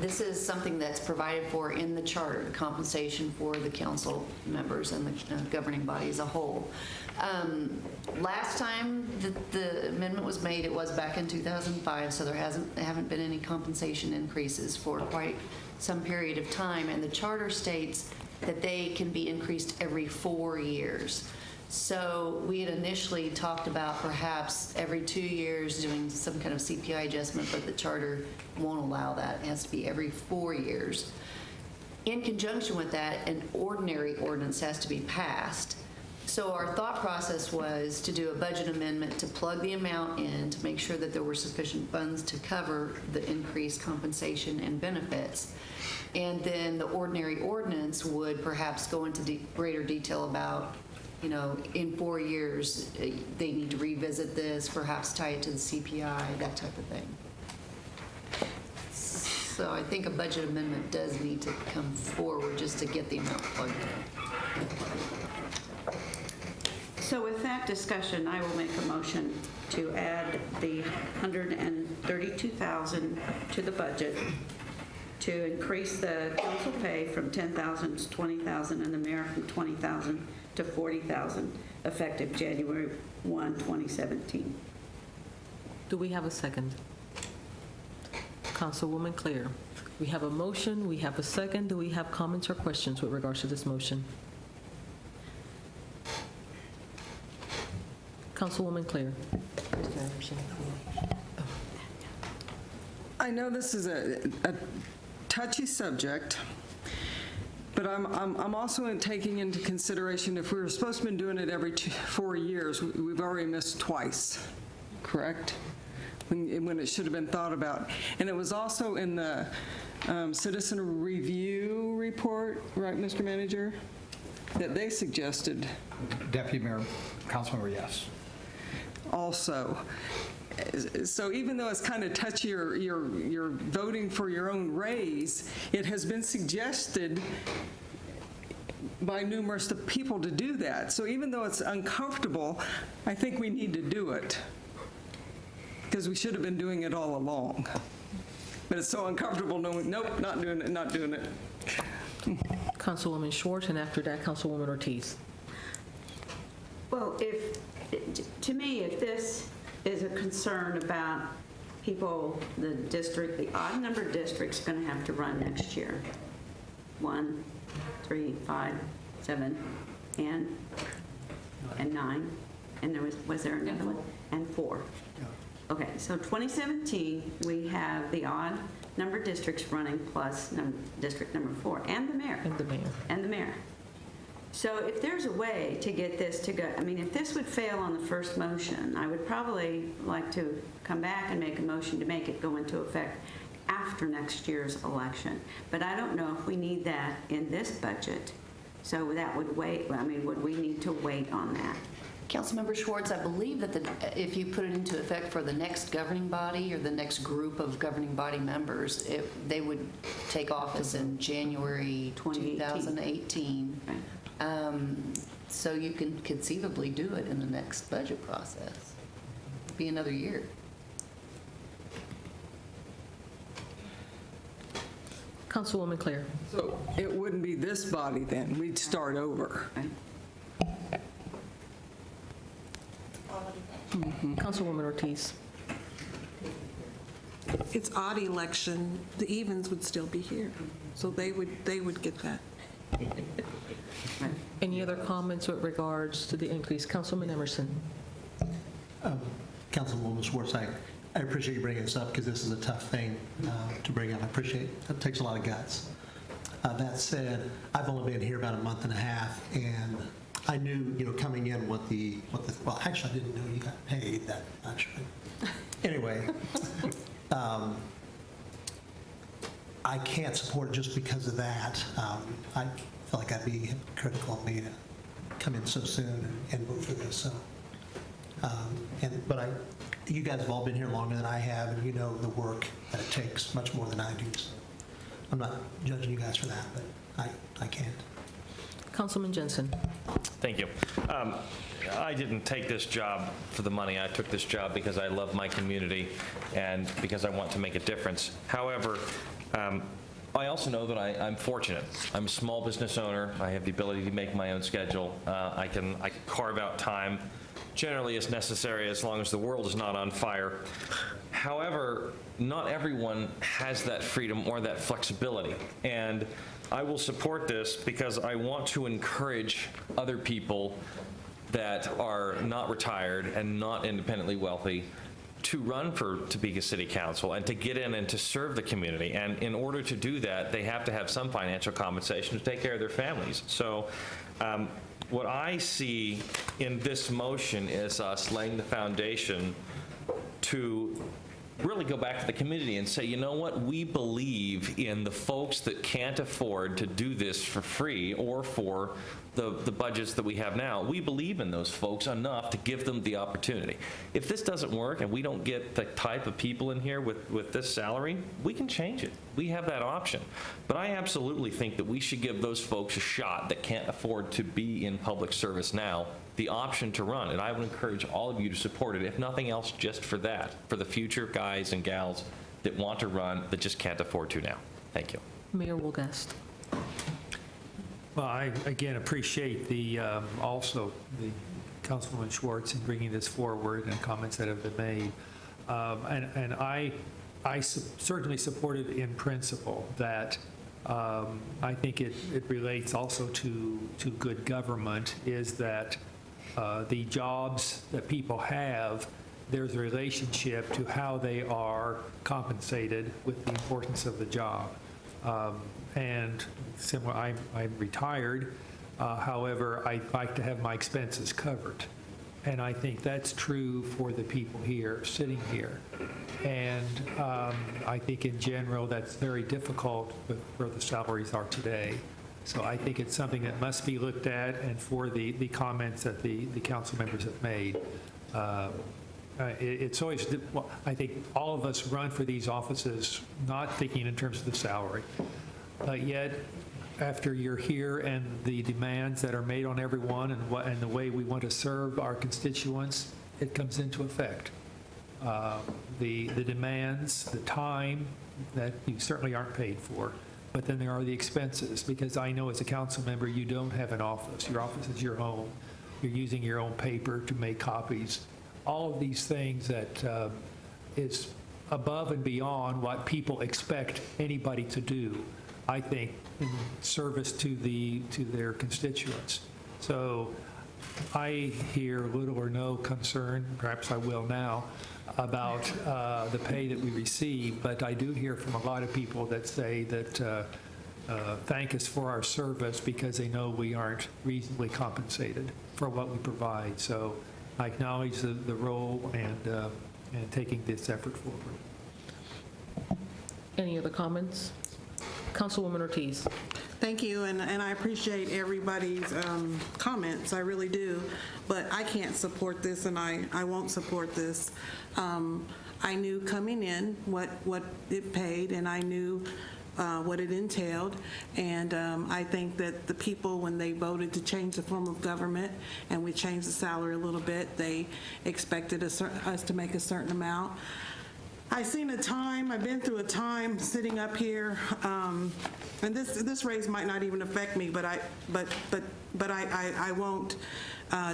this is something that's provided for in the charter, compensation for the council members and the governing body as a whole. Last time the amendment amendment was made, it was back in 2005, so there haven't been any compensation increases for quite some period of time, and the charter states that they can be increased every 4 years. So we had initially talked about perhaps every 2 years doing some kind of CPI adjustment, but the charter won't allow that. It has to be every 4 years. In conjunction with that, an ordinary ordinance has to be passed. So our thought process was to do a budget amendment to plug the amount in to make sure that there were sufficient funds to cover the increased compensation and benefits. And then the ordinary ordinance would perhaps go into greater detail about, in 4 years, they need to revisit this, perhaps tie it to the CPI, that type of thing. So I think a budget amendment does need to come forward just to get the amount plugged in. So with that discussion, I will make a motion to add the $132,000 to the budget to increase the council pay from $10,000 to $20,000 and the mayor from $20,000 to $40,000 effective January 1, 2017. Do we have a second? Councilwoman Claire. We have a motion, we have a second. Do we have comments or questions with regards to this motion? Councilwoman Claire. I know this is a touchy subject, but I'm also taking into consideration if we were supposed to be doing it every 4 years, we've already missed twice, correct? When it should have been thought about. And it was also in the citizen review report, right, Mr. Manager, that they suggested. Deputy Mayor, Councilmember, yes. Also. So even though it's kind of touchy, you're voting for your own raise, it has been suggested by numerous people to do that. So even though it's uncomfortable, I think we need to do it, because we should have been doing it all along. But it's so uncomfortable knowing, nope, not doing it, not doing it. Councilwoman Schwartz, and after that, Councilwoman Ortiz. Well, to me, if this is a concern about people, the district, the odd number district's going to have to run next year. 1, 3, 5, 7, and 9. And was there another one? And 4. Okay, so 2017, we have the odd number districts running plus district number 4, and the mayor. And the mayor. And the mayor. So if there's a way to get this to go, if this would fail on the first motion, I would probably like to come back and make a motion to make it go into effect after next year's election. But I don't know if we need that in this budget. So that would wait, would we need to wait on that? Councilmember Schwartz, I believe that if you put it into effect for the next governing body or the next group of governing body members, they would take office in January 2018. Right. So you can conceivably do it in the next budget process. Be another year. Councilwoman Claire. So it wouldn't be this body then, we'd start over. Councilwoman Ortiz. It's odd election, the evens would still be here, so they would get that. Any other comments with regards to the increase? Councilman Emerson. Councilwoman Schwartz, I appreciate you bringing this up because this is a tough thing to bring up. I appreciate it takes a lot of guts. That said, I've only been here about a month and a half, and I knew, coming in what the well, actually, I didn't know you got paid that much. But anyway, I can't support it just because of that. I feel like I'd be hypocritical of me to come in so soon and vote for this. So, but you guys have all been here longer than I have, and you know the work that it takes much more than I do. So I'm not judging you guys for that, but I can't. Councilman Jensen. Thank you. I didn't take this job for the money. I took this job because I love my community and because I want to make a difference. However, I also know that I'm fortunate. I'm a small business owner. I have the ability to make my own schedule. I can carve out time generally is necessary as long as the world is not on fire. However, not everyone has that freedom or that flexibility. And I will support this because I want to encourage other people that are not retired and not independently wealthy to run for Topeka City Council and to get in and to serve the community. And in order to do that, they have to have some financial compensation to take care of their families. So what I see in this motion is us laying the foundation to really go back to the community and say, you know what, we believe in the folks that can't afford to do this for free or for the budgets that we have now. We believe in those folks enough to give them the opportunity. If this doesn't work and we don't get the type of people in here with this salary, we can change it. We have that option. But I absolutely think that we should give those folks a shot that can't afford to be in public service now the option to run. And I would encourage all of you to support it, if nothing else, just for that, for the future guys and gals that want to run that just can't afford to now. Thank you. Mayor Wolgast. Well, I, again, appreciate also the Councilwoman Schwartz in bringing this forward and comments that have been made. And I certainly support it in principle that I think it relates also to good government, is that the jobs that people have, there's a relationship to how they are compensated with the importance of the job. And similar, I'm retired, however, I like to have my expenses covered. And I think that's true for the people here, sitting here. And I think in general, that's very difficult with where the salaries are today. So I think it's something that must be looked at, and for the comments that the council members have made, it's always, well, I think all of us run for these offices not thinking in terms of the salary. But yet, after you're here and the demands that are made on everyone and the way we want to serve our constituents, it comes into effect. The demands, the time that you certainly aren't paid for, but then there are the expenses, because I know as a council member, you don't have an office. Your office is your home. You're using your own paper to make copies. All of these things that is above and beyond what people expect anybody to do, I think, in service to their constituents. So I hear little or no concern, perhaps I will now, about the pay that we receive, but I do hear from a lot of people that say that thank us for our service because they know we aren't reasonably compensated for what we provide. So I acknowledge the role and taking this effort forward. Any other comments? Councilwoman Ortiz. Thank you, and I appreciate everybody's comments, I really do, but I can't support this, and I won't support this. I knew coming in what it paid, and I knew what it entailed, and I think that the people, when they voted to change the form of government, and we changed the salary a little bit, they expected us to make a certain amount. I've been through a time sitting up here, and this raise might not even affect me, but I won't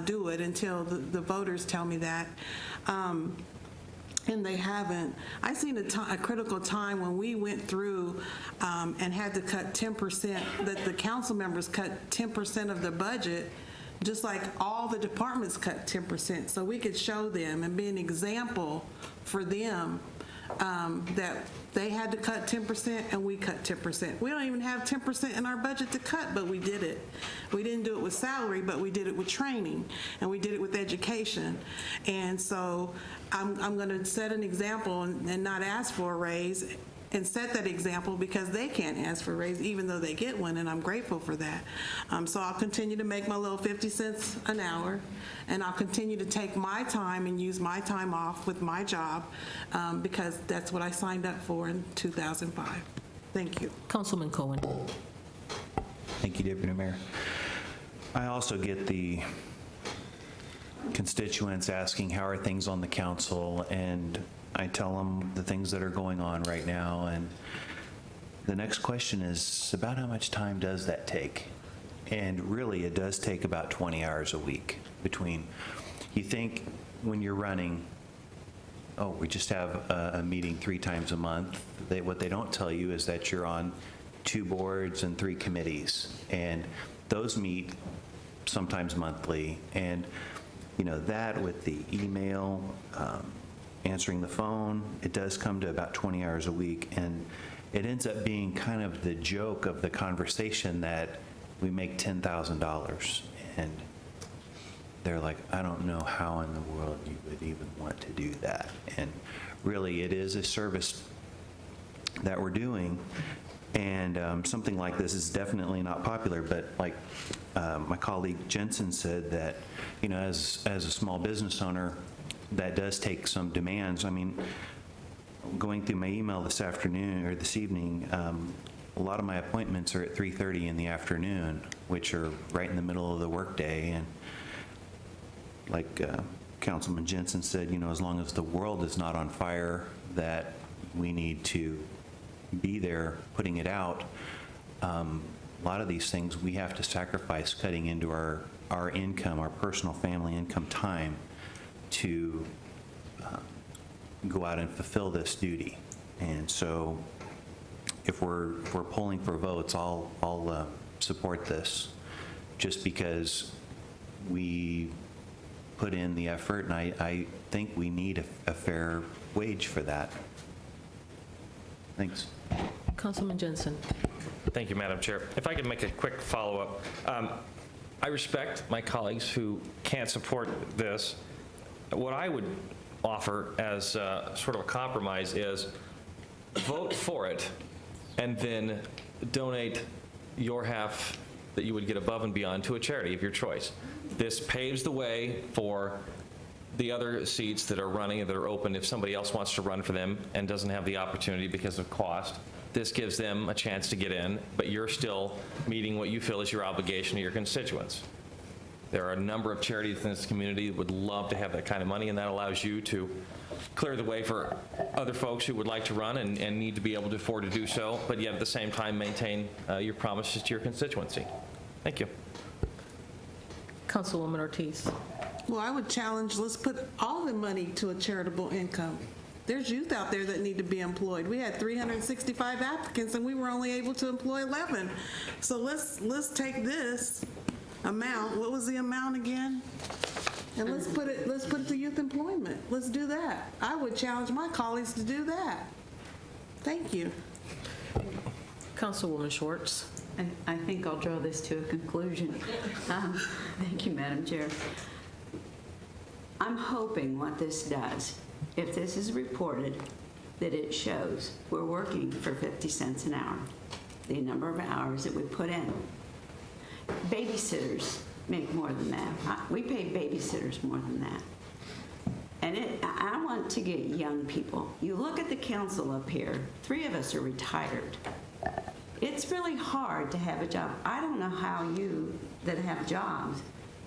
do it until the voters tell me that. And they haven't. I've seen a critical time when we went through and had to cut 10%, that the council members cut 10% of the budget, just like all the departments cut 10%, so we could show them and be an example for them that they had to cut 10% and we cut 10%. We don't even have 10% in our budget to cut, but we did it. We didn't do it with salary, but we did it with training, and we did it with education. And so I'm going to set an example and not ask for a raise, and set that example, because they can't ask for a raise even though they get one, and I'm grateful for that. So I'll continue to make my little 50 cents an hour, and I'll continue to take my time and use my time off with my job, because that's what I signed up for in 2005. Thank you. Councilman Cohen. Thank you, Deputy Mayor. I also get the constituents asking how are things on the council, and I tell them the things that are going on right now, and the next question is about how much time does that take? And really, it does take about 20 hours a week between you think when you're running, oh, we just have a meeting 3 times a month. What they don't tell you is that you're on 2 boards and 3 committees, and those meet sometimes monthly. And, you know, that with the email, answering the phone, it does come to about 20 hours a week, and it ends up being kind of the joke of the conversation that we make $10,000, and they're like, I don't know how in the world you would even want to do that. And really, it is a service that we're doing, and something like this is definitely not popular, but like my colleague Jensen said, that, you know, as a small business owner, that does take some demands. I mean, going through my email this afternoon or this evening, a lot of my appointments are at 3:30 in the afternoon, which are right in the middle of the workday. And like Councilman Jensen said, you know, as long as the world is not on fire, that we need to be there putting it out. A lot of these things we have to sacrifice cutting into our income, our personal family income time, to go out and fulfill this duty. And so if we're polling for votes, I'll support this, just because we put in the effort, and I think we need a fair wage for that. Thanks. Councilman Jensen. Thank you, Madam Chair. If I could make a quick follow-up. I respect my colleagues who can't support this. What I would offer as sort of a compromise is vote for it and then donate your half that you would get above and beyond to a charity of your choice. This paves the way for the other seats that are running and that are open if somebody else wants to run for them and doesn't have the opportunity because of cost. This gives them a chance to get in, but you're still meeting what you feel is your obligation to your constituents. There are a number of charities in this community that would love to have that kind of money, and that allows you to clear the way for other folks who would like to run and need to be able to afford to do so, but yet at the same time maintain your promises to your constituency. Thank you. Councilwoman Ortiz. Well, I would challenge, let's put all the money to a charitable income. There's youth out there that need to be employed. We had 365 applicants, and we were only able to employ 11. So let's take this amount. What was the amount again? And let's put it to youth employment. Let's do that. I would challenge my colleagues to do that. Thank you. Councilwoman Schwartz. I think I'll draw this to a conclusion. Thank you, Madam Chair. I'm hoping what this does, if this is reported, that it shows we're working for 50 cents an hour, the number of hours that we put in. Babysitters make more than that. We pay babysitters more than that. And I want to get young people. You look at the council up here, 3 of us are retired. It's really hard to have a job. I don't know how you that have jobs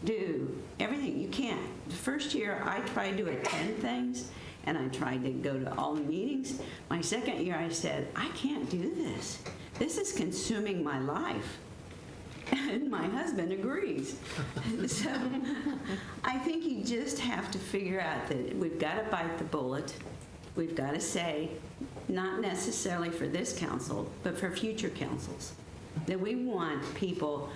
do everything. You can't. The first year, I tried to attend things, and I tried to go to all the meetings. My second year, I said, I can't do this. This is consuming my life. And my husband agrees. So I think you just have to figure out that we've got to bite the bullet. We've got to say, not necessarily for this council, but for future councils, that we want people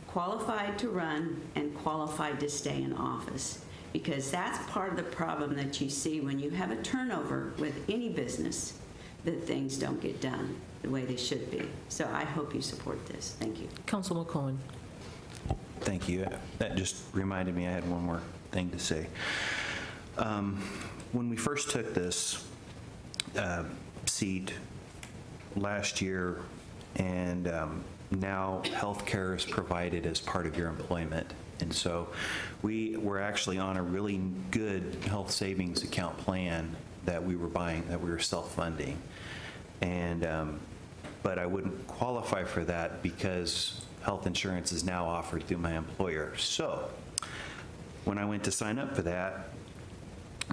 qualified to run and qualified to stay in office. Because that's part of the problem that you see when you have a turnover with any business, that things don't get done the way they should be. So I hope you support this. Thank you. Councilman Cohen. Thank you. That just reminded me I had one more thing to say. When we first took this seat last year, and now healthcare is provided as part of your employment. And so we were actually on a really good health savings account plan that we were buying, that we were self-funding. And but I wouldn't qualify for that because health insurance is now offered through my employer. So when I went to sign up for that,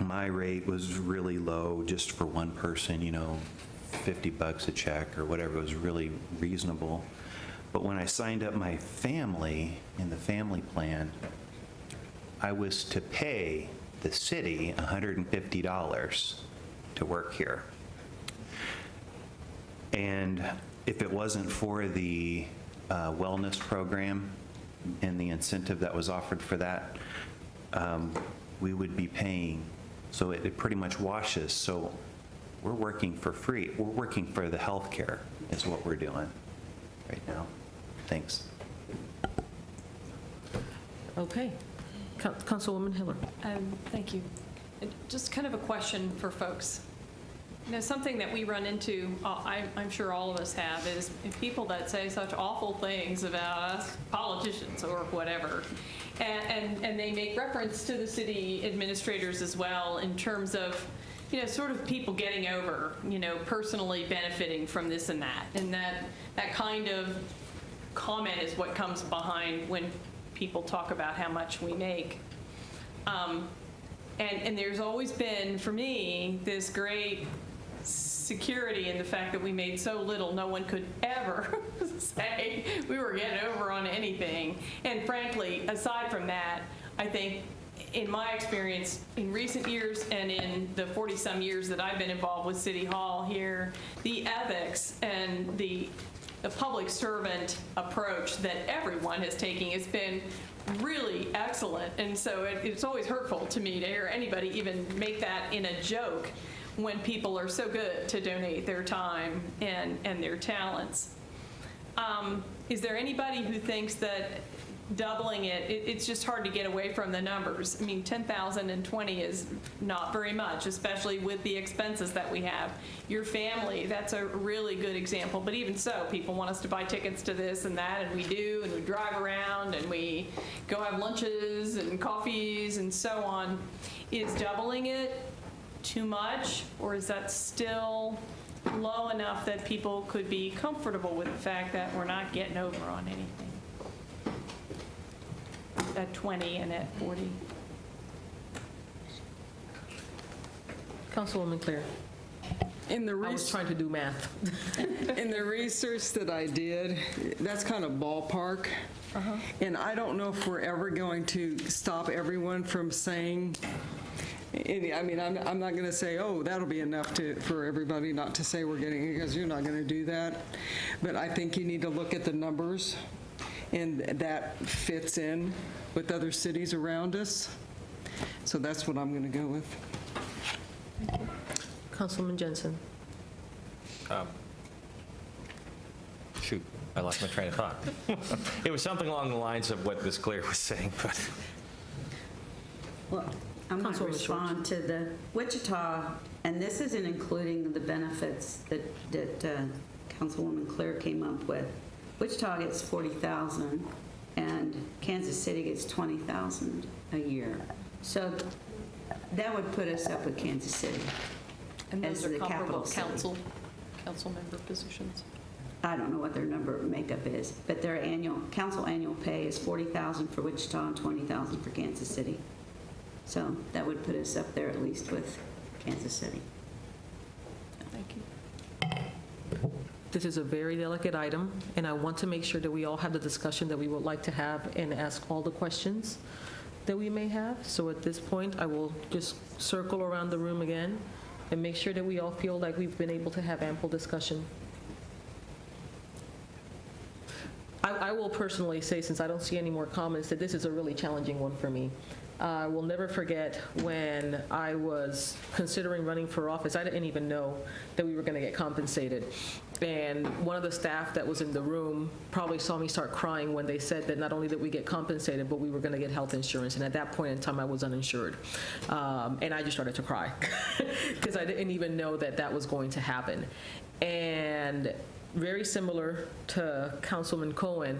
my rate was really low just for one person, you know, $50 a check or whatever. It was really reasonable. But when I signed up my family in the family plan, I was to pay the city $150 to work here. And if it wasn't for the wellness program and the incentive that was offered for that, we would be paying. So it pretty much washes. So we're working for free. We're working for the health care is what we're doing right now. Thanks. Okay. Councilwoman Hiller. Thank you. Just kind of a question for folks. You know, something that we run into, I'm sure all of us have, is people that say such awful things about us, politicians or whatever, and they make reference to the city administrators as well in terms of, you know, sort of people getting over, you know, personally benefiting from this and that kind of comment is what comes behind when people talk about how much we make. And there's always been, for me, this great security in the fact that we made so little, no one could ever say we were getting over on anything. And frankly, aside from that, I think in my experience in recent years and in the 40-some years that I've been involved with City Hall here, the ethics and the public servant approach that everyone is taking has been really excellent. And so it's always hurtful to me to hear anybody even make that in a joke when people are so good to donate their time and their talents. Is there anybody who thinks that doubling it's just hard to get away from the numbers? I mean, 10,020 is not very much, especially with the expenses that we have. Your family, that's a really good example. But even so, people want us to buy tickets to this and that, and we do, and we drive around, and we go have lunches and coffees and so on. Is doubling it too much, or is that still low enough that people could be comfortable with the fact that we're not getting over on anything at 20 and at 40? Councilwoman Claire. I was trying to do math. In the research that I did, that's kind of ballpark. And I don't know if we're ever going to stop everyone from saying, I mean, I'm not going to say, oh, that'll be enough for everybody not to say we're getting it, because you're not going to do that. But I think you need to look at the numbers, and that fits in with other cities around us. So that's what I'm going to go with. Councilman Jensen. Shoot, I lost my train of thought. It was something along the lines of what Ms. Claire was saying, but. Well, I'm going to Councilwoman respond to the Wichita, and this isn't including the benefits that Councilwoman Claire came up with. Wichita gets $40,000, and Kansas City gets $20,000 a year. So that would put us up with Kansas City. And as those are the comparable capital city. council member positions. I don't know what their number makeup is, but their council annual pay is $40,000 for Wichita and $20,000 for Kansas City. So that would put us up there at least with Kansas City. Thank you. This is a very delicate item, and I want to make sure that we all have the discussion that we would like to have and ask all the questions that we may have. So at this point, I will just circle around the room again and make sure that we all feel like we've been able to have ample discussion. I will personally say, since I don't see any more comments, that this is a really challenging one for me. I will never forget when I was considering running for office. I didn't even know that we were going to get compensated. And one of the staff that was in the room probably saw me start crying when they said that not only did we get compensated, but we were going to get health insurance. And at that point in time, I was uninsured. And I just started to cry because I didn't even know that that was going to happen. And very similar to Councilman Cohen,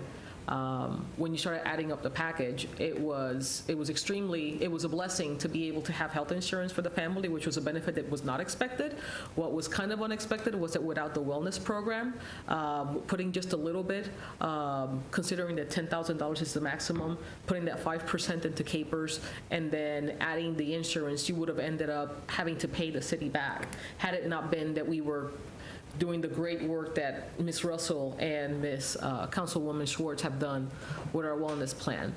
when you started adding up the package, it was a blessing to be able to have health insurance for the family, which was a benefit that was not expected. What was kind of unexpected was that without the wellness program, putting just a little bit, considering that $10,000 is the maximum, putting that 5% into capers, and then adding the insurance, you would have ended up having to pay the city back had it not been that we were doing the great work that Ms. Russell and Ms. Councilwoman Schwartz have done with our wellness plan.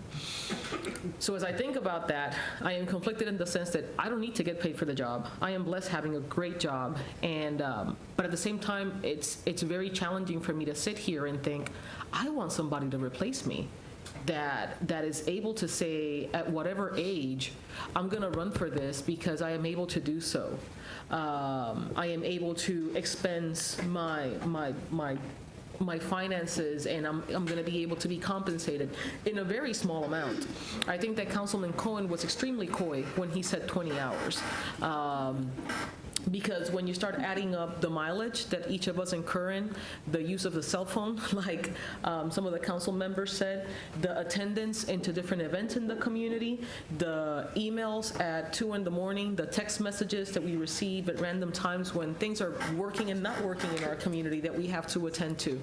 So as I think about that, I am conflicted in the sense that I don't need to get paid for the job. I am blessed having a great job, and but at the same time, it's very challenging for me to sit here and think, I want somebody to replace me that is able to say, at whatever age, I'm going to run for this because I am able to do so. I am able to expense my finances, and I'm going to be able to be compensated in a very small amount. I think that Councilman Cohen was extremely coy when he said 20 hours. Because when you start adding up the mileage that each of us incur in, the use of the cell phone, like some of the council members said, the attendance into different events in the community, the emails at 2 in the morning, the text messages that we receive at random times when things are working and not working in our community that we have to attend to.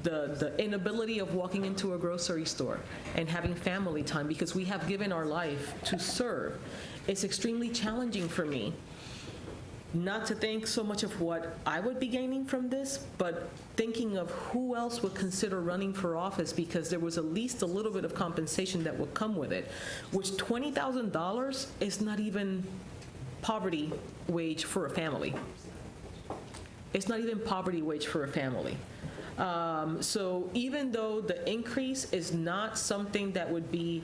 The inability of walking into a grocery store and having family time because we have given our life to serve. It's extremely challenging for me not to think so much of what I would be gaining from this, but thinking of who else would consider running for office because there was at least a little bit of compensation that would come with it, which $20,000 is not even poverty wage for a family. It's not even poverty wage for a family. So even though the increase is not something that would be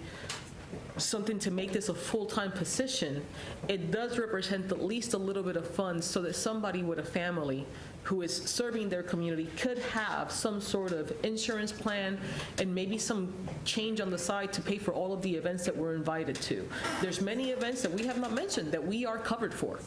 something to make this a full-time position, it does represent at least a little bit of funds so that somebody with a family who is serving their community could have some sort of insurance plan and maybe some change on the side to pay for all of the events that we're invited to. There's many events that we have not mentioned that we are covered for.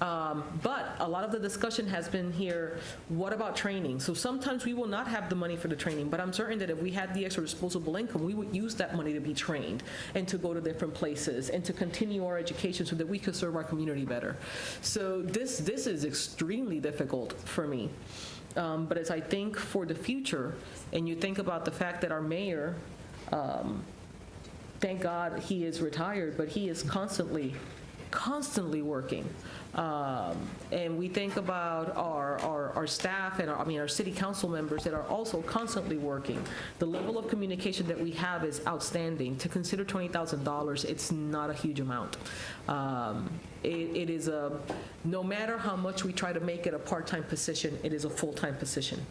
But a lot of the discussion has been here, what about training? So sometimes we will not have the money for the training, but I'm certain that if we had the extra disposable income, we would use that money to be trained and to go to different places and to continue our education so that we could serve our community better. So this is extremely difficult for me. But as I think for the future, and you think about the fact that our mayor, thank God he is retired, but he is constantly working. And we think about our staff and our city council members that are also constantly working. The level of communication that we have is outstanding. To consider $20,000, it's not a huge amount. It is no matter how much we try to make it a part-time position, it is a full-time position.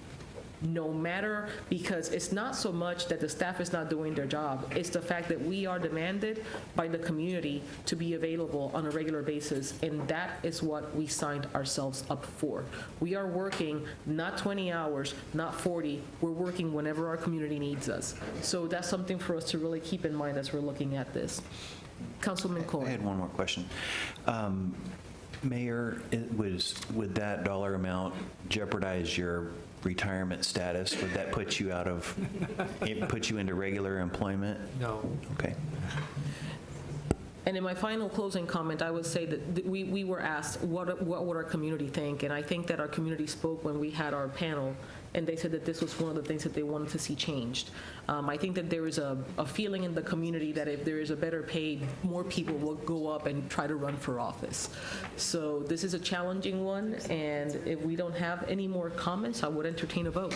No matter, because it's not so much that the staff is not doing their job, it's the fact that we are demanded by the community to be available on a regular basis, and that is what we signed ourselves up for. We are working not 20 hours, not 40, we're working whenever our community needs us. So that's something for us to really keep in mind as we're looking at this. Councilman Cohen. I had one more question. Mayor, would that dollar amount jeopardize your retirement status? Would that put you into regular employment? No. Okay. And in my final closing comment, I would say that we were asked, what would our community think? And I think that our community spoke when we had our panel, and they said that this was one of the things that they wanted to see changed. I think that there is a feeling in the community that if there is a better pay, more people will go up and try to run for office. So this is a challenging one, and if we don't have any more comments, I would entertain a vote.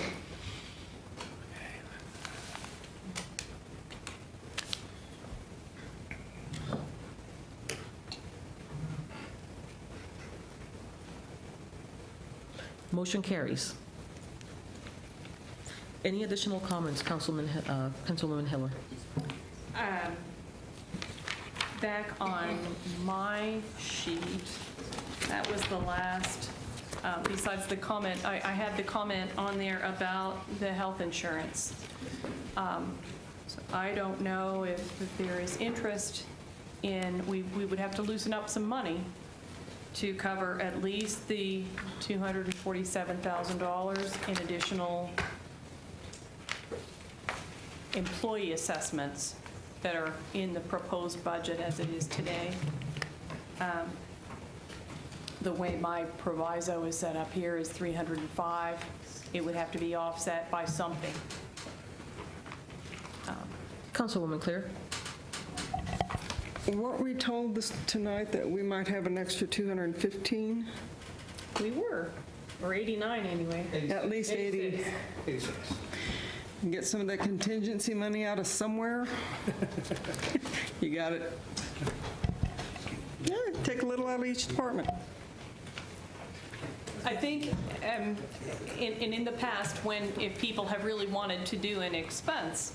Motion carries. Any additional comments, Councilwoman Hiller? Back on my sheet, that was the last, besides the comment, I had the comment on there about the health insurance. So I don't know if there is interest in, we would have to loosen up some money to cover at least the $247,000 in additional employee assessments that are in the proposed budget as it is today. The way my proviso is set up here is 305. It would have to be offset by something. Councilwoman Clear. Weren't we told this tonight that we might have an extra 215? We were. Or 89 anyway. At least 80. 86. Get some of that contingency money out of somewhere. You got it. Yeah, take a little out of each department. I think in the past, if people have really wanted to do an expense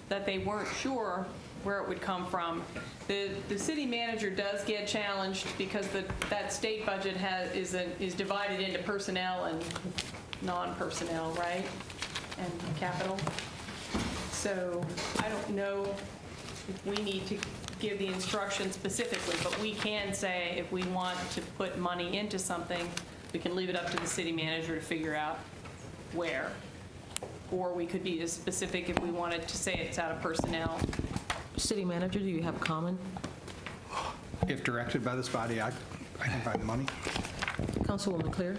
that they weren't sure where it would come from, the city manager does get challenged because that state budget is divided into personnel and non-personnel, right? And capital. So I don't know if we need to give the instruction specifically, but we can say if we want to put money into something, we can leave it up to the city manager to figure out where. Or we could be as specific if we wanted to say it's out of personnel. City manager, do you have comment? If directed by this body, I can find the money. Councilwoman Clear?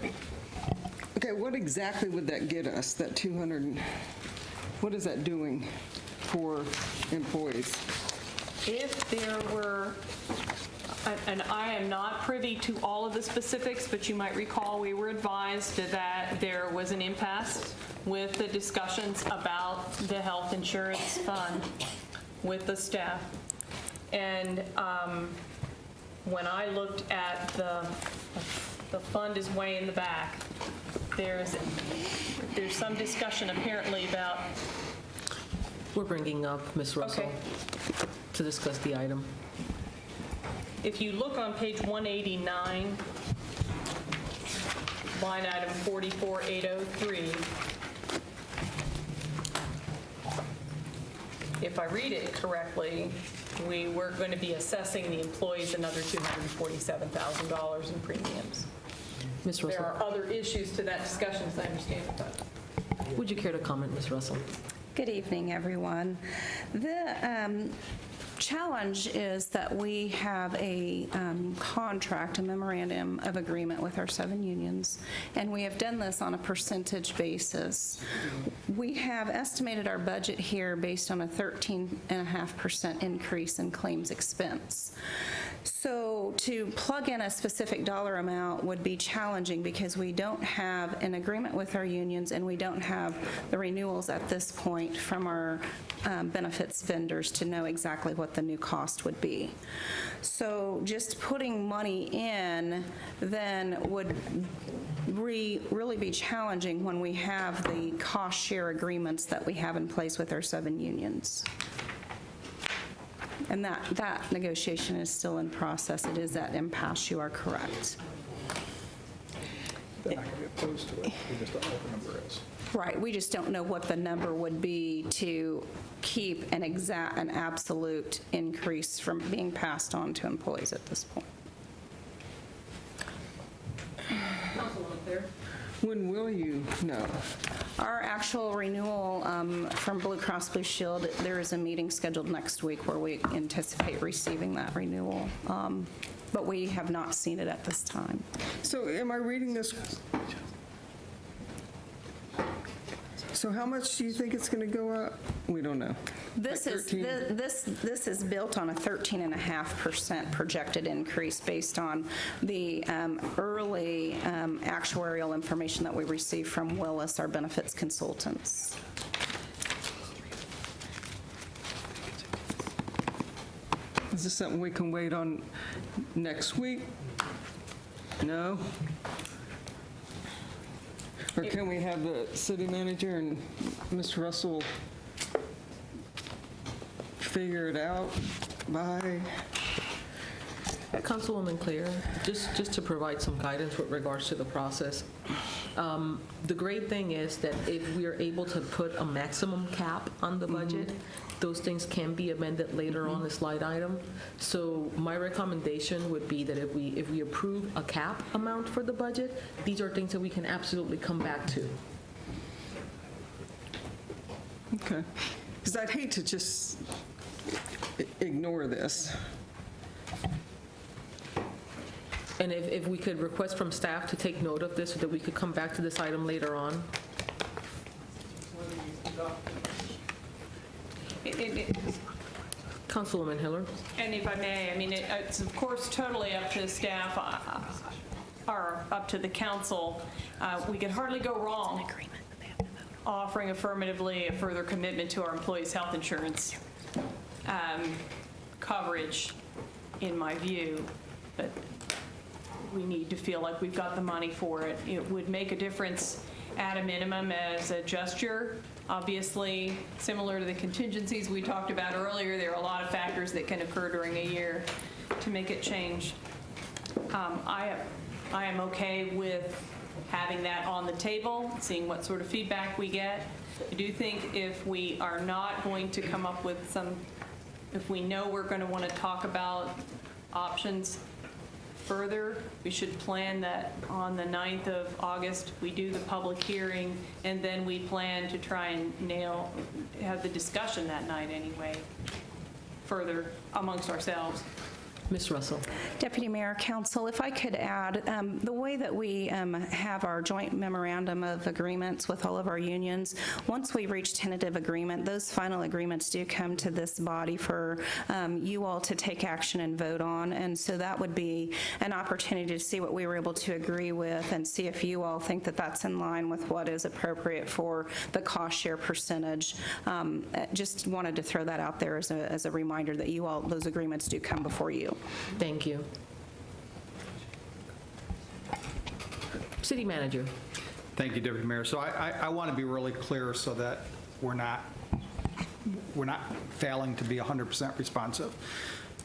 Okay, what exactly would that get us, that 200? What is that doing for employees? If there were, and I am not privy to all of the specifics, but you might recall we were advised that there was an impasse with the discussions about the health insurance fund with the staff. And when I looked at the fund is way in the back, there's some discussion apparently about. We're bringing up Ms. Russell to discuss the item. If you look on page 189, line item 44803, if I read it correctly, we were going to be assessing the employees another $247,000 in premiums. Ms. Russell? There are other issues to that discussion, as I understand it, but. Would you care to comment, Ms. Russell? Good evening, everyone. The challenge is that we have a contract, a memorandum of agreement with our 7 unions, and we have done this on a percentage basis. We have estimated our budget here based on a 13.5% increase in claims expense. So to plug in a specific dollar amount would be challenging because we don't have an agreement with our unions and we don't have the renewals at this point from our benefits vendors to know exactly what the new cost would be. So just putting money in then would really be challenging when we have the cost share agreements that we have in place with our 7 unions. And that negotiation is still in process. It is at impasse, you are correct. They're not going to be opposed to it. We just don't know what the number is. Right, we just don't know what the number would be to keep an absolute increase from being passed on to employees at this point. Councilwoman Clear? When will you know? Our actual renewal from Blue Cross Blue Shield, there is a meeting scheduled next week where we anticipate receiving that renewal, but we have not seen it at this time. So am I reading this? So how much do you think it's going to go up? We don't know. This Like is 13? this is built on a 13.5% projected increase based on the early actuarial information that we received from Willis, our benefits consultants. Is this something we can wait on next week? No? Or can we have the city manager and Mr. Russell figure it out by? Councilwoman Clear, just to provide some guidance with regards to the process, the great thing is that if we are able to put a maximum cap on the budget, those things can be amended later on the slide item. So my recommendation would be that if we approve a cap amount for the budget, these are things that we can absolutely come back to. Okay. Because I'd hate to just ignore this. And if we could request from staff to take note of this so that we could come back to this item later on. Councilwoman Hiller. And if I may, I mean, it's of course totally up to staff. are up to the council. We could hardly go wrong offering affirmatively a further commitment to our employees' health insurance coverage, in my view, but we need to feel like we've got the money for it. It would make a difference at a minimum as a gesture. Obviously, similar to the contingencies we talked about earlier, there are a lot of factors that can occur during a year to make it change. I am okay with having that on the table, seeing what sort of feedback we get. I do think if we are not going to come up with if we know we're going to want to talk about options further, we should plan that on the 9th of August, we do the public hearing, and then we plan to try and have the discussion that night anyway, further amongst ourselves. Ms. Russell. Deputy Mayor, Council, if I could add, the way that we have our joint memorandum of agreements with all of our unions, once we reach tentative agreement, those final agreements do come to this body for you all to take action and vote on. And so that would be an opportunity to see what we were able to agree with and see if you all think that that's in line with what is appropriate for the cost share percentage. Just wanted to throw that out there as a reminder that you all, those agreements do come before you. Thank you. City Manager. Thank you, Deputy Mayor. So I want to be really clear so that we're not failing to be 100% responsive.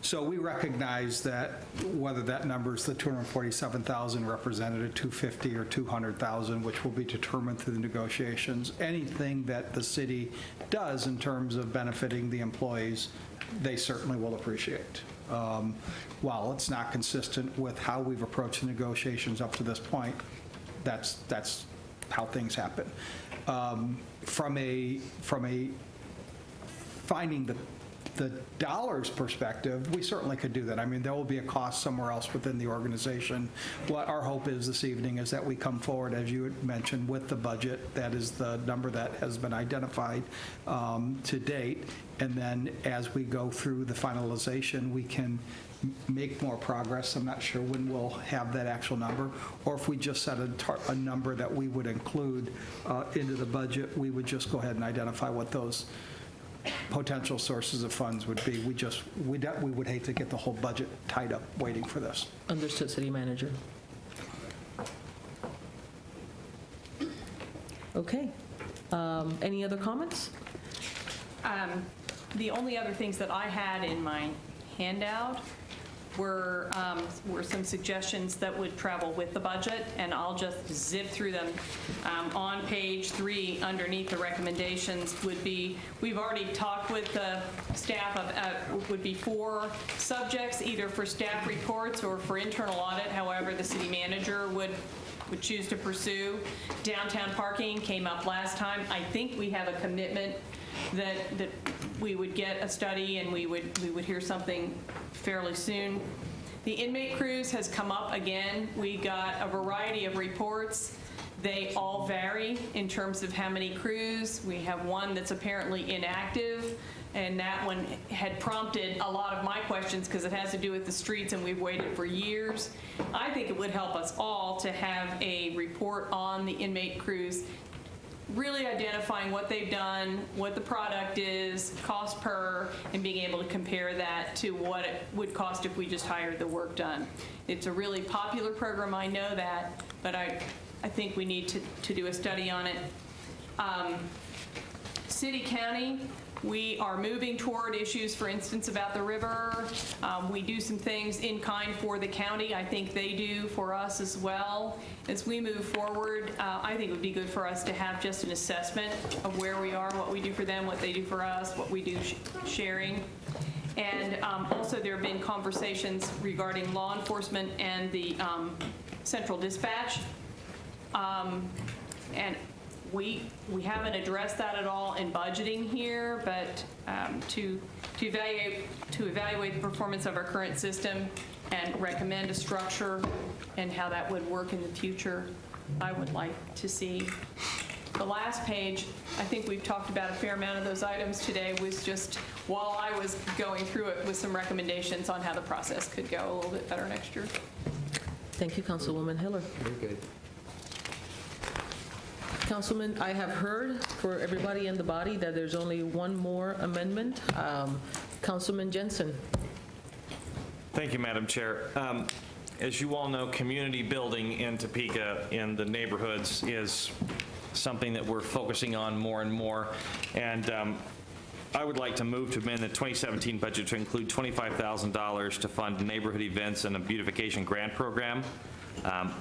So we recognize that whether that number is the 247,000 represented at 250 or 200,000, which will be determined through the negotiations, anything that the city does in terms of benefiting the employees, they certainly will appreciate. While it's not consistent with how we've approached the negotiations up to this point, that's how things happen. From a finding the dollars perspective, we certainly could do that. I mean, there will be a cost somewhere else within the organization. What our hope is this evening is that we come forward, as you had mentioned, with the budget. That is the number that has been identified to date. And then as we go through the finalization, we can make more progress. I'm not sure when we'll have that actual number, or if we just set a number that we would include into the budget, we would just go ahead and identify what those potential sources of funds would be. We would hate to get the whole budget tied up waiting for this. Understood, City Manager. Okay. Any other comments? The only other things that I had in my handout were some suggestions that would travel with the budget, and I'll just zip through them. On page 3, underneath the recommendations would be, we've already talked with the staff of, would be 4 subjects, either for staff reports or for internal audit, however the city manager would choose to pursue. Downtown parking came up last time. I think we have a commitment that we would get a study and we would hear something fairly soon. The inmate cruise has come up again. We got a variety of reports. They all vary in terms of how many crews. We have one that's apparently inactive, and that one had prompted a lot of my questions because it has to do with the streets and we've waited for years. I think it would help us all to have a report on the inmate cruise, really identifying what they've done, what the product is, cost per, and being able to compare that to what it would cost if we just hired the work done. It's a really popular program, I know that, but I think we need to do a study on it. City, county, we are moving toward issues, for instance, about the river. We do some things in kind for the county. I think they do for us as well. As we move forward, I think it would be good for us to have just an assessment of where we are, what we do for them, what they do for us, what we do sharing. And also there have been conversations regarding law enforcement and the central dispatch. And we haven't addressed that at all in budgeting here, but to evaluate the performance of our current system and recommend a structure and how that would work in the future, I would like to see. The last page, I think we've talked about a fair amount of those items today, was just while I was going through it with some recommendations on how the process could go a little bit better next year. Thank you, Councilwoman Hiller. Very good. Councilman, I have heard for everybody in the body that there's only one more amendment. Councilman Jensen. Thank you, Madam Chair. As you all know, community building in Topeka in the neighborhoods is something that we're focusing on more and more. And I would like to move to amend the 2017 budget to include $25,000 to fund neighborhood events and a beautification grant program.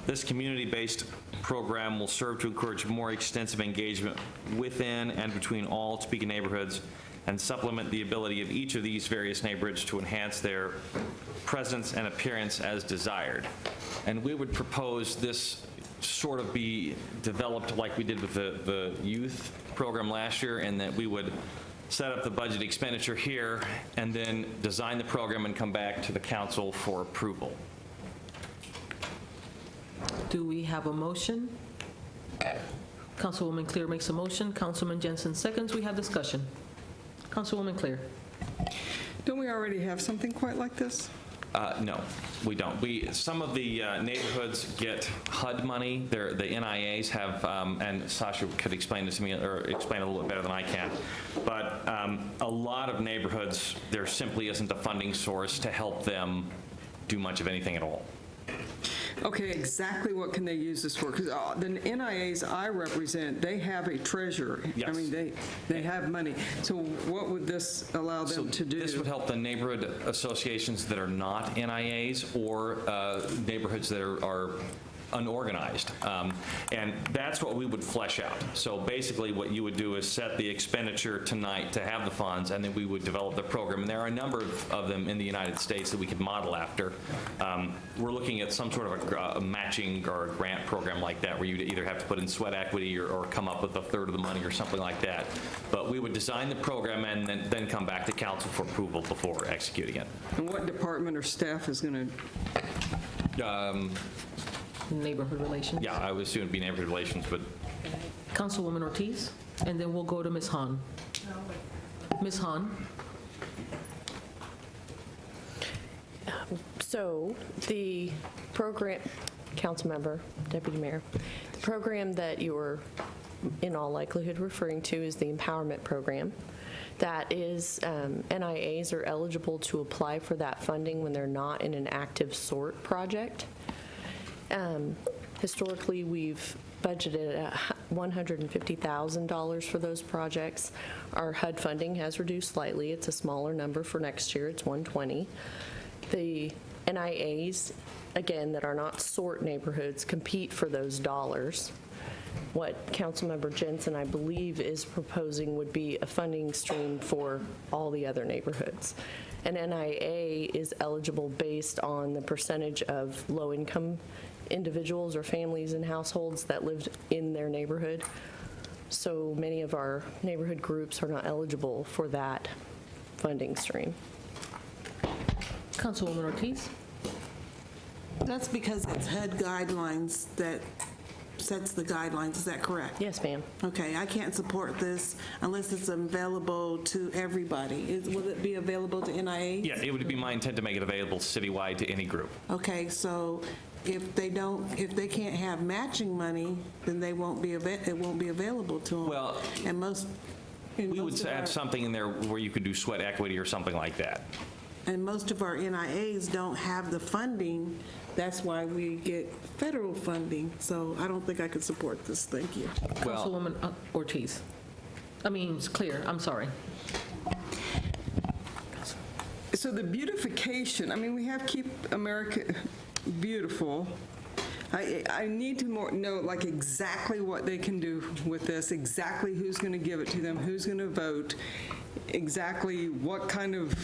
This community-based program will serve to encourage more extensive engagement within and between all Topeka neighborhoods and supplement the ability of each of these various neighborhoods to enhance their presence and appearance as desired. And we would propose this sort of be developed like we did with the youth program last year, and that we would set up the budget expenditure here and then design the program and come back to the council for approval. Do we have a motion? Councilwoman Clear makes a motion. Councilman Jensen seconds. We have discussion. Councilwoman Clear. Don't we already have something quite like this? No, we don't. Some of the neighborhoods get HUD money. The NIAs have, and Sasha could explain this to me, or explain a little bit better than I can, but a lot of neighborhoods, there simply isn't a funding source to help them do much of anything at all. Okay, exactly what can they use this for? Because the NIAs I represent, they have a treasurer. Yes. I mean, they have money. So what would this allow them to do? This would help the neighborhood associations that are not NIAs or neighborhoods that are unorganized. And that's what we would flesh out. So basically what you would do is set the expenditure tonight to have the funds, and then we would develop the program. And there are a number of them in the United States that we could model after. We're looking at some sort of a matching or a grant program like that, where you'd either have to put in sweat equity or come up with a third of the money or something like that. But we would design the program and then come back to council for approval before executing it. And what department or staff is going to? Neighborhood relations. Yeah, I would assume it'd be neighborhood relations, but. Councilwoman Ortiz, and then we'll go to Ms. Hahn. Ms. Hahn. So the program, Councilmember, Deputy Mayor, the program that you're in all likelihood referring to is the empowerment program. That is, NIAs are eligible to apply for that funding when they're not in an active SORT project. Historically, we've budgeted $150,000 for those projects. Our HUD funding has reduced slightly. It's a smaller number for next year. It's 120. The NIAs, again, that are not SORT neighborhoods, compete for those dollars. What Councilmember Jensen, I believe, is proposing would be a funding stream for all the other neighborhoods. An NIA is eligible based on the percentage of low-income individuals or families and households that lived in their neighborhood. So many of our neighborhood groups are not eligible for that funding stream. Councilwoman Ortiz. That's because it's HUD guidelines that sets the guidelines, is that correct? Yes, ma'am. Okay, I can't support this unless it's available to everybody. Will it be available to NIA? Yeah, it would be my intent to make it available citywide to any group. Okay, so if they can't have matching money, then it won't be available to them. Well, and we would add something in there where you could do sweat equity or something like that. And most of our NIAs don't have the funding. That's why we get federal funding. So I don't think I could support this. Thank you. Councilwoman Ortiz. I mean, it's Clear. I'm sorry. So the beautification, I mean, we have Keep America Beautiful. I need to know like exactly what they can do with this, exactly who's going to give it to them, who's going to vote, exactly what kind of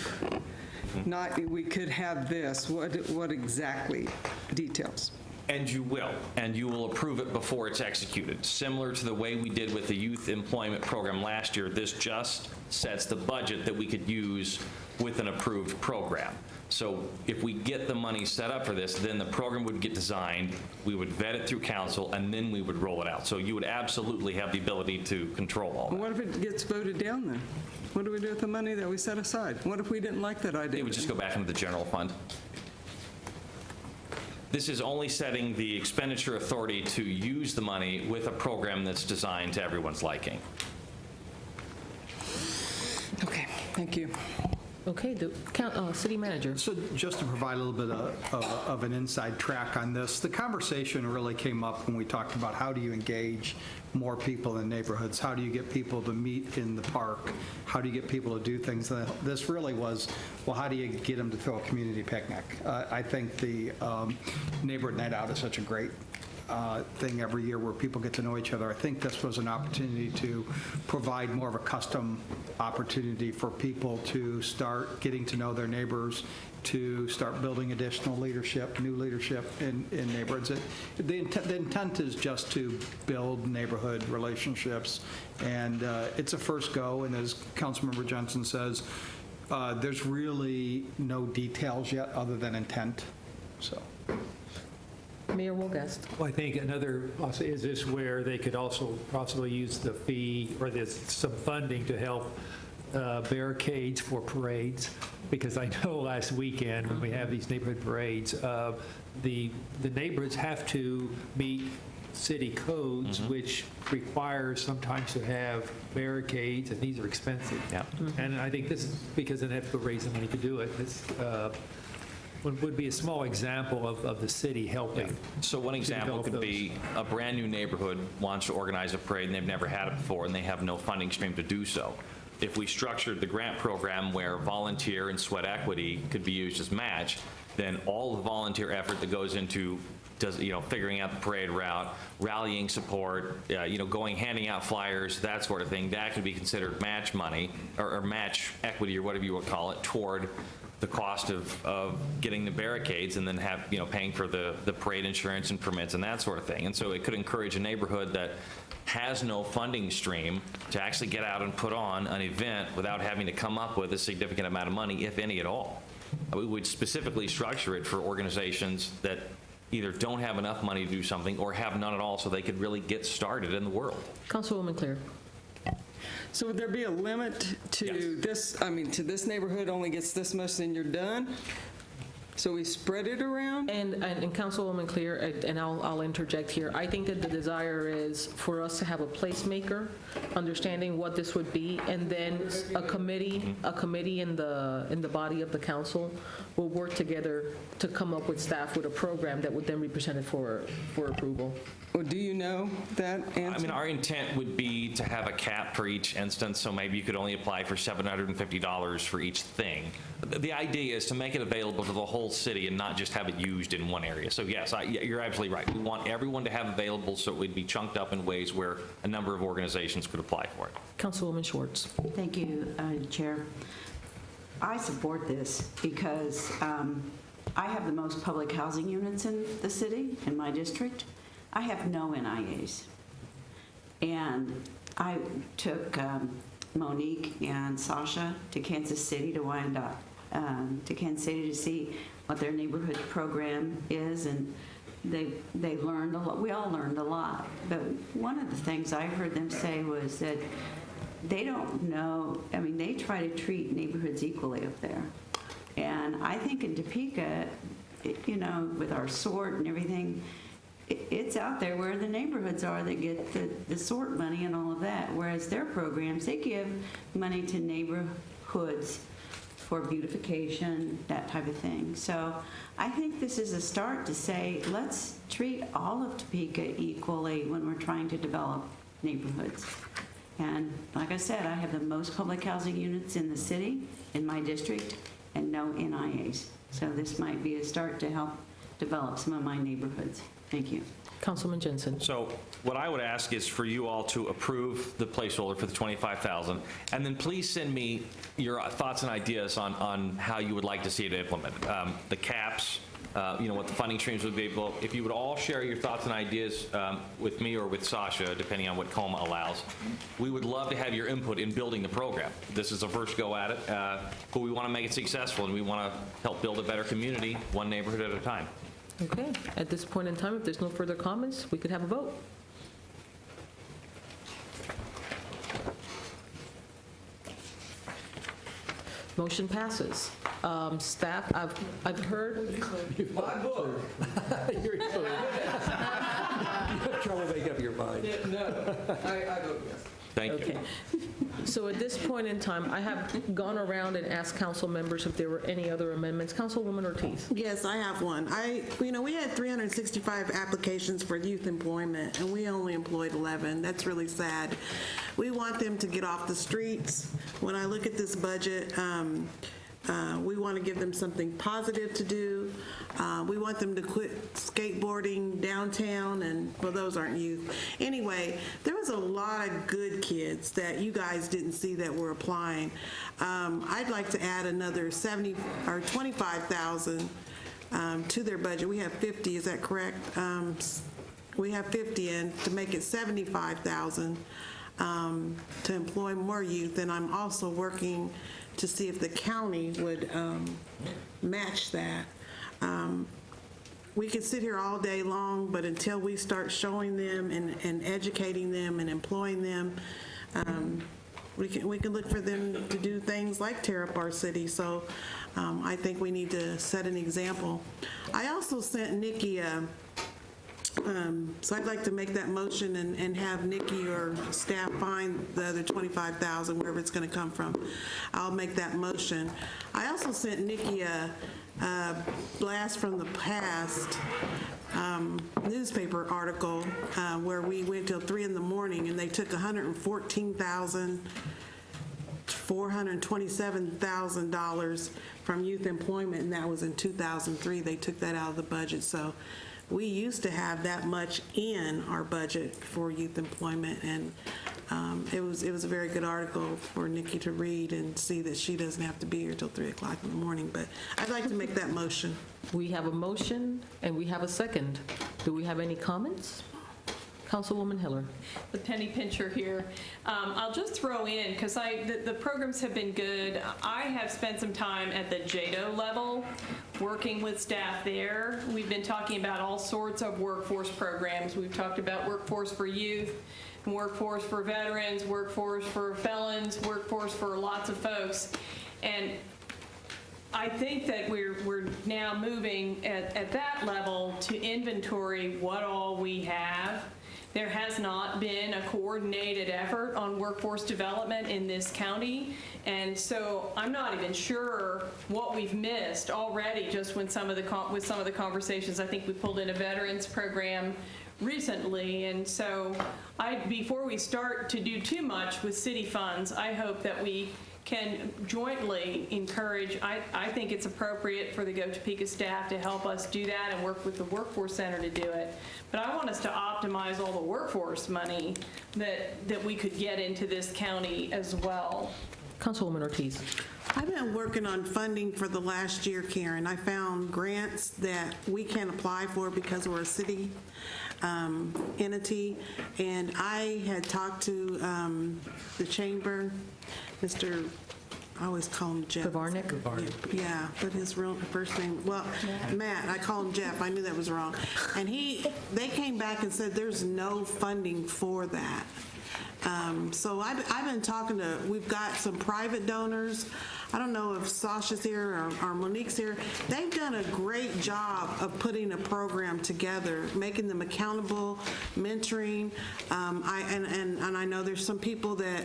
night we could have this, what exactly details. And you will approve it before it's executed. Similar to the way we did with the youth employment program last year, this just sets the budget that we could use with an approved program. So if we get the money set up for this, then the program would get designed, we would vet it through council, and then we would roll it out. So you would absolutely have the ability to control all that. What if it gets voted down then? What do we do with the money that we set aside? What if we didn't like that idea? It would just go back into the general fund. This is only setting the expenditure authority to use the money with a program that's designed to everyone's liking. Okay, thank you. Okay, the city manager. So just to provide a little bit of an inside track on this, the conversation really came up when we talked about how do you engage more people in neighborhoods? How do you get people to meet in the park? How do you get people to do things? This really was, well, how do you get them to throw a community picnic? I think the neighborhood night out is such a great thing every year where people get to know each other. I think this was an opportunity to provide more of a custom opportunity for people to start getting to know their neighbors, to start building additional leadership, new leadership in neighborhoods. The intent is just to build neighborhood relationships, and it's a first go, and as Councilmember Jensen says, there's really no details yet other than intent, so. Mayor Wolgast. Well, I think another, also, is this where they could also possibly use the fee or there's some funding to help barricades for parades? Because I know last weekend when we have these neighborhood parades, the neighborhoods have to meet city codes, which require sometimes to have barricades, and these are expensive. Yeah. And I think this is because they have to raise the money to do it. This would be a small example of the city helping. So one example could be a brand-new neighborhood wants to organize a parade, and they've never had it before, and they have no funding stream to do so. If we structured the grant program where volunteer and sweat equity could be used as match, then all the volunteer effort that goes into figuring out the parade route, rallying support, going, handing out flyers, that sort of thing, that could be considered match money or match equity or whatever you would call it toward the cost of getting the barricades, and then paying for the parade insurance and permits and that sort of thing. And so it could encourage a neighborhood that has no funding stream to actually get out and put on an event without having to come up with a significant amount of money, if any at all. We would specifically structure it for organizations that either don't have enough money to do something or have none at all, so they could really get started in the world. Councilwoman Claire. So would there be a limit to this, to this neighborhood only gets this much and you're done? So we spread it around? And Councilwoman Claire, and I'll interject here, I think that the desire is for us to have a placemaker, understanding what this would be, and then a committee in the body of the council will work together to come up with staff with a program that would then be presented for approval. Well, do you know that answer? Our intent would be to have a cap for each instance, so maybe you could only apply for $750 for each thing. The idea is to make it available to the whole city and not just have it used in one area. So yes, you're absolutely right. We want everyone to have available so it would be chunked up in ways where a number of organizations could apply for it. Councilwoman Schwartz. Thank you, Chair. I support this because I have the most public housing units in the city, in my district. I have no NIAs. And I took Monique and Sasha to Kansas City to Kansas City to see what their neighborhood program is, and they learned a lot. We all learned a lot. But one of the things I heard them say was that they don't know, they try to treat neighborhoods equally up there. And I think in Topeka, with our sort and everything, it's out there where the neighborhoods are that get the sort money and all of that, whereas their programs, they give money to neighborhoods for beautification, that type of thing. So I think this is a start to say, let's treat all of Topeka equally when we're trying to develop neighborhoods. And like I said, I have the most public housing units in the city, in my district, and no NIAs. So this might be a start to help develop some of my neighborhoods. Thank you. Councilman Jensen. So what I would ask is for you all to approve the placeholder for the $25,000, and then please send me your thoughts and ideas on how you would like to see it implemented. The caps, what the funding streams would be. Well, if you would all share your thoughts and ideas with me or with Sasha, depending on what COMA allows, we would love to have your input in building the program. This is a first go at it, but we want to make it successful, and we want to help build a better community, one neighborhood at a time. Okay. At this point in time, if there's no further comments, we could have a vote. Motion passes. Staff, I've heard, My book. You're You have trouble making up your mind. No, I vote yes. Thank you. okay. So at this point in time, I have gone around and asked council members if there were any other amendments. Councilwoman Ortiz. Yes, I have one. We had 365 applications for youth employment, and we only employed 11. That's really sad. We want them to get off the streets. When I look at this budget, we want to give them something positive to do. We want them to quit skateboarding downtown, and, well, those aren't youth. Anyway, there was a lot of good kids that you guys didn't see that were applying. I'd like to add another 70 or 25,000 to their budget. We have 50, is that correct? We have 50 in to make it 75,000 to employ more youth, and I'm also working to see if the county would match that. We could sit here all day long, but until we start showing them and educating them and employing them, we can look for them to do things like tear up our city. So I think we need to set an example. I also sent Nikki so I'd like to make that motion and have Nikki or staff find the other 25,000, wherever it's going to come from. I'll make that motion. I also sent Nikki a blast from the past newspaper article where we went till 3 in the morning and they took $427,000 from youth employment, and that was in 2003. They took that out of the budget. So we used to have that much in our budget for youth employment, and it was a very good article for Nikki to read and see that she doesn't have to be here till 3 o'clock in the morning. But I'd like to make that motion. We have a motion and we have a second. Do we have any comments? Councilwoman Hiller. The penny pincher here. I'll just throw in, because the programs have been good. I have spent some time at the JADO level working with staff there. We've been talking about all sorts of workforce programs. We've talked about workforce for youth, workforce for veterans, workforce for felons, workforce for lots of folks. And I think that we're now moving at that level to inventory what all we have. There has not been a coordinated effort on workforce development in this county, and so I'm not even sure what we've missed already just with some of the conversations. I think we pulled in a veterans program recently, and so before we start to do too much with city funds, I hope that we can jointly encourage. I think it's appropriate for the Go Topeka staff to help us do that and work with the Workforce Center to do it. But I want us to optimize all the workforce money that we could get into this county as well. Councilwoman Ortiz. I've been working on funding for the last year, Karen. I found grants that we can apply for because we're a city entity, and I had talked to the chamber, Mr. I always call him Jeff. Pavarnik? Yeah, but his real first name, well, Matt, I call him Jeff. I knew that was wrong. And they came back and said there's no funding for that. So I've been talking we've got some private donors. I don't know if Sasha's here or Monique's here. They've done a great job of putting a program together, making them accountable, mentoring. And I know there's some people that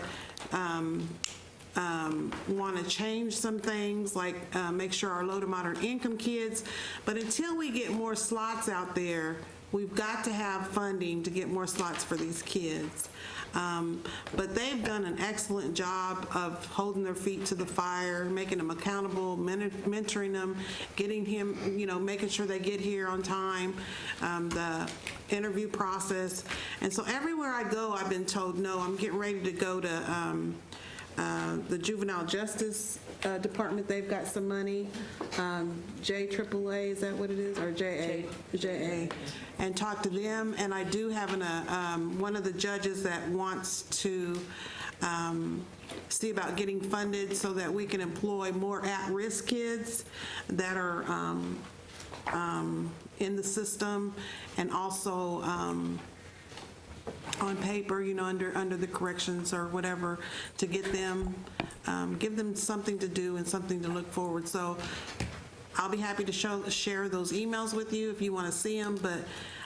want to change some things, like make sure our low to moderate income kids. But until we get more slots out there, we've got to have funding to get more slots for these kids. But they've done an excellent job of holding their feet to the fire, making them accountable, mentoring them, getting him, making sure they get here on time, the interview process. And so everywhere I go, I've been told, no, I'm getting ready to go to the Juvenile Justice Department. They've got some money, JAAA, is that what it is, or JA, and talk to them. And I do have one of the judges that wants to see about getting funded so that we can employ more at-risk kids that are in the system, and also on paper, under the corrections or whatever, to get them give them something to do and something to look forward. So I'll be happy to share those emails with you if you want to see them, but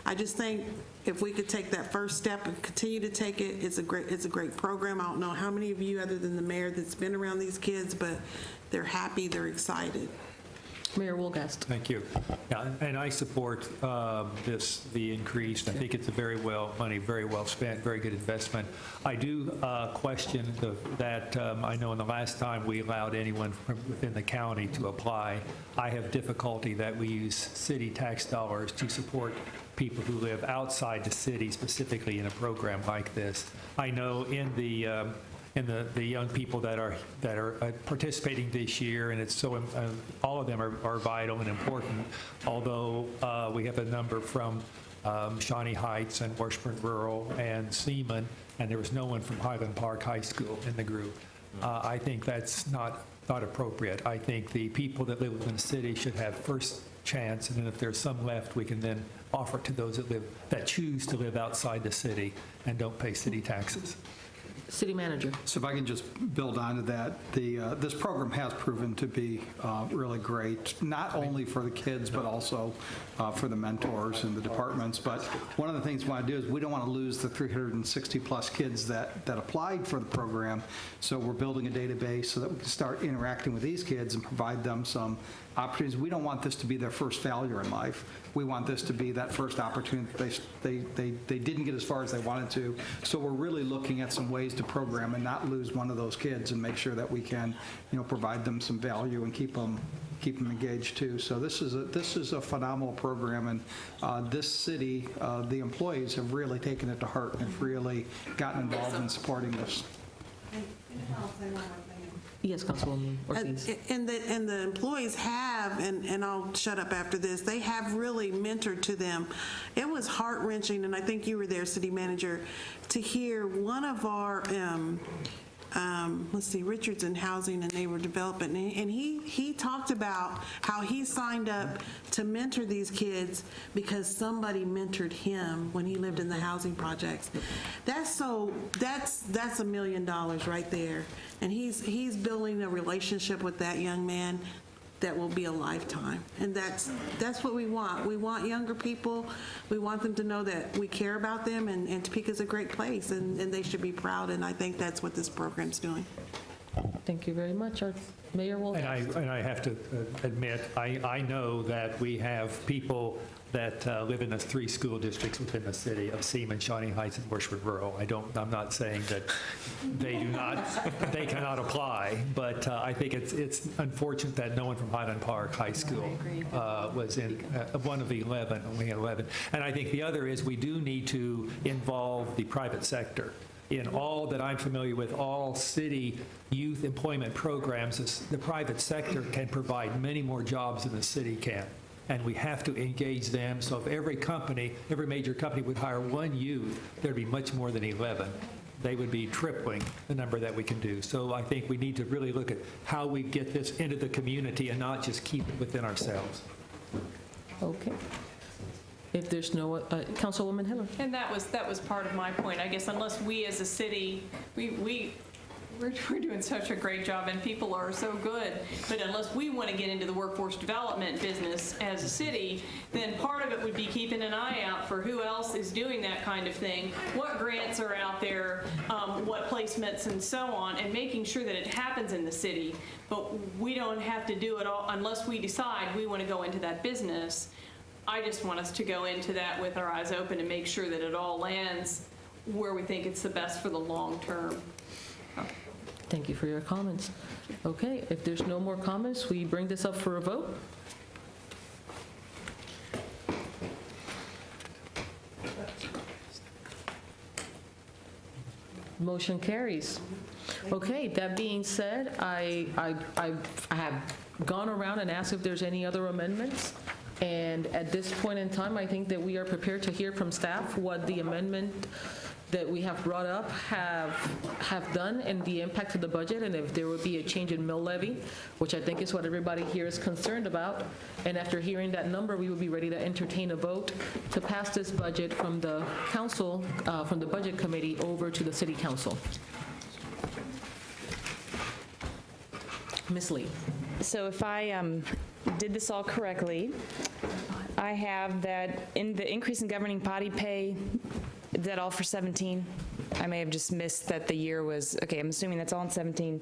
I just think if we could take that first step and continue to take it, it's a great program. I don't know how many of you, other than the mayor, that's been around these kids, but they're happy, they're excited. Mayor Wolgast. Thank you. Yeah, and I support the increase. I think it's a very well spent, very good investment. I do question that I know in the last time we allowed anyone from within the county to apply, I have difficulty that we use city tax dollars to support people who live outside the city, specifically in a program like this. I know in the young people that are participating this year, and it's so all of them are vital and important. Although we have a number from Shawnee Heights and Washburn Rural and Seaman, and there was no one from Highland Park High School in the group. I think that's not appropriate. I think the people that live within the city should have first chance, and then if there's some left, we can then offer it to those that choose to live outside the city and don't pay city taxes. City Manager. So if I can just build onto that, this program has proven to be really great, not only for the kids, but also for the mentors and the departments. But one of the things we want to do is we don't want to lose the 360-plus kids that applied for the program. So we're building a database so that we can start interacting with these kids and provide them some opportunities. We don't want this to be their first failure in life. We want this to be that first opportunity they didn't get as far as they wanted to. So we're really looking at some ways to program and not lose one of those kids and make sure that we can, provide them some value and keep them engaged too. So this is a phenomenal program, and this city, the employees have really taken it to heart and have really gotten involved in supporting this. Yes, Councilwoman Ortiz. And the employees have, and I'll shut up after this, they have really mentored to them. It was heart-wrenching, and I think you were there, City Manager, to hear one of our, Richardson Housing and Neighborhood Development, and he talked about how he signed up to mentor these kids because somebody mentored him when he lived in the housing projects. That's $1 million right there. And he's building a relationship with that young man that will be a lifetime. And that's what we want. We want younger people. We want them to know that we care about them, and Topeka's a great place, and they should be proud, and I think that's what this program's doing. Thank you very much. Our Mayor Wolgast. And I have to admit, I know that we have people that live in the 3 school districts within the city of Seaman, Shawnee Heights, and Washburn Rural. I'm not saying that they cannot apply, but I think it's unfortunate that no one from Highland Park High School was in one of the 11, only 11. And I think the other is we do need to involve the private sector. In all that I'm familiar with, all city youth employment programs, the private sector can provide many more jobs than the city can. And we have to engage them. So if every major company would hire one youth, there'd be much more than 11. They would be tripling the number that we can do. So I think we need to really look at how we get this into the community and not just keep it within ourselves. Okay. If there's no, Councilwoman Hiller. And that was part of my point. I guess unless we as a city, we're doing such a great job and people are so good, but unless we want to get into the workforce development business as a city, then part of it would be keeping an eye out for who else is doing that kind of thing, what grants are out there, what placements and so on, and making sure that it happens in the city. But we don't have to do it all unless we decide we want to go into that business. I just want us to go into that with our eyes open and make sure that it all lands where we think it's the best for the long term. Thank you for your comments. Okay, if there's no more comments, we bring this up for a vote. Motion carries. Okay, that being said, I have gone around and asked if there's any other amendments. And at this point in time, I think that we are prepared to hear from staff what the amendment that we have brought up have done and the impact of the budget, and if there would be a change in mill levy, which I think is what everybody here is concerned about. And after hearing that number, we would be ready to entertain a vote to pass this budget from the council, from the budget committee over to the city council. Ms. Lee. So if I did this all correctly, I have that in the increase in governing body pay, is that all for 17? I may have just missed that the year was, okay, I'm assuming that's all in 17.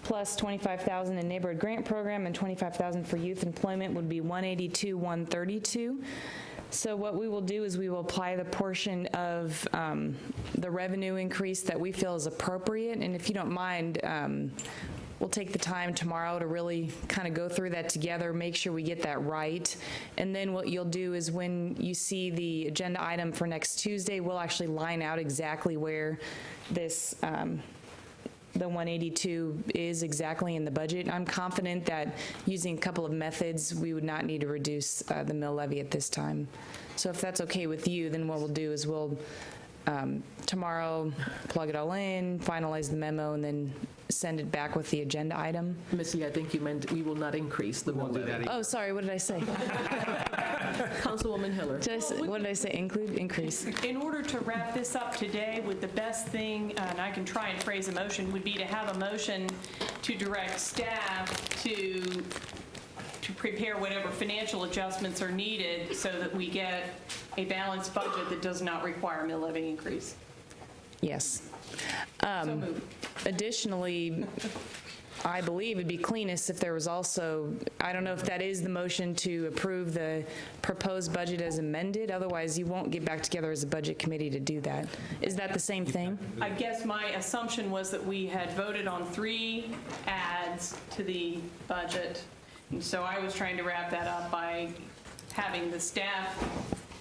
Plus 25,000 in neighborhood grant program and 25,000 for youth employment would be 182, 132. So what we will do is we will apply the portion of the revenue increase that we feel is appropriate. And if you don't mind, we'll take the time tomorrow to really kind of go through that together, make sure we get that right. And then what you'll do is when you see the agenda item for next Tuesday, we'll actually line out exactly where this, the 182 is exactly in the budget. I'm confident that using a couple of methods, we would not need to reduce the mill levy at this time. So if that's okay with you, then what we'll do is we'll tomorrow plug it all in, finalize the memo, and then send it back with the agenda item. Ms. Lee, I think you meant we will not increase the mill levy. Oh, sorry, what did I say? Councilwoman Hiller. What did I say? Increase. In order to wrap this up today, with the best thing, and I can try and phrase a motion, would be to have a motion to direct staff to prepare whatever financial adjustments are needed so that we get a balanced budget that does not require mill levy increase. Yes. So moved. Additionally, I believe it'd be cleanest if there was also, I don't know if that is the motion to approve the proposed budget as amended, otherwise you won't get back together as a budget committee to do that. Is that the same thing? I guess my assumption was that we had voted on 3 adds to the budget. And so I was trying to wrap that up by having the staff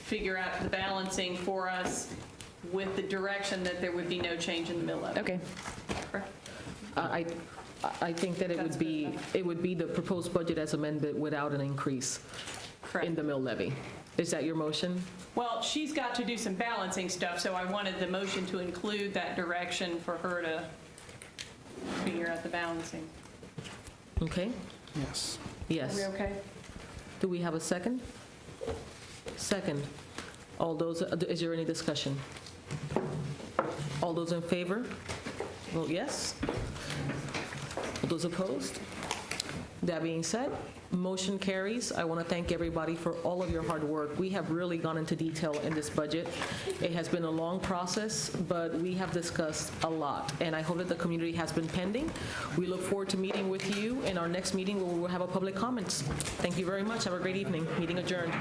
figure out the balancing for us with the direction that there would be no change in the mill levy. Okay. Correct? I think that it would be the proposed budget as amended without an increase in the mill levy. Is that your motion? Well, she's got to do some balancing stuff, so I wanted the motion to include that direction for her to figure out the balancing. Okay? Yes. Yes. Are we okay? Do we have a second? Second. All those, is there any discussion? All those in favor? Vote yes. All those opposed? That being said, motion carries. I want to thank everybody for all of your hard work. We have really gone into detail in this budget. It has been a long process, but we have discussed a lot, and I hope that the community has been pending. We look forward to meeting with you in our next meeting where we will have a public comments. Thank you very much. Have a great evening. Meeting adjourned.